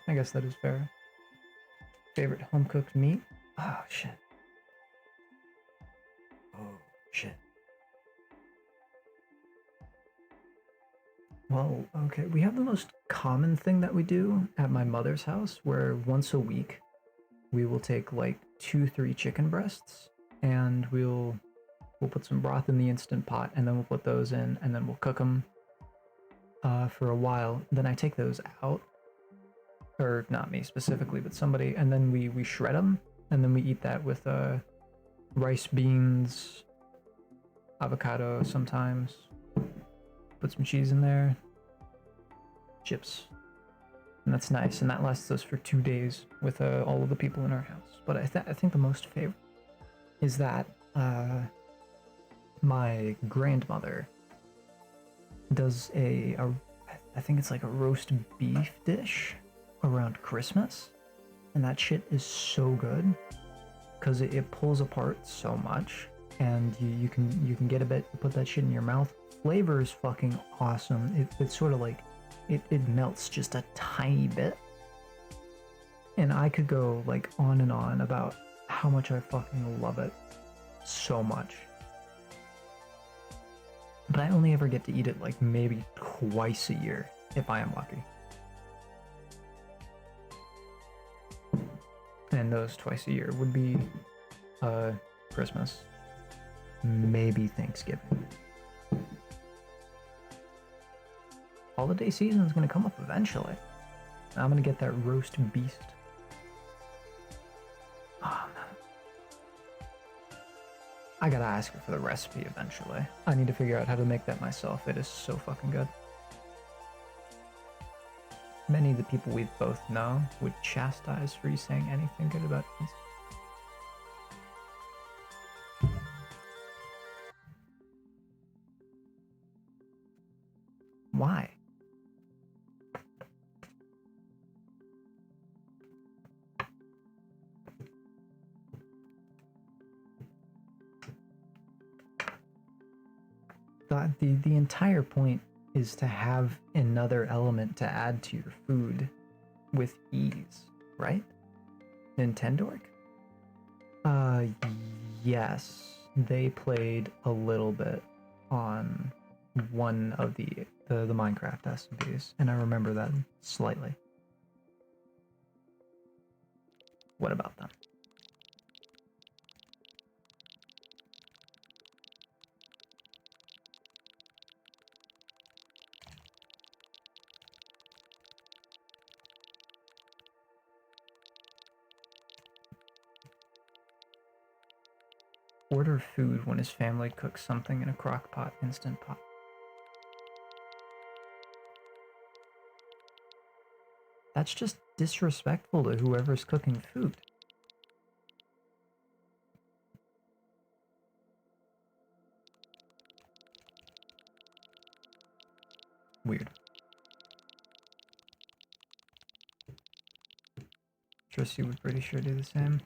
I guess that is fair. Favorite home cooked meat? Oh shit. Oh shit. Well, okay, we have the most common thing that we do at my mother's house, where once a week we will take like 2-3 chicken breasts, and we'll put some broth in the Instant Pot, and then we'll put those in, and then we'll cook them for a while. Then I take those out, or not me specifically, but somebody, and then we shred them, and then we eat that with rice, beans, avocado sometimes. Put some cheese in there, chips, and that's nice, and that lasts us for 2 days with all of the people in our house. But I think the most favorite is that my grandmother does I think it's like a roast beef dish around Christmas, and that shit is so good because it pulls apart so much, and you can get a bit, put that shit in your mouth. Flavor is fucking awesome. It's sort of like it melts just a tiny bit, and I could go like on and on about how much I fucking love it so much. But I only ever get to eat it like maybe twice a year if I am lucky. And those twice a year would be Christmas, maybe Thanksgiving. Holiday season is going to come up eventually. I'm going to get that roast beast. Oh, man. I gotta ask her for the recipe eventually. I need to figure out how to make that myself. It is so fucking good. Many of the people we both know would chastise for you saying anything good about these. Why? The entire point is to have another element to add to your food with ease, right? Nintendork? Yes. They played a little bit on one of the Minecraft SMBs, and I remember that slightly. What about them? Order food when his family cooks something in a crock pot, Instant Pot. That's just disrespectful to whoever's cooking food. Weird. Trissy would pretty sure do the same.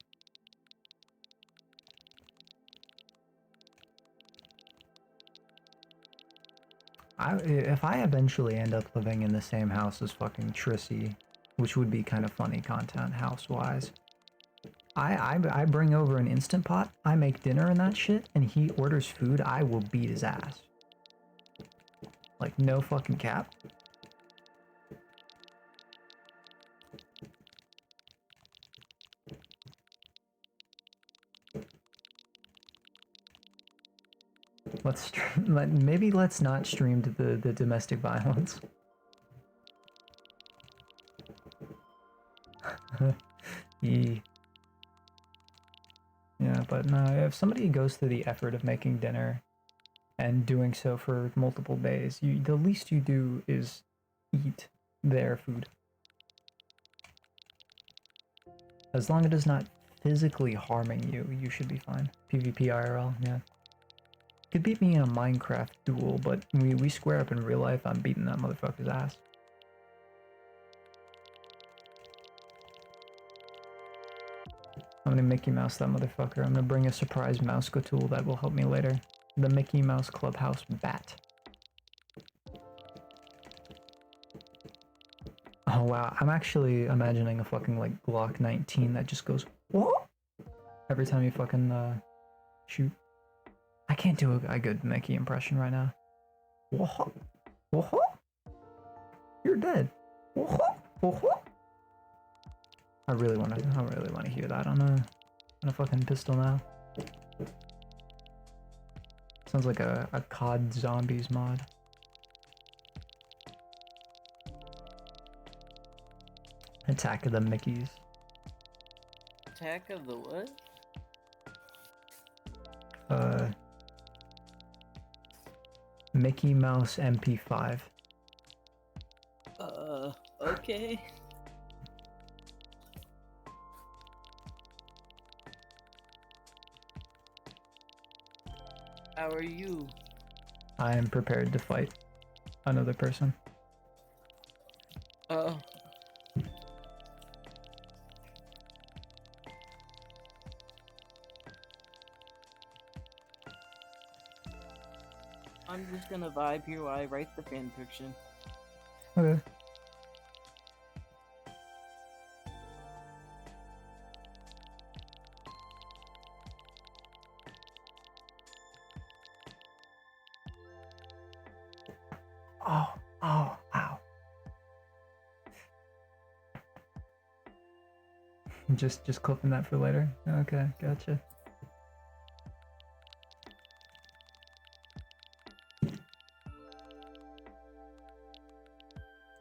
If I eventually end up living in the same house as fucking Trissy, which would be kind of funny content house-wise, I bring over an Instant Pot, I make dinner and that shit, and he orders food, I will beat his ass. Like, no fucking cap. Maybe let's not stream to the domestic violence. Yeah, but no, if somebody goes through the effort of making dinner and doing so for multiple days, the least you do is eat their food. As long as it is not physically harming you, you should be fine. PvP IRL, yeah. Could beat me in a Minecraft duel, but we square up in real life, I'm beating that motherfucker's ass. I'm gonna Mickey Mouse that motherfucker. I'm gonna bring a surprise mouse tool that will help me later. The Mickey Mouse Clubhouse Bat. Oh wow, I'm actually imagining a fucking like Glock 19 that just goes, what? Every time you fucking shoot. I can't do a good Mickey impression right now. What? What? You're dead. What? What? I really wanna hear that on a fucking pistol now. Sounds like a COD Zombies mod. Attack of the Mickeys. Attack of the what? Mickey Mouse MP5. Okay. How are you? I am prepared to fight another person. I'm just gonna vibe here while I write the fan fiction. Okay. Oh, ow. Just clipping that for later. Okay, gotcha.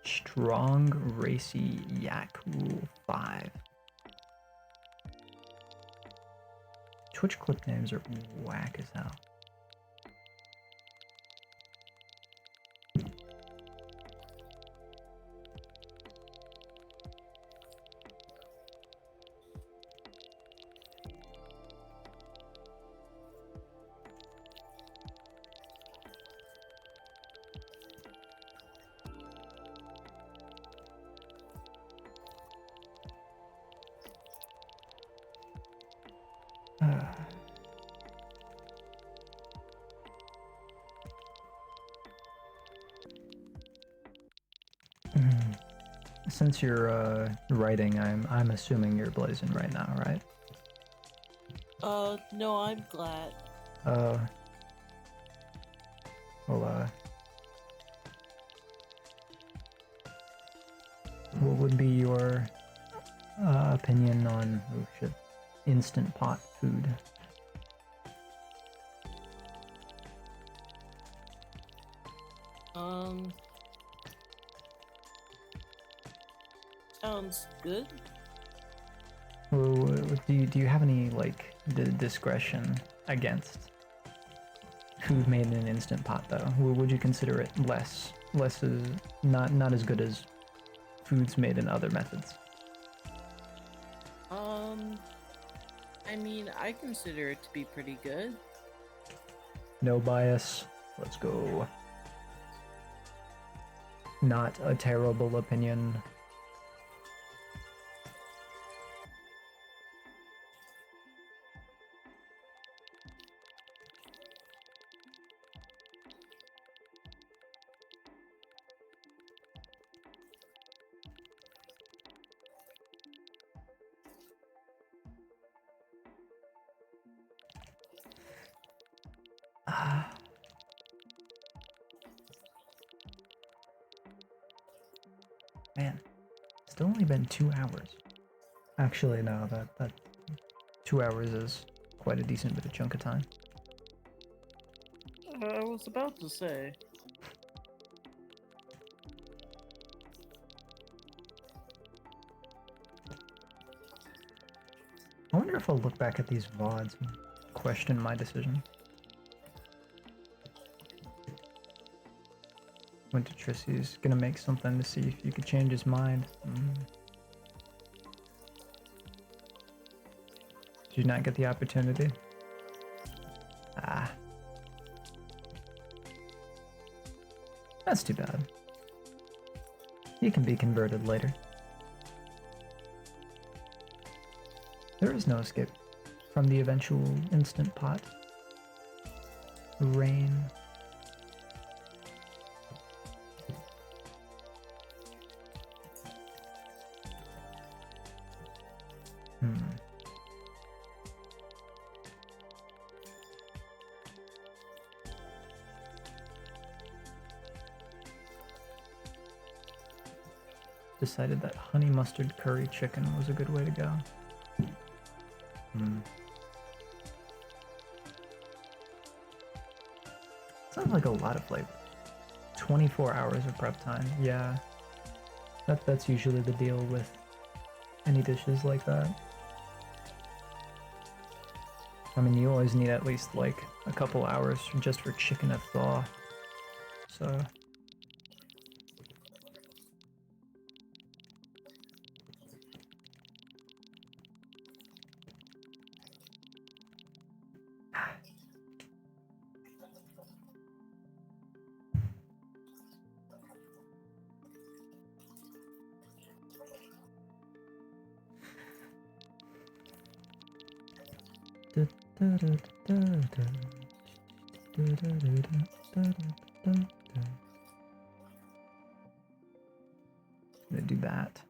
Strong Racy Yak Rule 5. Twitch clip names are whack as hell. Since you're writing, I'm assuming you're blazing right now, right? No, I'm glad. Well, what would be your opinion on instant pot food? Sounds good. Well, do you have any like discretion against food made in an instant pot though? Would you consider it less is not as good as foods made in other methods? I mean, I consider it to be pretty good. No bias. Let's go. Not a terrible opinion. Man, still only been 2 hours. Actually, no, that 2 hours is quite a decent bit of chunk of time. I was about to say. I wonder if I'll look back at these VODs and question my decision. Went to Trissy's, gonna make something to see if you could change his mind. Did you not get the opportunity? Ah. That's too bad. He can be converted later. There is no escape from the eventual instant pot. Rain. Decided that honey mustard curry chicken was a good way to go. Sounds like a lot of flavor. 24 hours of prep time. Yeah. That's usually the deal with any dishes like that. I mean, you always need at least like a couple hours just for chicken to thaw. So gonna do that.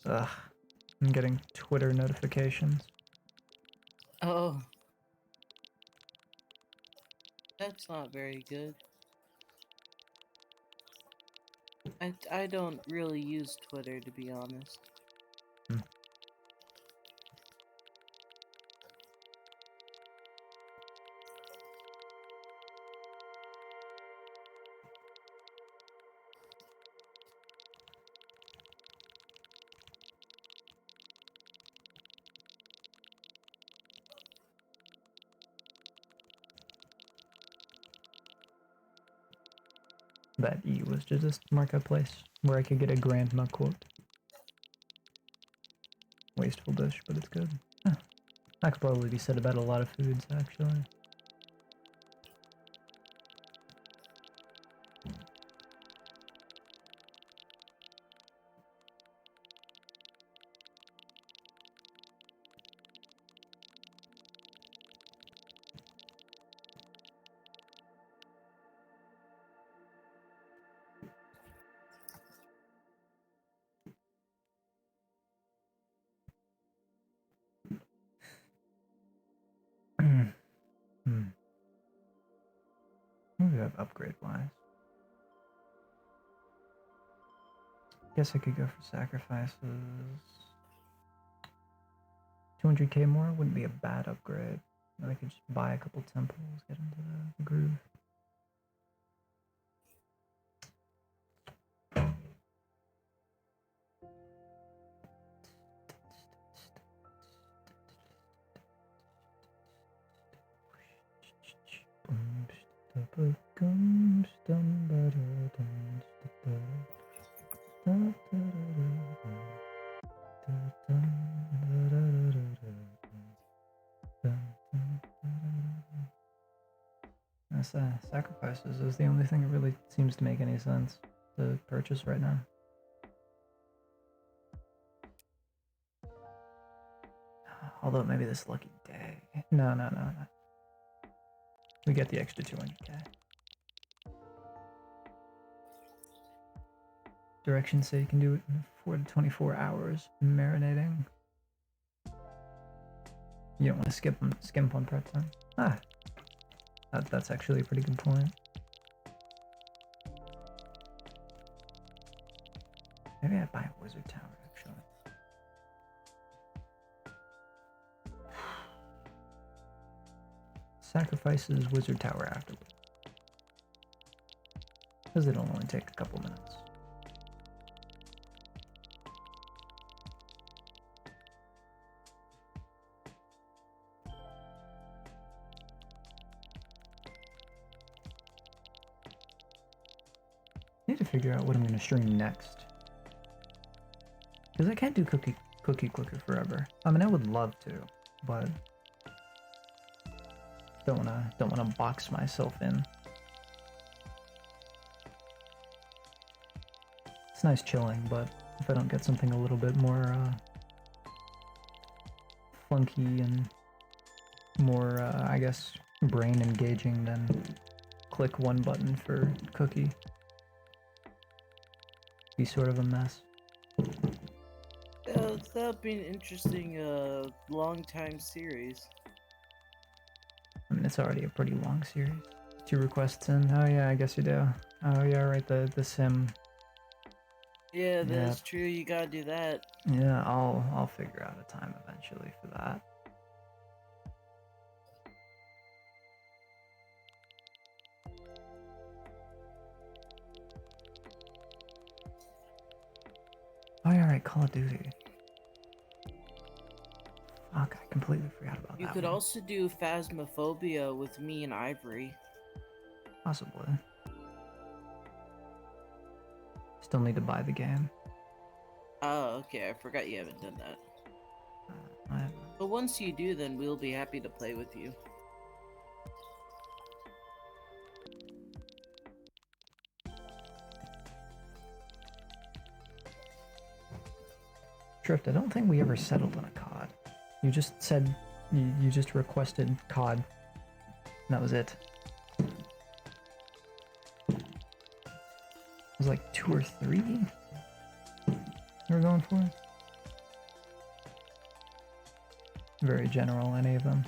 Ugh, I'm getting Twitter notifications. Oh. That's not very good. I don't really use Twitter, to be honest. That E was just a marketplace where I could get a grandma quote. Wasteful dish, but it's good. Huh. That could probably be said about a lot of foods, actually. What do we have upgrade-wise? Guess I could go for sacrifices. 200k more wouldn't be a bad upgrade. Then I could just buy a couple temples, get into the groove. Sacrifices is the only thing that really seems to make any sense to purchase right now. Although maybe this lucky day. No. We get the extra 200k. Directions say you can do it in 4 to 24 hours marinating. You don't want to skimp on prep time. That's actually a pretty good point. Maybe I buy a wizard tower, actually. Sacrifices wizard tower afterward. Because it'll only take a couple minutes. Need to figure out what I'm going to stream next. Because I can't do cookie clicker forever. I mean, I would love to, but don't wanna box myself in. It's nice chilling, but if I don't get something a little bit more funky and more, I guess, brain engaging, then click one button for cookie. Be sort of a mess. That'll be an interesting, long time series. I mean, it's already a pretty long series. 2 requests in. Oh yeah, I guess you do. Oh yeah, right. The sim. Yeah, that's true. You gotta do that. Yeah, I'll figure out a time eventually for that. Oh yeah, right. Call of Duty. Fuck, I completely forgot about that. You could also do Phasmophobia with me and Ivory. Possibly. Still need to buy the game. Oh, okay. I forgot you haven't done that. But once you do, then we'll be happy to play with you. Drift, I don't think we ever settled on a COD. You just said you just requested COD. And that was it. It was like 2 or 3 you were going for? Very general, any of them.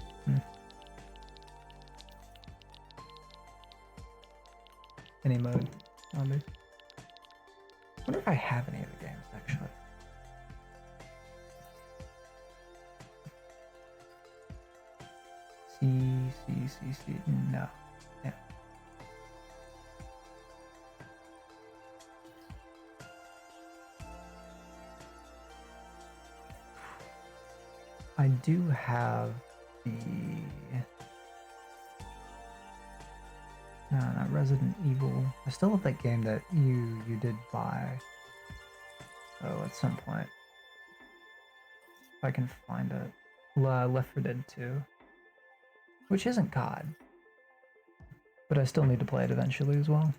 Any mode. Zombie. I wonder if I have any of the games, actually. C. No. Yeah. I do have the... No, not Resident Evil. I still have that game that you did buy. Oh, at some point. If I can find it. Left 4 Dead 2. Which isn't COD. But I still need to play it eventually as well.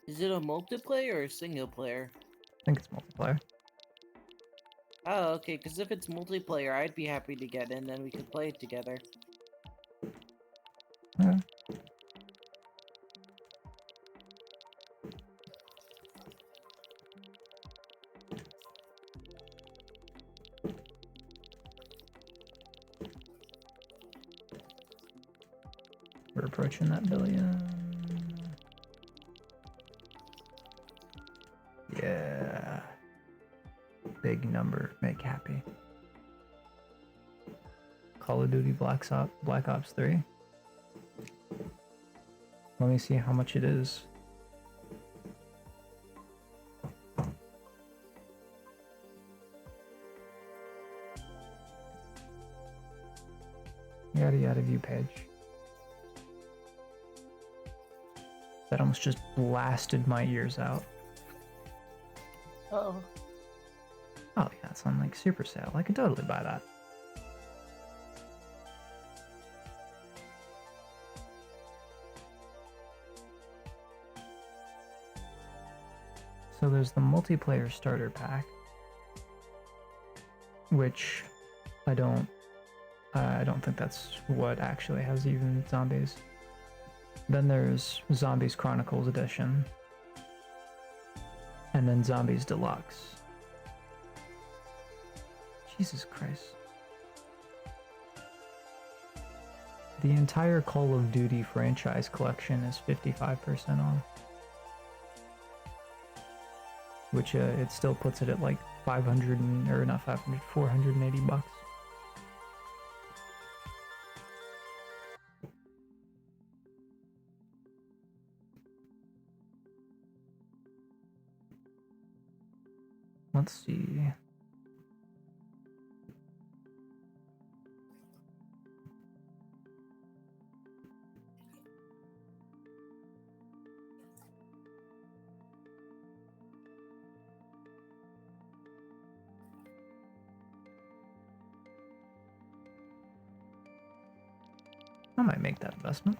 Is it a multiplayer or a single player? I think it's multiplayer. Oh, okay, because if it's multiplayer, I'd be happy to get in, then we could play it together. Okay. We're approaching that billion. Yeah. Big number, make happy. Call of Duty Black Ops 3. Let me see how much it is. Yada yada view page. That almost just blasted my ears out. Oh. Oh yeah, it's on like super sale. I could totally buy that. So there's the multiplayer starter pack, which I don't think that's what actually has even zombies. Then there's Zombies Chronicles Edition, and then Zombies Deluxe. Jesus Christ. The entire Call of Duty franchise collection is 55% off. which it still puts it at like 500 or not 500, 480 bucks. Let's see. I might make that investment.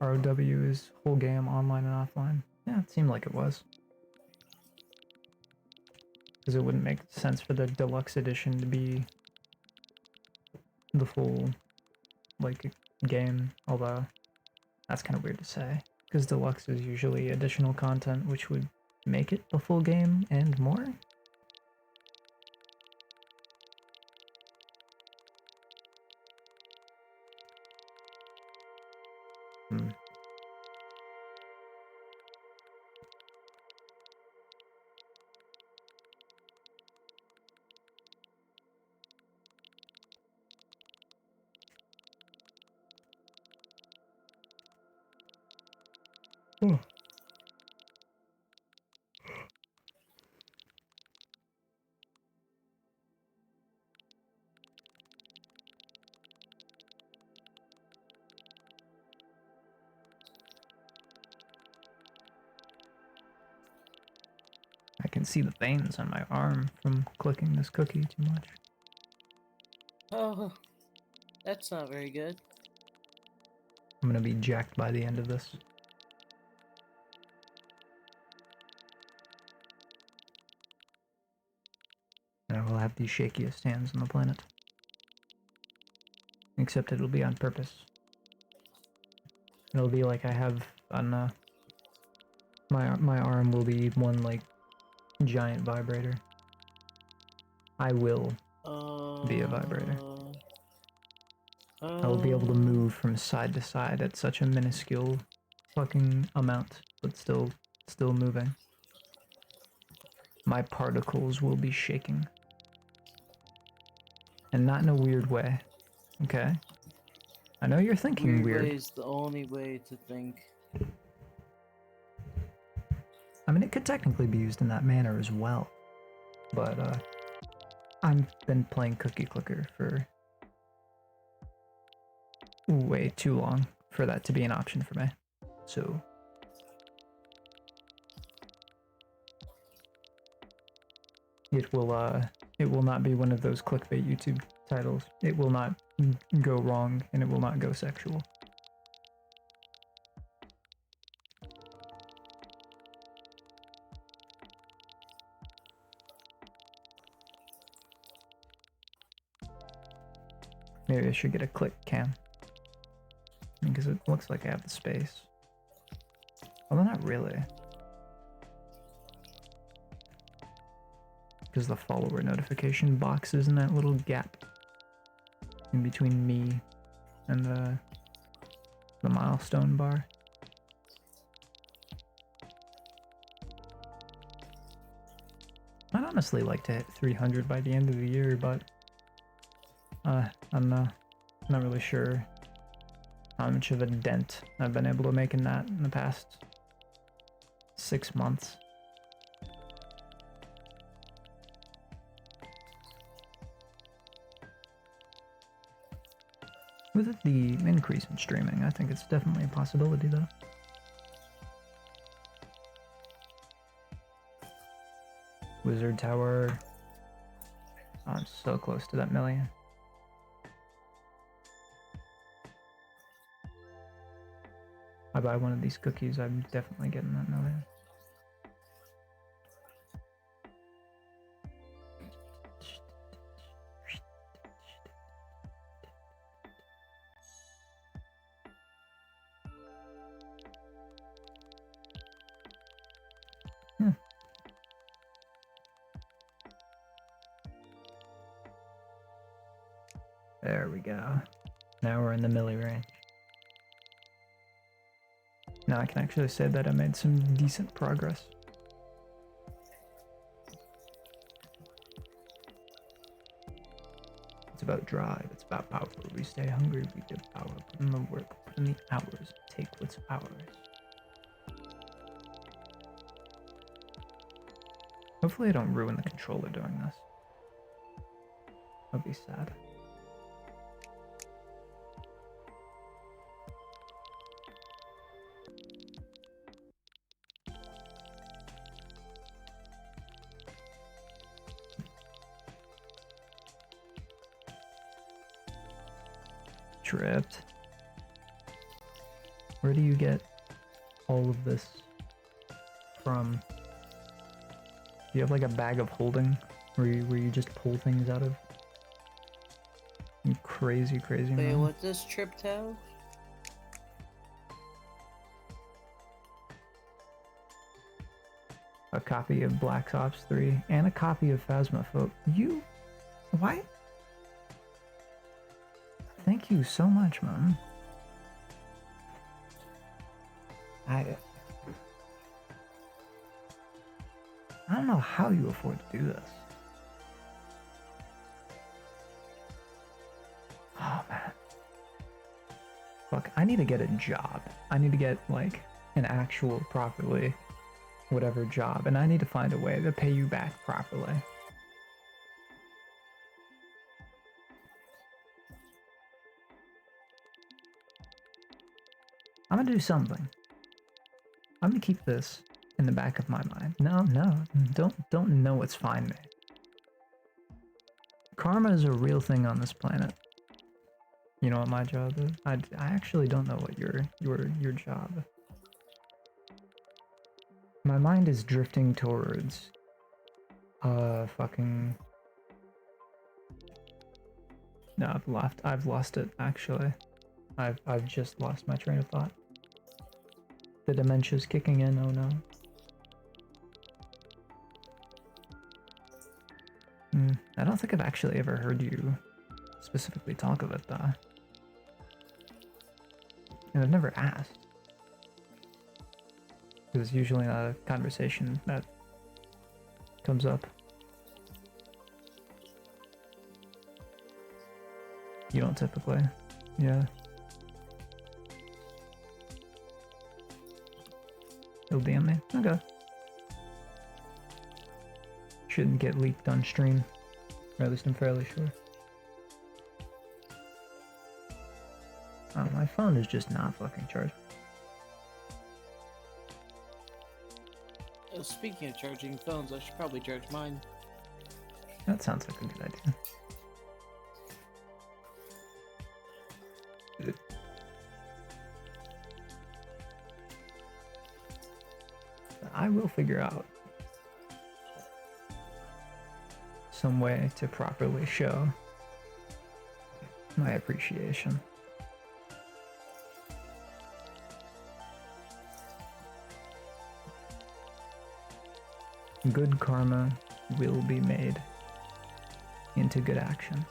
ROW is whole game, online and offline. Yeah, it seemed like it was. Because it wouldn't make sense for the deluxe edition to be the full, like, game. Although, that's kind of weird to say. Because deluxe is usually additional content, which would make it the full game and more. Hmm. Oh. I can see the veins on my arm from clicking this cookie too much. Oh, that's not very good. I'm gonna be jacked by the end of this. And I will have the shakiest hands on the planet. Except it'll be on purpose. It'll be like I have on my arm will be one like giant vibrator. I will be a vibrator. I will be able to move from side to side at such a minuscule fucking amount, but still moving. My particles will be shaking. And not in a weird way. Okay? I know you're thinking weird. Way is the only way to think. I mean, it could technically be used in that manner as well. But, I've been playing Cookie Clicker for way too long for that to be an option for me. So... it will not be one of those clickbait YouTube titles. It will not go wrong, and it will not go sexual. Maybe I should get a click cam. Because it looks like I have the space. Although not really. Because the follower notification box is in that little gap in between me and the milestone bar. I'd honestly like to hit 300 by the end of the year, but I'm not really sure how much of a dent I've been able to make in that in the past 6 months. With the increase in streaming, I think it's definitely a possibility, though. Wizard Tower. Oh, I'm so close to that million. I buy one of these cookies, I'm definitely getting that million. There we go. Now we're in the milli range. Now I can actually say that I made some decent progress. about drive, it's about power. We stay hungry, we give power. Put in the work, put in the hours, take what's ours. Hopefully I don't ruin the controller doing this. That'd be sad. Tripped. Where do you get all of this from? Do you have like a bag of holding where you just pull things out of? You crazy Wait, man. what does Tripped have? A copy of Black Ops 3 and a copy of Phasmophobia. You... Why? Thank you so much, man. I don't know how you afford to do this. Oh, man. Look, I need to get a job. I need to get, like, an actual, properly, whatever job. And I need to find a way to pay you back properly. I'm gonna do something. I'm gonna keep this in the back of my mind. No, don't know it's fine, man. Karma is a real thing on this planet. You know what my job is? I actually don't know what your job. My mind is drifting towards fucking. No, I've lost it actually. I've just lost my train of thought. The dementia's kicking in, oh no. I don't think I've actually ever heard you specifically talk of it though. And I've never asked. Because it's usually not a conversation that comes up. You don't typically, yeah. He'll DM me. Okay. Shouldn't get leaked on stream. Or at least I'm fairly sure. Oh, my phone is just not fucking charged. Speaking of charging phones, I should probably charge mine. That sounds like a good idea. I will figure out some way to properly show my appreciation. Good karma will be made into good actions.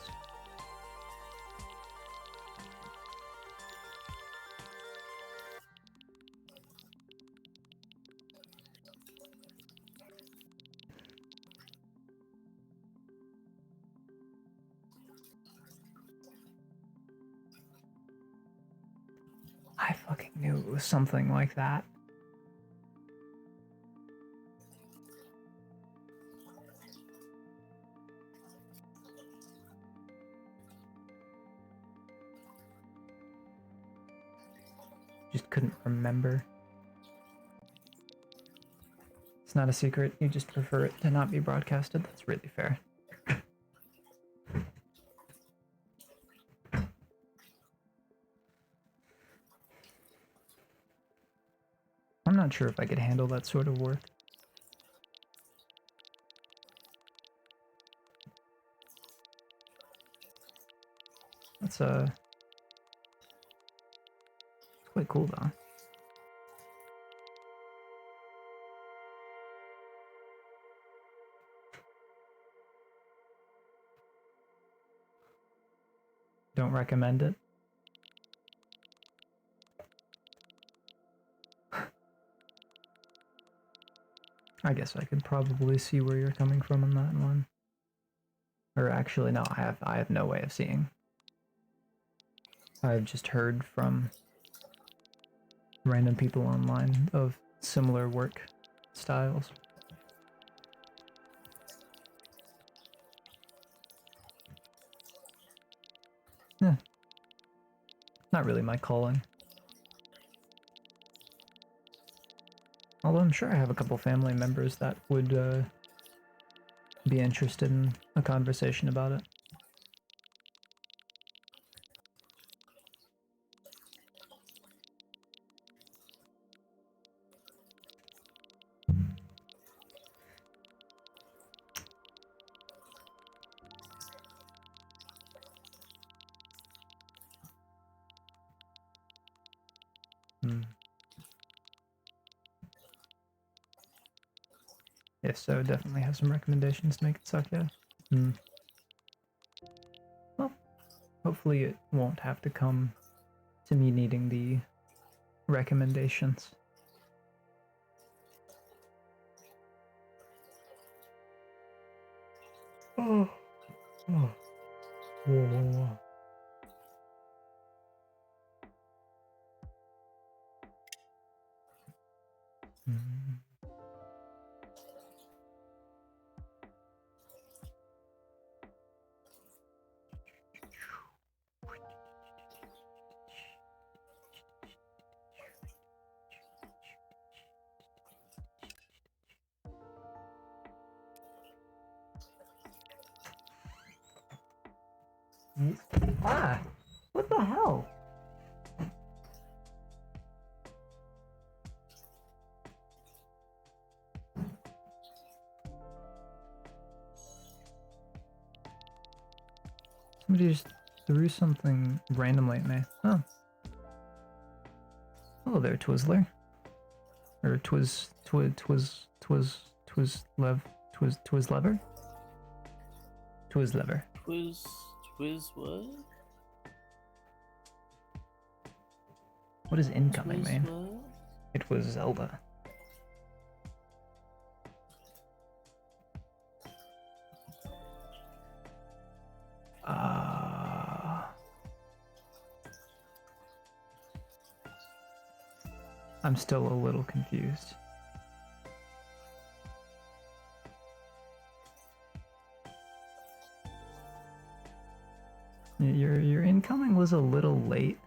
I fucking knew it was something like that. Just couldn't remember. It's not a secret, you just prefer it to not be broadcasted. That's really fair. I'm not sure if I could handle that sort of work. That's it's quite cool though. Don't recommend it. I guess I could probably see where you're coming from on that one. Or actually, no, I have no way of seeing. I've just heard from random people online of similar work styles. Yeah. Not really my calling. Although I'm sure I have a couple family members that would be interested in a conversation about it. Hmm. If so, definitely have some recommendations to make it suck, yeah. Hmm. Well, hopefully it won't have to come to me needing the recommendations. Oh. Oh. Whoa. Hmm. Ah! What the hell? Somebody just threw something randomly at me. Oh. Hello there, Twizzler. Or Twizzlever? Twizzlever. Twiz what? What does incoming Twiz mean? what? It was Zelda. I'm still a little confused. Your incoming was a little late.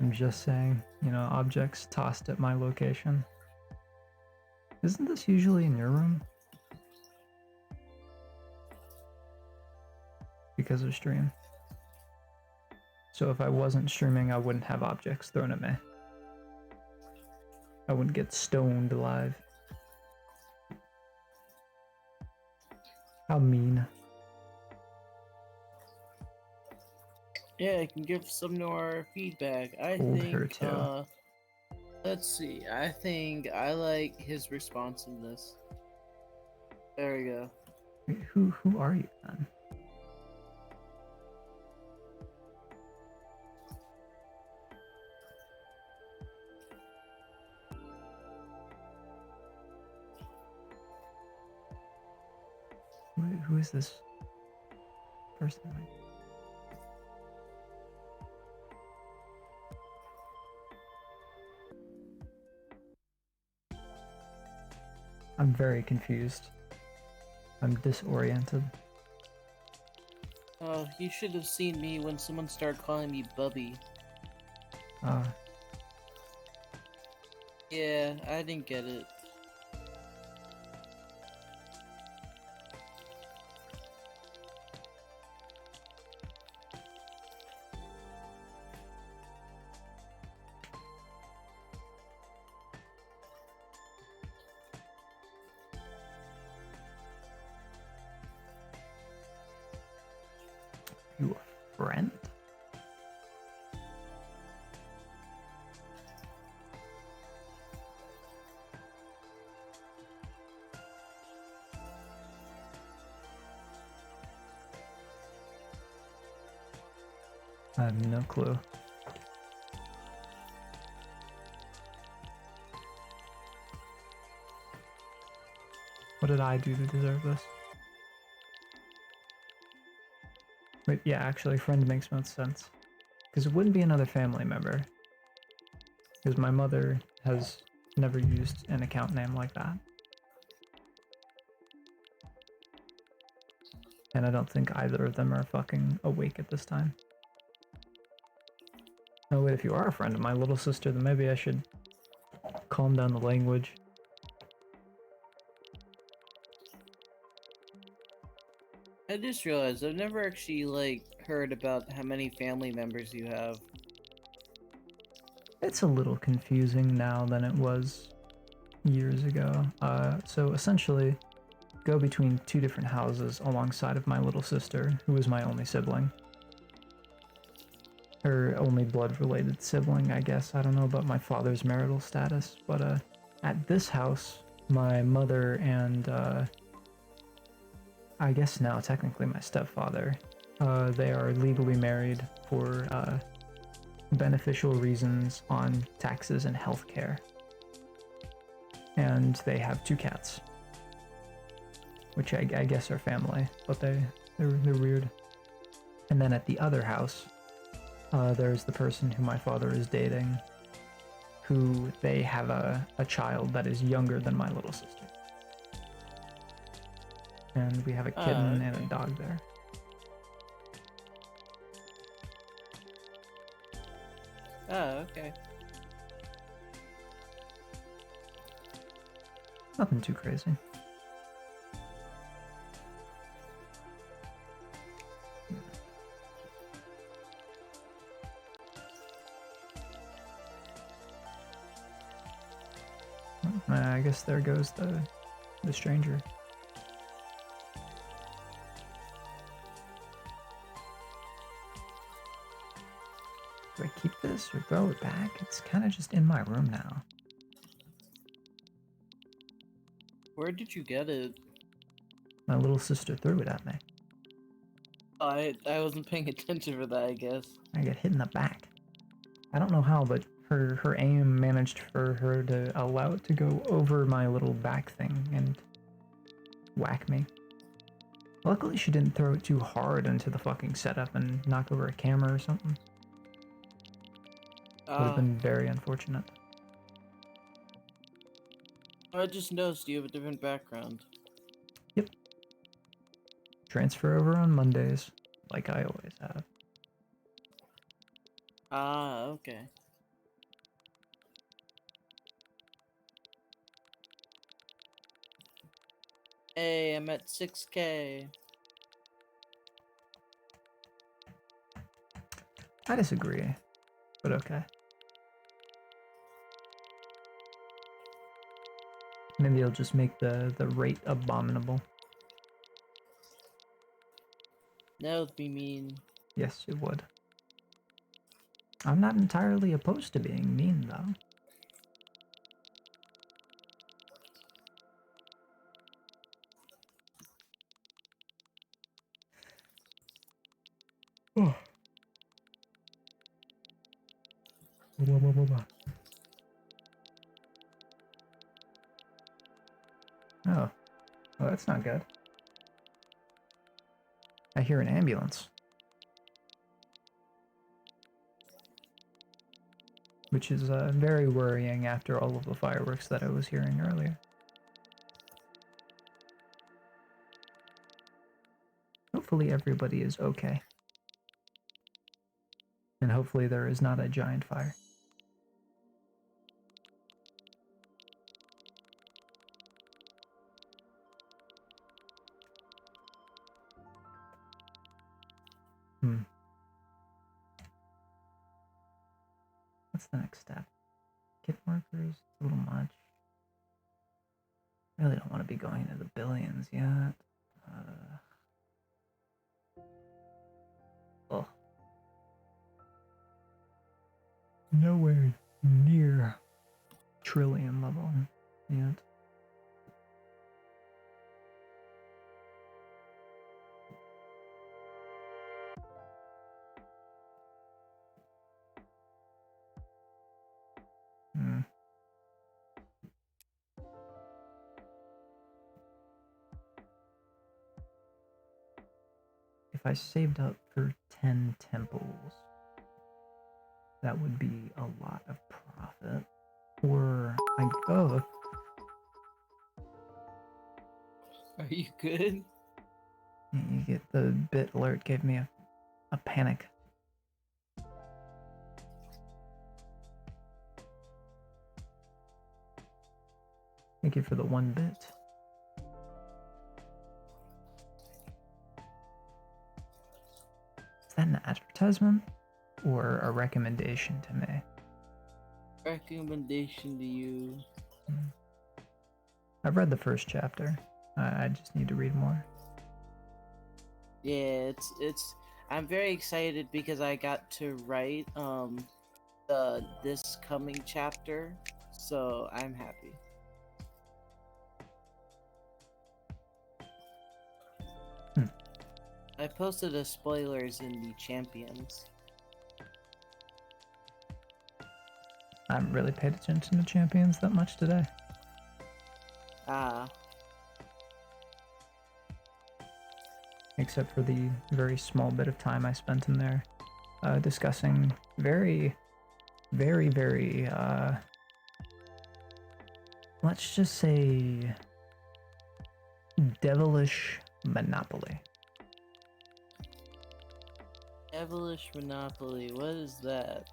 I'm just saying, you know, objects tossed at my location. Isn't this usually in your room? Because of stream. So if I wasn't streaming, I wouldn't have objects thrown at me. I wouldn't get stoned alive. How mean. Yeah, I can give some more feedback. I Told think, her to. let's see. I think I like his responsiveness. There we go. Wait, who are you then? Who is this person? I'm very confused. I'm disoriented. Oh, you should have seen me when someone started calling me Bubby. Yeah, I didn't get it. You a friend? I have no clue. did I do to deserve this? Wait, yeah, actually, friend makes most sense. Because it wouldn't be another family member. Because my mother has never used an account name like that. And I don't think either of them are fucking awake at this time. Oh wait, if you are a friend of my little sister, then maybe I should calm down the language. I just realized I've never actually, like, heard about how many family members you have. It's a little confusing now than it was years ago. So essentially, go between two different houses alongside of my little sister, who is my only sibling. Her only blood-related sibling, I guess. I don't know about my father's marital status, but at this house, my mother and I guess now technically my stepfather, they are legally married for beneficial reasons on taxes and healthcare. And they have 2 cats, which I guess are family, but they're weird. And then at the other house, there's the person who my father is dating, who they have a child that is younger than my little sister. And we have a kitten and a dog there. Oh, okay. Nothing too crazy. I guess there goes the stranger. Do I keep this or throw it back? It's kind of just in my room now. Where did you get it? My little sister threw it at me. I wasn't paying attention for that, I guess. I get hit in the back. I don't know how, but her aim managed for her to allow it to go over my little back thing and whack me. Luckily, she didn't throw it too hard into the fucking setup and knock over a camera or something. Would have been very unfortunate. I just noticed you have a different background. Yep. Transfer over on Mondays, like I always have. Ah, okay. Hey, I'm at 6K. I disagree, but okay. Maybe I'll just make the rate abominable. That would be mean. Yes, it would. I'm not entirely opposed to being mean, though. Oh. Oh, well, that's not good. I hear an ambulance. Which is very worrying after all of the fireworks that I was hearing earlier. Hopefully everybody is okay. And hopefully there is not a giant fire. What's the next step? Kit markers? A little much. Really don't want to be going into the billions yet. Oh. Nowhere near trillion level yet. if I saved up for 10 temples, that would be a lot of profit. Or I go. Are you good? You get the bit alert gave me a panic. Thank you for the 1 bit. Is that an advertisement or a recommendation to me? Recommendation to you. I've read the first chapter. I just need to read more. Yeah, it's. I'm very excited because I got to write this coming chapter, so I'm happy. I posted the spoilers in the Champions. I haven't really paid attention to Champions that much today. Ah. Except for the very small bit of time I spent in there discussing very, let's just say, devilish Monopoly. Devilish Monopoly, what is that?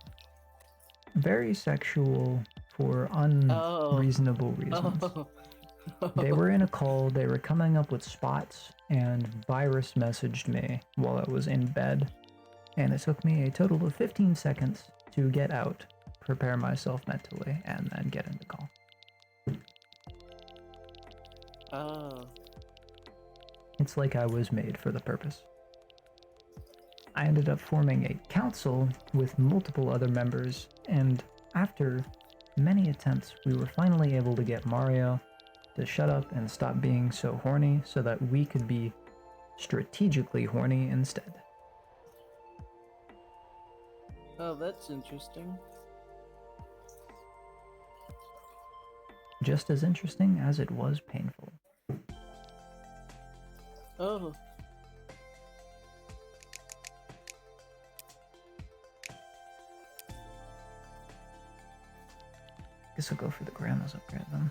Very sexual for unreasonable reasons. Oh. They were in a call, they were coming up with spots, and Virus messaged me while I was in bed, and it took me a total of 15 seconds to get out, prepare myself mentally, and then get in the call. Oh. It's like I was made for the purpose. I ended up forming a council with multiple other members, and after many attempts, we were finally able to get Mario to shut up and stop being so horny so that we could be strategically horny instead. Oh, that's interesting. Just as interesting as it was painful. Oh. Guess I'll go for the grandma's upgrade then.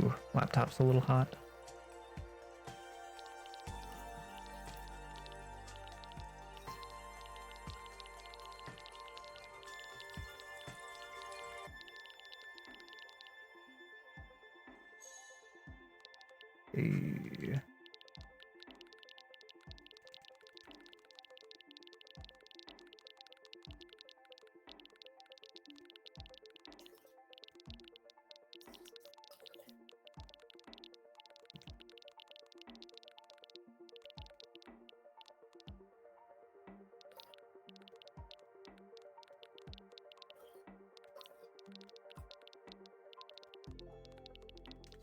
Ooh, laptop's a little hot. Hey.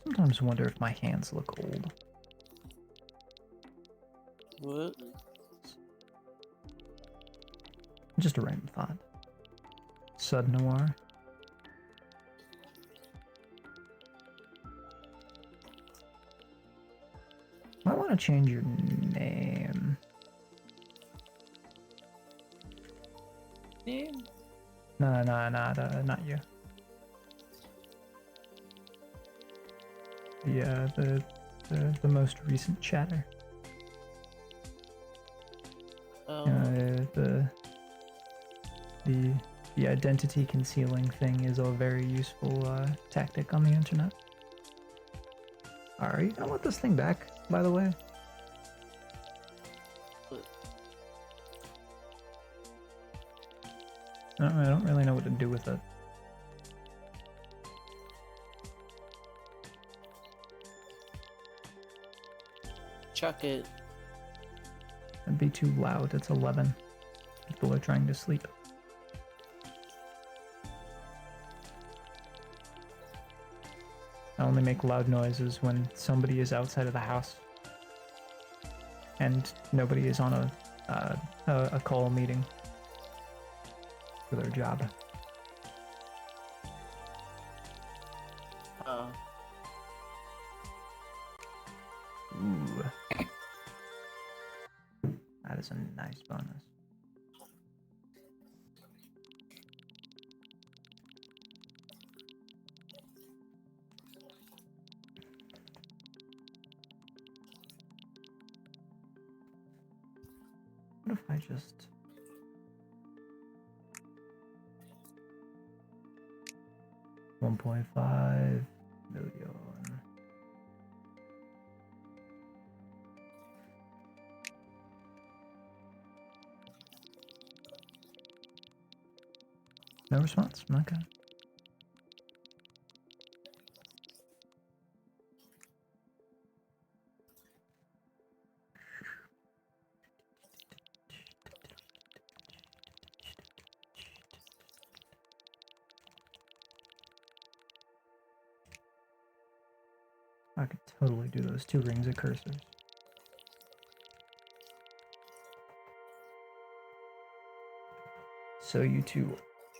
Sometimes wonder if my hands look old. What? Just a random thought. Sud Noir. I want to change your name. Name? No, not you. The most recent chatter. Oh. The identity concealing thing is a very useful tactic on the internet. Are you gonna let this thing back, by the way? No, I don't really know what to do with it. chuck it. It'd be too loud. It's 11. People are trying to sleep. I only make loud noises when somebody is outside of the house and nobody is on a call meeting for their job. Ooh. That is a nice bonus. What if I just... $1.5 million. No response? Okay. I could totally do those 2 rings of cursors. So you two,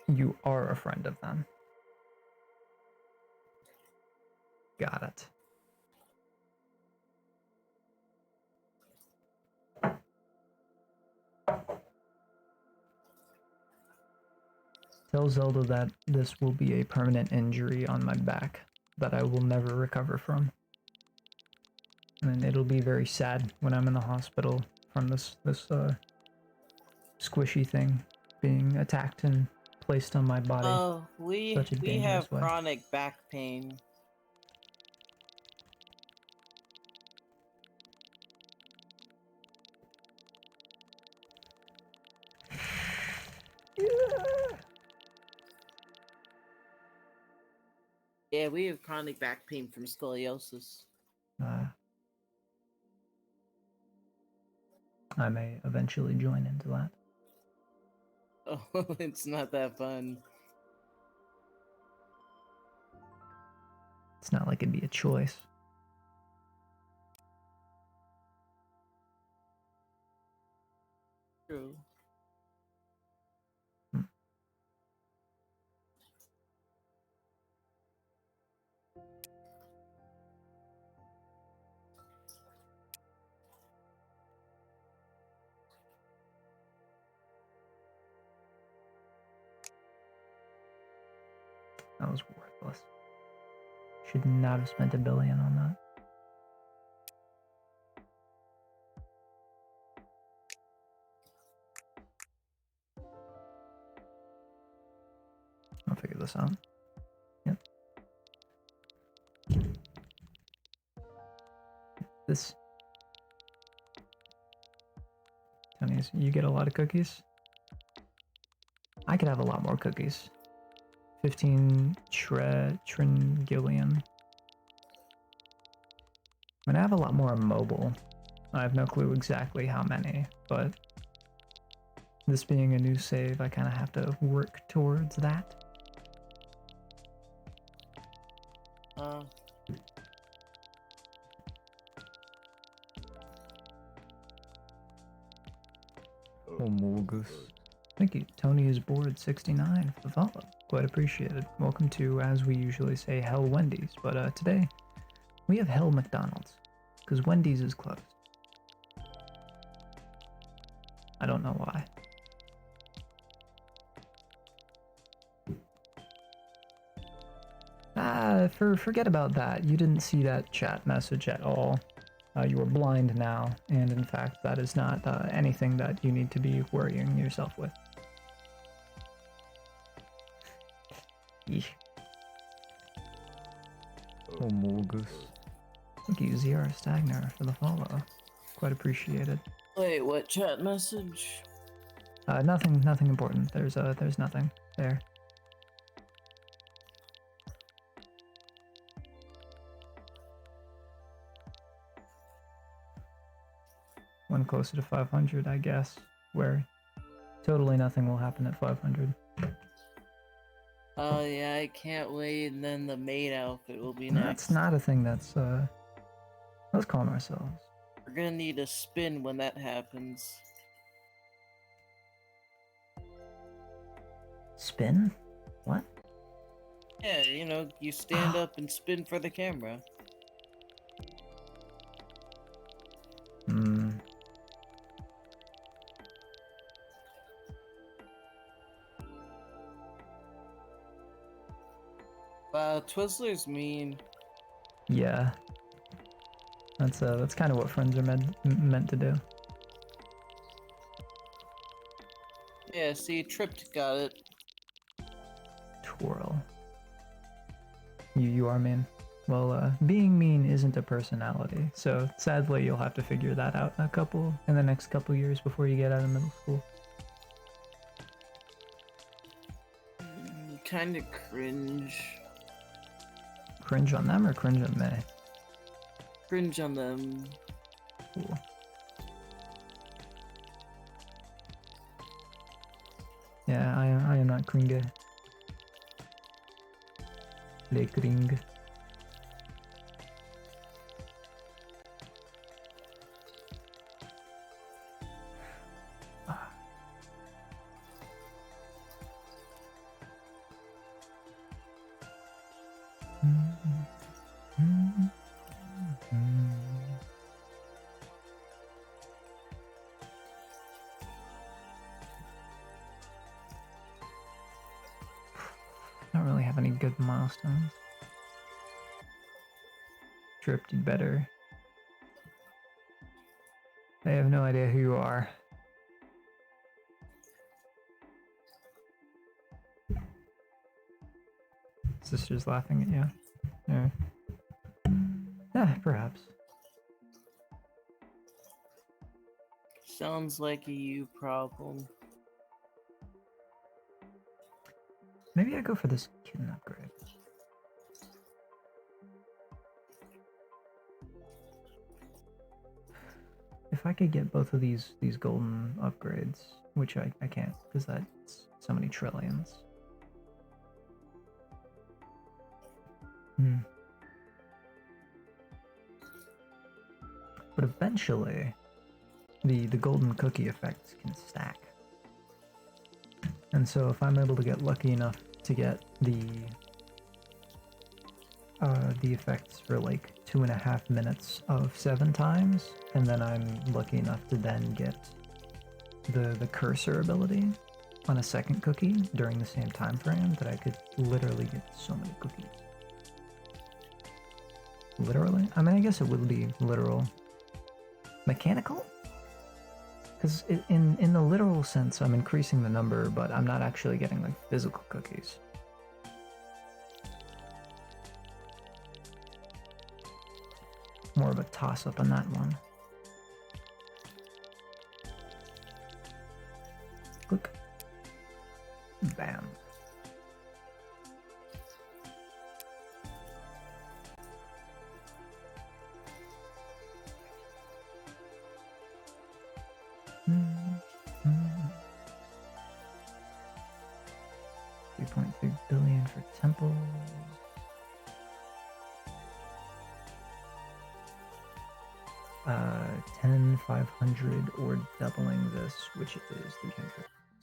you are a friend of them. Got it. Tell Zelda that this will be a permanent injury on my back that I will never recover from. And it'll be very sad when I'm in the hospital from this squishy thing being attacked and placed on my body. Oh, we have chronic back pain. Yeah, we have chronic back pain from scoliosis. I may eventually join into that. Oh, it's not that fun. It's not like it'd be a choice. True. That was worthless. Should not have spent $1 billion on that. I'll figure this out. Yep. This... Tony's, you get a lot of cookies? I could have a lot more cookies. 15 trillion. I'm gonna have a lot more mobile. I have no clue exactly how many, but this being a new save, I kind of have to work towards that. Oh, Morgus. Thank you. Tony is bored 69 for the follow. Quite appreciated. Welcome to, as we usually say, Hell Wendy's, but today we have Hell McDonald's, because Wendy's is closed. I don't know why. Forget about that. You didn't see that chat message at all. You are blind now, and in fact, that is not anything that you need to be worrying yourself with. Eesh. Oh, Morgus. Thank you, ZR Stagner, for the follow. Quite appreciated. Wait, what chat message? Nothing important. There's nothing there. one closer to 500, I guess, where totally nothing will happen at 500. Oh yeah, I can't wait, and then the maid outfit will be That's next. not a thing that's, let's calm ourselves. We're gonna need a spin when that happens. Spin? What? Yeah, you know, you stand up and spin for the camera. Hmm. Wow, Twizzler's mean. Yeah. That's kind of what friends are meant to do. Yeah, see, Tripped got it. Twirl. You are mean. Well, being mean isn't a personality, so sadly you'll have to figure that out in the next couple years before you get out of middle school. Kinda cringe. Cringe on them or cringe on me? Cringe on them. Cool. Yeah, I am not cringe. Le cringe. Don't really have any good milestones. Trip did better. They have no idea who you are. Sister's laughing at you. Yeah. Yeah, perhaps. Sounds like a you problem. Maybe I go for this kitten upgrade. If I could get both of these golden upgrades, which I can't, because that's so many trillions. But eventually, the golden cookie effects can stack. And so if I'm able to get lucky enough to get the effects for like 2.5 minutes of 7 times, and then I'm lucky enough to then get the cursor ability on a second cookie during the same time frame, that I could literally get so many cookies. Literally? I mean, I guess it would be literal. Mechanical? Because in the literal sense, I'm increasing the number, but I'm not actually getting like physical cookies. More of a toss-up on that one. Click. Bam. $3.3 billion for temples. Uh, 10, 500, or doubling this, which is 300.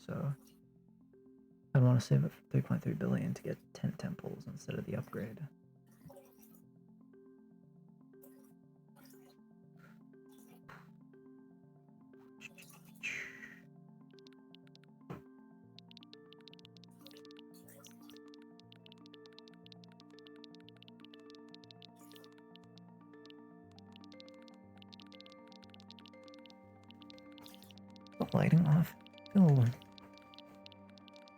So I'd want to save up 3.3 billion to get 10 temples instead of the upgrade. The lighting off. I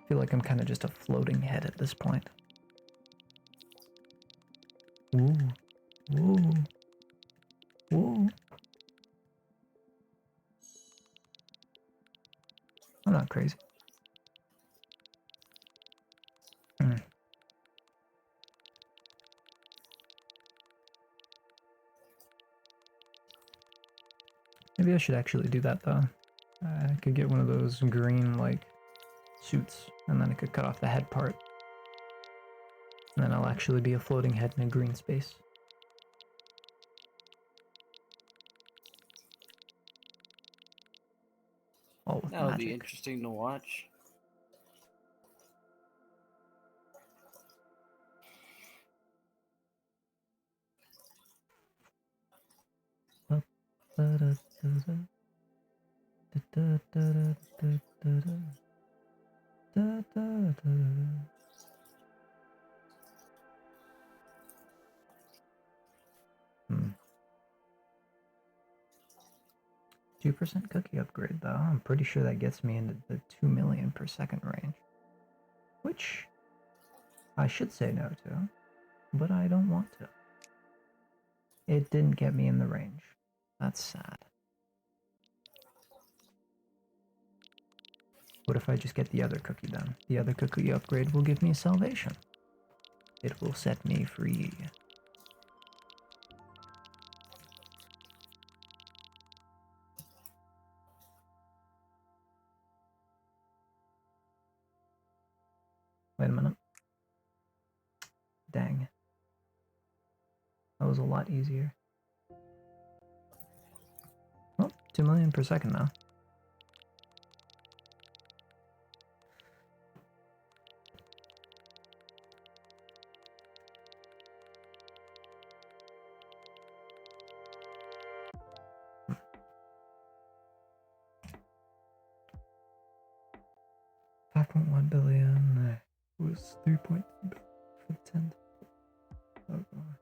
feel like I'm kind of just a floating head at this point. Ooh. Ooh. Ooh. I'm not crazy. Maybe I should actually do that though. I could get one of those green like suits, and then I could cut off the head part. And then I'll actually be a floating head in a green space. All with That'll magic. be interesting to watch. Hmm. 2% cookie upgrade though. I'm pretty sure that gets me into the 2 million per second range. Which I should say no to, but I don't want to. It didn't get me in the range. That's sad. What if I just get the other cookie then? The other cookie upgrade will give me salvation. It will set me free. Wait a minute. Dang. That was a lot easier. Oh, 2 million per second now. $5.1 billion. It was 3.3 billion for the 10th. Oh god.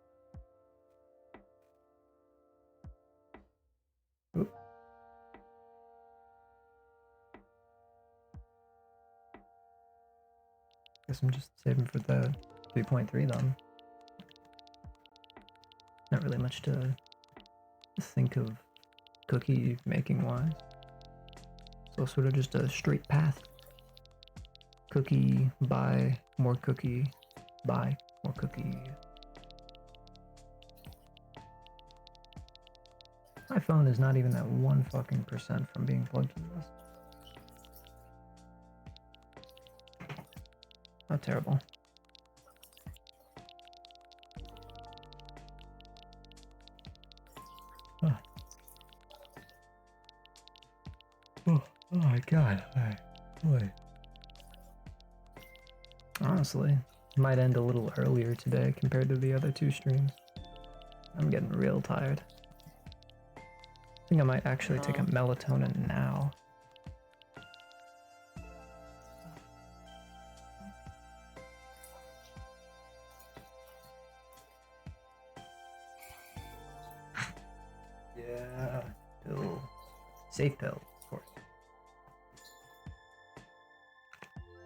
Oop. Guess I'm just saving for the 3.3 then. Not really much to think of cookie making wise. So sort of just a straight path. Cookie, buy, more cookie, buy, more cookie. My phone is not even at 1 fucking percent from being plugged into this. How terrible. Oh, oh my god. Boy. Honestly, might end a little earlier today compared to the other 2 streams. I'm getting real tired. I think I might actually take a melatonin now. Yeah, pill. Safe pill, of course.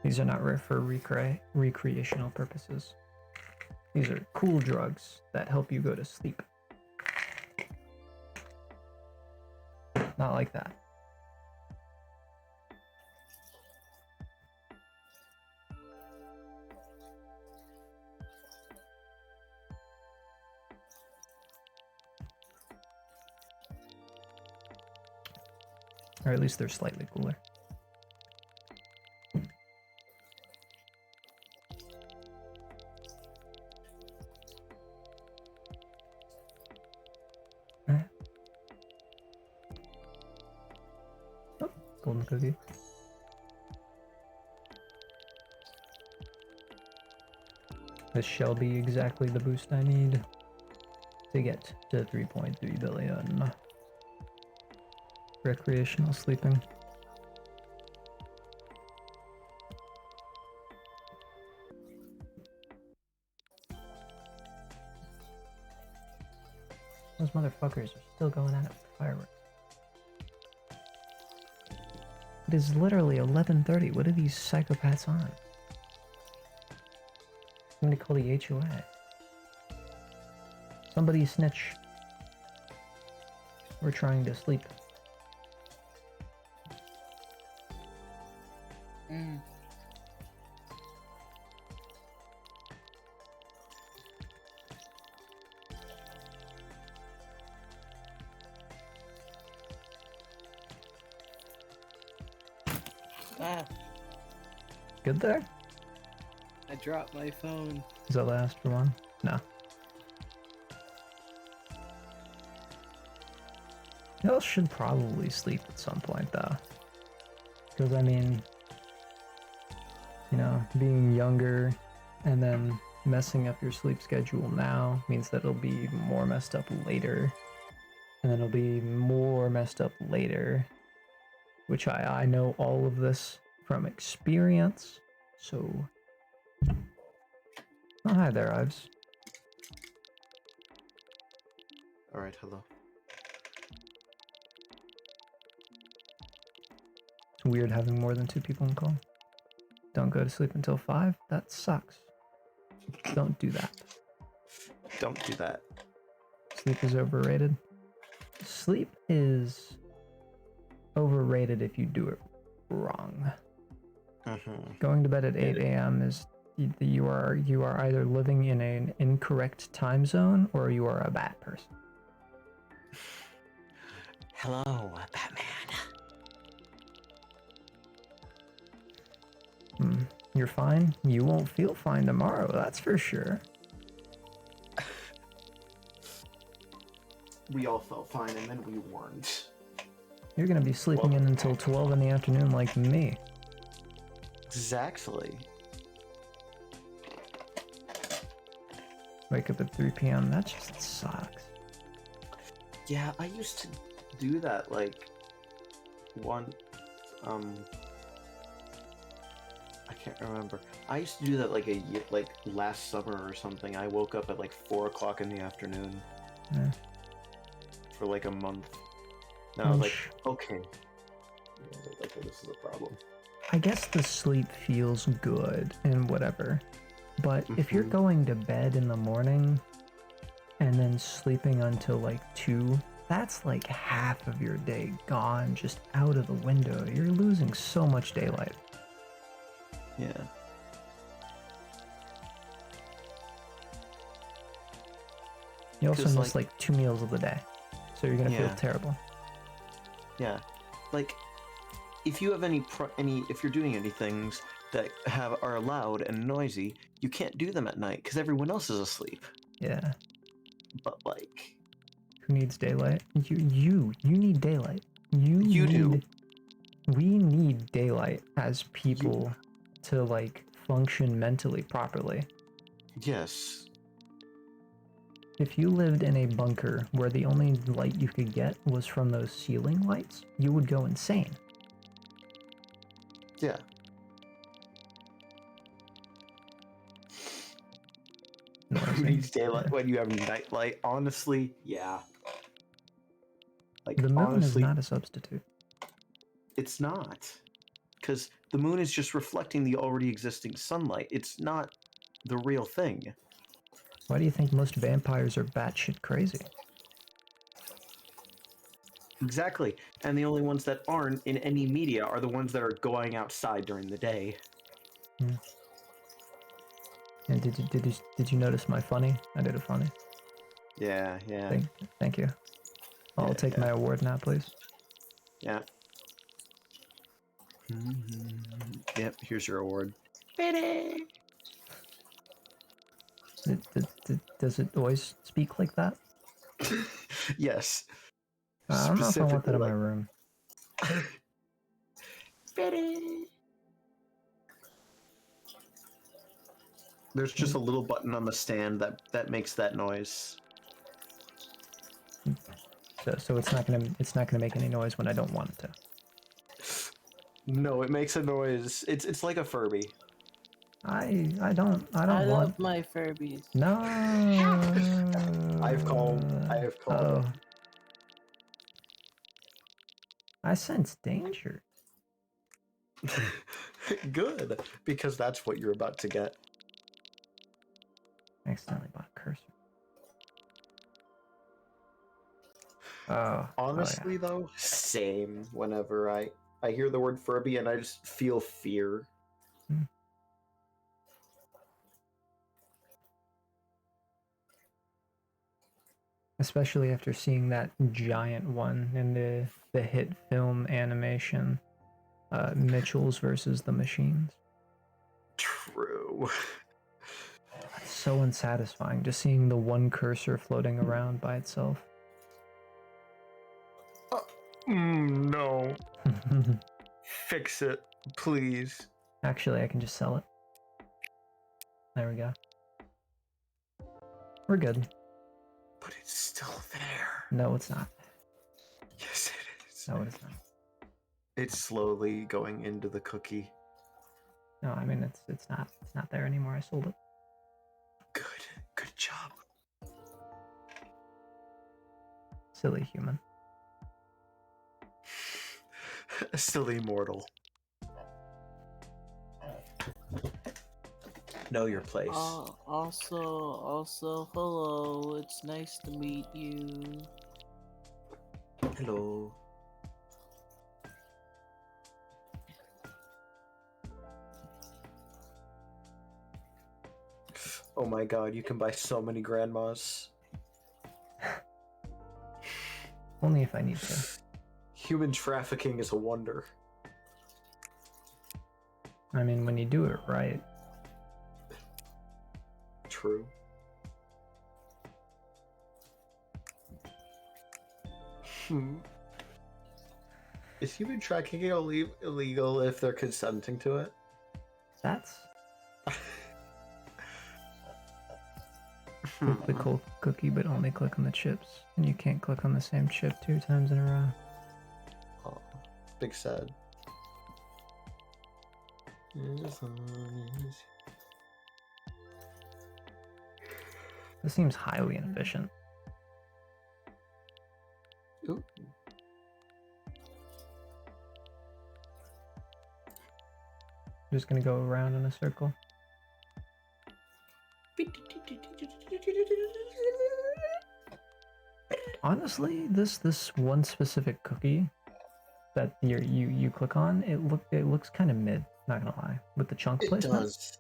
These are not for recreational purposes. These are cool drugs that help you go to sleep. Not like that. Or at least they're slightly cooler. Oh, golden cookie. This shall be exactly the boost I need to get to 3.3 billion. Recreational sleeping. Those motherfuckers are still going at it with fireworks. It is literally 11:30. What are these psychopaths on? I'm gonna call the HOA. Somebody snitch. We're trying to sleep. Ah, Good there? I dropped my phone. Does that last for one? No. Y'all should probably sleep at some point, though. Because, I mean, you know, being younger and then messing up your sleep schedule now means that it'll be more messed up later. And then it'll be more messed up later. Which I know all of this from experience. So... Oh, hi there, Ives. Alright, hello. It's weird having more than 2 people in call. Don't go to sleep until 5? That sucks. Don't do that. Don't do that. Sleep is overrated. Sleep is overrated if you do it wrong. Going to bed at 8 a.m. is you are either living in an incorrect time zone or you are a bad person. Hello, Batman. You're fine. You won't feel fine tomorrow, that's for sure. We all felt fine and then we weren't. You're gonna be sleeping in until 12 in the afternoon like me. Exactly. Wake up at 3 p.m. That just sucks. Yeah, I used to do that like I can't remember. I used to do that like a year, like last summer or something. I woke up at like 4 o'clock in the afternoon. Yeah. For like a month. And I was like, okay. Okay, this is a problem. I guess the sleep feels good and whatever. But if you're going to bed in the morning and then sleeping until like 2, that's like half of your day gone, just out of the window. You're losing so much daylight. Yeah. You also miss like 2 meals of the day. So you're gonna feel terrible. Yeah. Like, if you have if you're doing any things that are loud and noisy, you can't do them at night because everyone else is asleep. Yeah. But like, who needs daylight? You need daylight. You do. We need daylight as people to like function mentally properly. Yes. If you lived in a bunker where the only light you could get was from those ceiling lights, you would go insane. Yeah. Who needs daylight when you have night light? Honestly, yeah. Like, the moon honestly, is not a substitute. It's not. Because the moon is just reflecting the already existing sunlight. It's not the real thing. Why do you think most vampires are batshit crazy? Exactly. And the only ones that aren't in any media are the ones that are going outside during the day. And did you notice my funny? I did a funny. Yeah. Thank you. I'll take my award now, please. Yeah. Yep, here's your award. Does it always speak like that? Yes. I don't know if I want that in my room. There's just a little button on the stand that makes that noise. So it's not gonna make any noise when I don't want it to. No, it makes a noise. It's like a Furby. I don't I want. love my Furbies. No. I have called. Oh. I sense danger. Good, because that's what you're about to get. Accidentally bought a cursor. Oh. Honestly, though, same. Whenever I hear the word Furby and I just feel fear. Especially after seeing that giant one in the hit film animation Mitchell's versus the machines. True. It's so unsatisfying just seeing the one cursor floating around by itself. No. Fix it, please. Actually, I can just sell it. There we go. We're good. But it's still there. No, it's not. Yes, it is. No, it's not. It's slowly going into the cookie. No, I mean it's not there anymore. I sold it. Good job. Silly human. A silly mortal. Know your place. Also, hello. It's nice to meet you. Hello. Oh my god, you can buy so many grandmas. Only if I need to. Human trafficking is a wonder. I mean, when you do it right. True. Is human trafficking illegal if they're consenting to it? That's the cool cookie, but only click on the chips, and you can't click on the same chip 2 times in a row. Oh, big sad. This seems highly inefficient. Ooh. I'm just gonna go around in a circle. Honestly, this one specific cookie that you click on, it looks kind of mid. Not gonna lie, with the chunk placement. It does.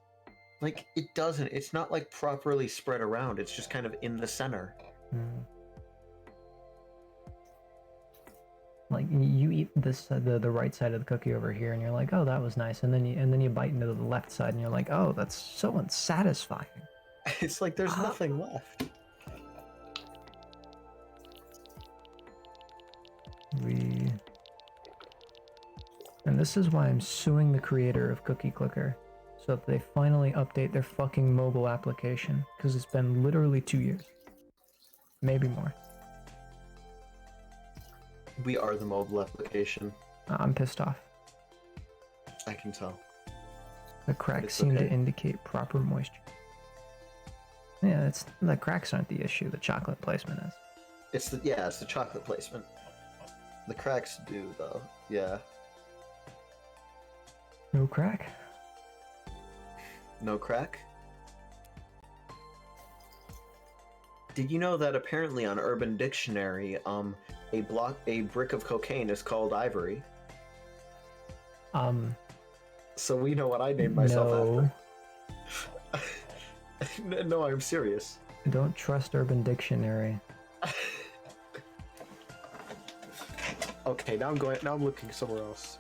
Like it doesn't. It's not like properly spread around. It's just kind of in the center. Like you eat this the right side of the cookie over here, and you're like, oh, that was nice, and then you bite into the left side, and you're like, oh, that's so unsatisfying. It's like there's nothing left. And this is why I'm suing the creator of Cookie Clicker, so that they finally update their fucking mobile application, because it's been literally 2 years. Maybe more. We are the mobile application. I'm pissed off. I can tell. The cracks seem to indicate proper moisture. Yeah, the cracks aren't the issue, the chocolate placement is. It's the chocolate placement. The cracks do though. Yeah. No crack? No crack? Did you know that apparently on Urban Dictionary, a brick of cocaine is called ivory? So we know what I named myself after. No, I'm serious. Don't trust Urban Dictionary. Okay, now I'm looking somewhere else.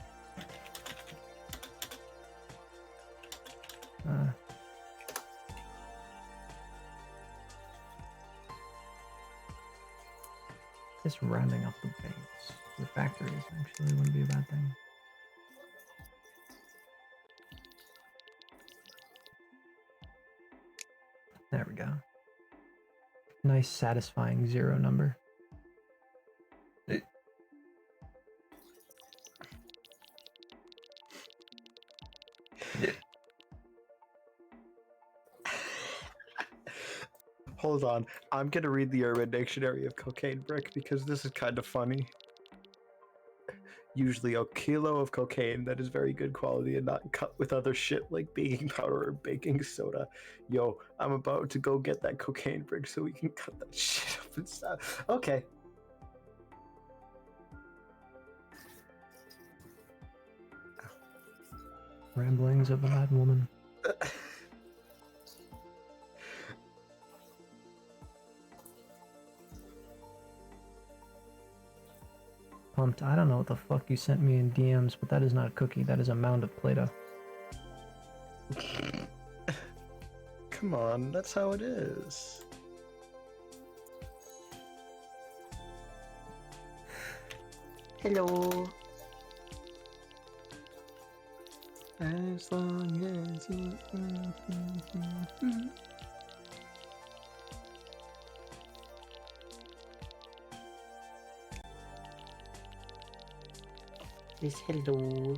Just rounding up the base. The factories actually wouldn't be a bad thing. There we go. Nice, satisfying 0 number. Hold on, I'm gonna read the Urban Dictionary of cocaine brick because this is kind of funny. Usually a kilo of cocaine that is very good quality and not cut with other shit like baking powder or baking soda. Yo, I'm about to go get that cocaine brick so we can cut that shit up and stuff. Okay. Ramblings of a mad woman. pumped. I don't know what the fuck you sent me in DMs, but that is not a cookie. That is a mound of Play-Doh. Come on, that's how it is. Hello. As long as you. Yes, hello.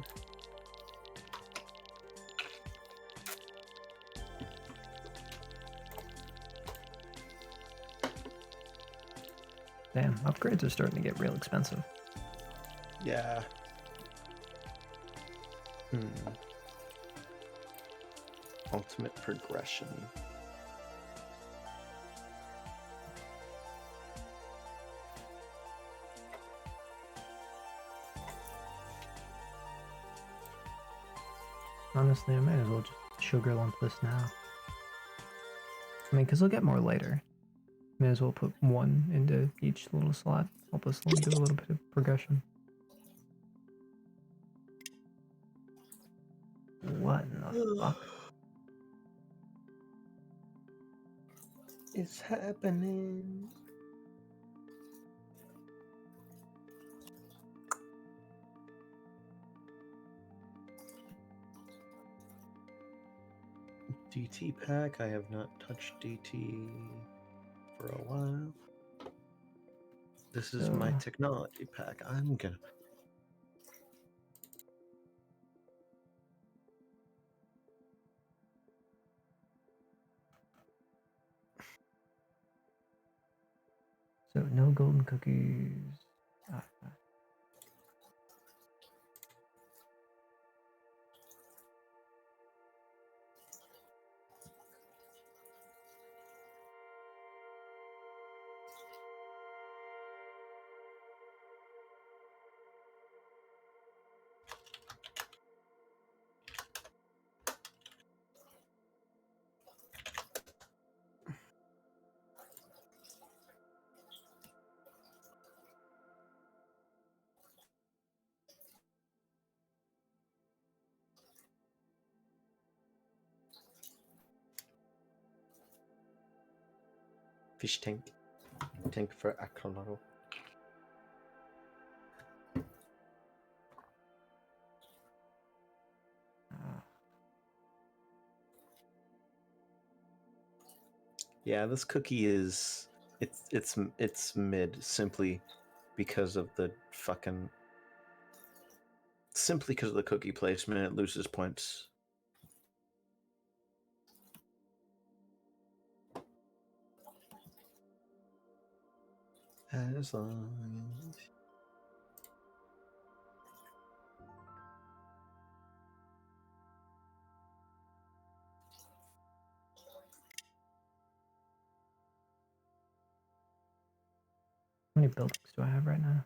Damn, upgrades are starting to get real expensive. Yeah. Ultimate progression. Honestly, I might as well just sugar lump this now. I mean, because they'll get more later. May as well put one into each little slot. Help us do a little bit of progression. What in the fuck? It's happening. DT pack. I have not touched DT for a while. This is my technology pack. I'm gonna. So no golden cookies. Fish tank. Tank for axolotl. Yeah, this cookie is it's mid simply because of the fucking because of the cookie placement. It loses points. As long as How many buildings do I have right now?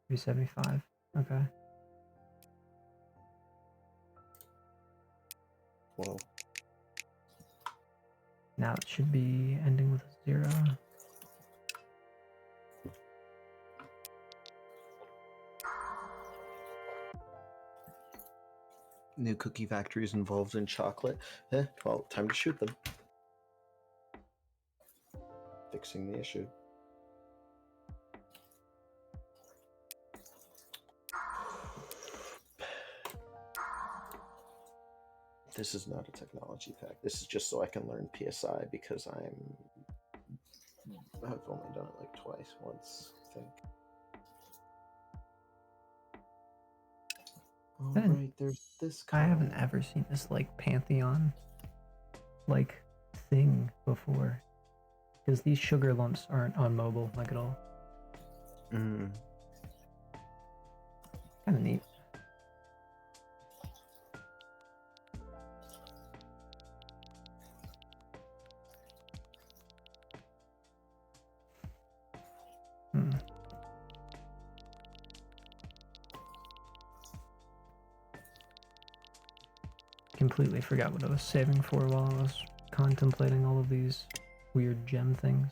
375. Okay. whoa. Now it should be ending with a 0. New cookie factories involved in chocolate. Well, time to shoot them. Fixing the issue. This is not a technology pack. This is just so I can learn PSI because I've only done it like twice, once, I think. Alright, there's this I haven't card. ever seen this like Pantheon like thing before. Because these sugar lumps aren't on mobile like at all. Mm. Kinda neat. Completely forgot what I was saving for while I was contemplating all of these weird gem things.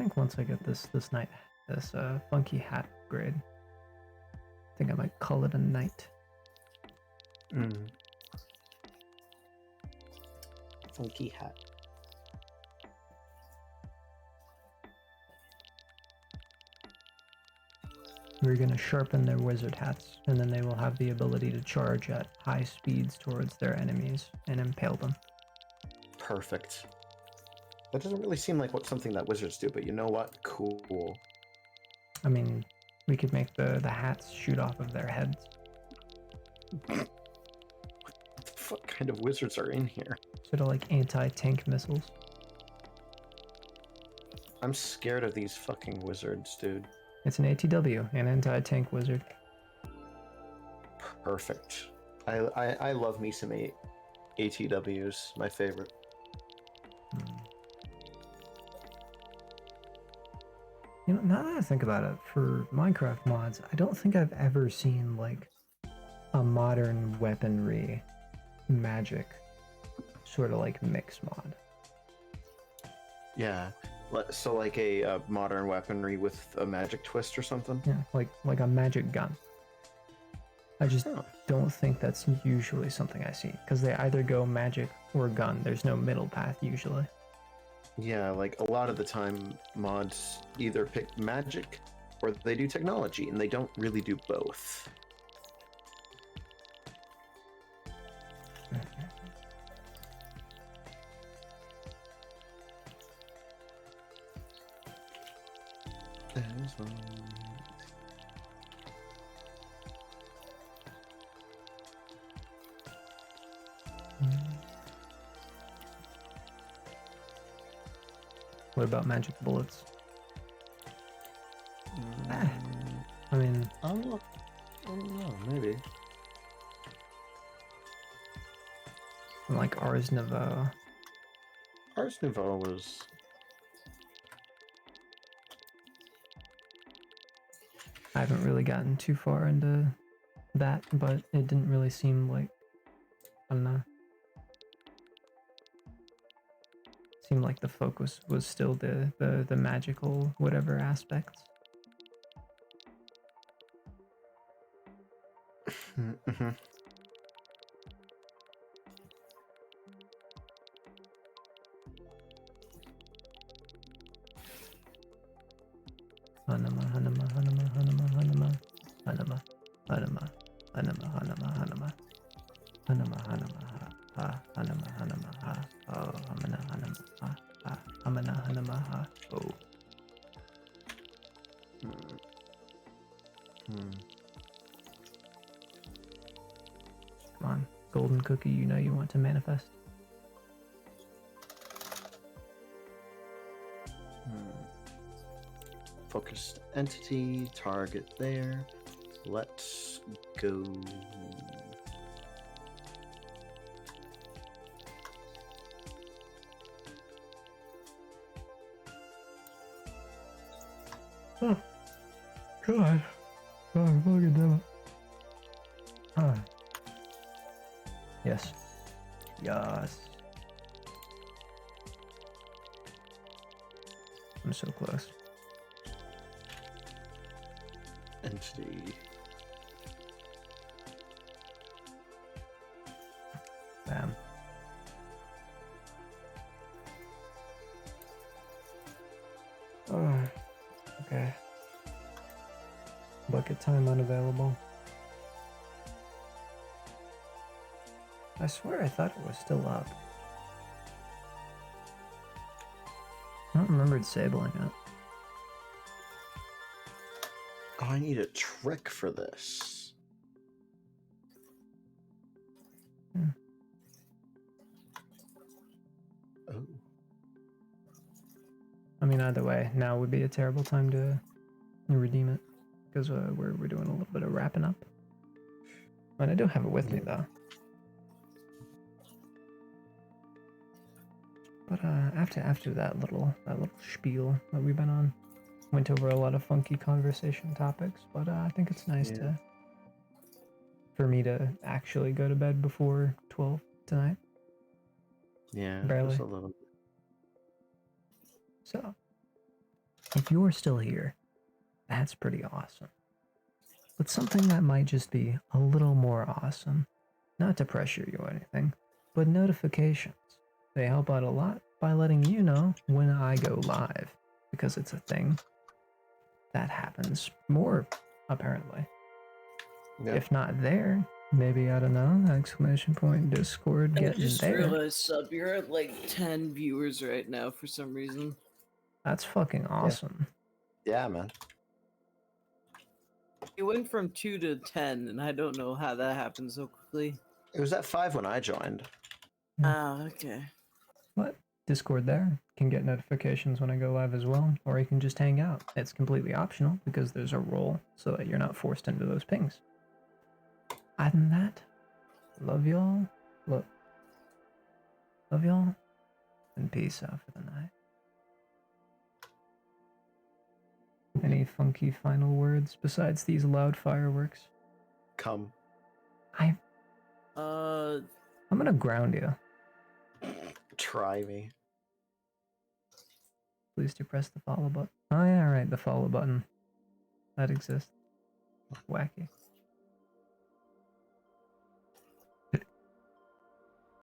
think once I get this funky hat upgrade, I think I might call it a night. Funky hat. We're going to sharpen their wizard hats, and then they will have the ability to charge at high speeds towards their enemies and impale them. Perfect. That doesn't really seem like something that wizards do, but you know what? Cool. I mean, we could make the hats shoot off of their heads. What the fuck kind of wizards are in here? Sort of like anti-tank missiles. I'm scared of these fucking wizards, dude. It's an ATW, an anti-tank wizard. Perfect. I love me some ATWs. My favorite. You know, now that I think about it, for Minecraft mods, I don't think I've ever seen like a modern weaponry magic sort of like mix mod. Yeah. So like a modern weaponry with a magic twist or something? Yeah, like a magic gun. I just don't think that's usually something I see, because they either go magic or gun. There's no middle path usually. Yeah, like a lot of the time mods either pick magic or they do technology, and they don't really do both. What about magic bullets? I mean, I don't know, maybe. like Ars Nouveau. Ars Nouveau was... I haven't really gotten too far into that, but it didn't really seem like, I don't know. Seemed like the focus was still the magical whatever aspects. Mm-hmm. Hanama, Hanama, Hanama, Hanama, Hanama, Hanama, Hanama, Hanama, Hanama, Hanama, Hanama, Hanama, ha, Hanama, Hanama, ha, oh, Hamana, Hanama, ha, ha, Hamana, Hanama, ha, oh. Come on, golden cookie, you know you want to manifest. Focused entity, target there. Let's go. Oh, God. Oh, fucking damn it. Ah. Yes. Yes. I'm so close. Entity. Bam. Oh, okay. Bucket time unavailable. I swear I thought it was still up. I don't remember disabling it. Oh, I need a trick for this. Oh. I mean, either way, now would be a terrible time to redeem it, because we're doing a little bit of wrapping up. And I do have it with me though. But after that little spiel that we've been on, went over a lot of funky conversation topics. But I think it's nice for me to actually go to bed before 12 tonight. Yeah, Barely. just a little bit. So, if you're still here, that's pretty awesome. But something that might just be a little more awesome, not to pressure you or anything, but notifications. They help out a lot by letting you know when I go live, because it's a thing that happens more, apparently. Yeah. If not there, maybe, I don't know, exclamation point, Discord I getting just there. realized, Sub, you're at like 10 viewers right now for some reason. That's fucking awesome. Yeah, man. You went from 2 to 10, and I don't know how that happened so quickly. It was at 5 when I joined. Ah, okay. What? Discord there can get notifications when I go live as well, or you can just hang out. It's completely optional because there's a role so that you're not forced into those pings. Other than that, love y'all. Love y'all, and peace out for the night. Any funky final words besides these loud fireworks? Come. I'm Uh, gonna ground you. Try me. Please do press the follow button. Oh yeah, right, the follow button. That exists. Wacky.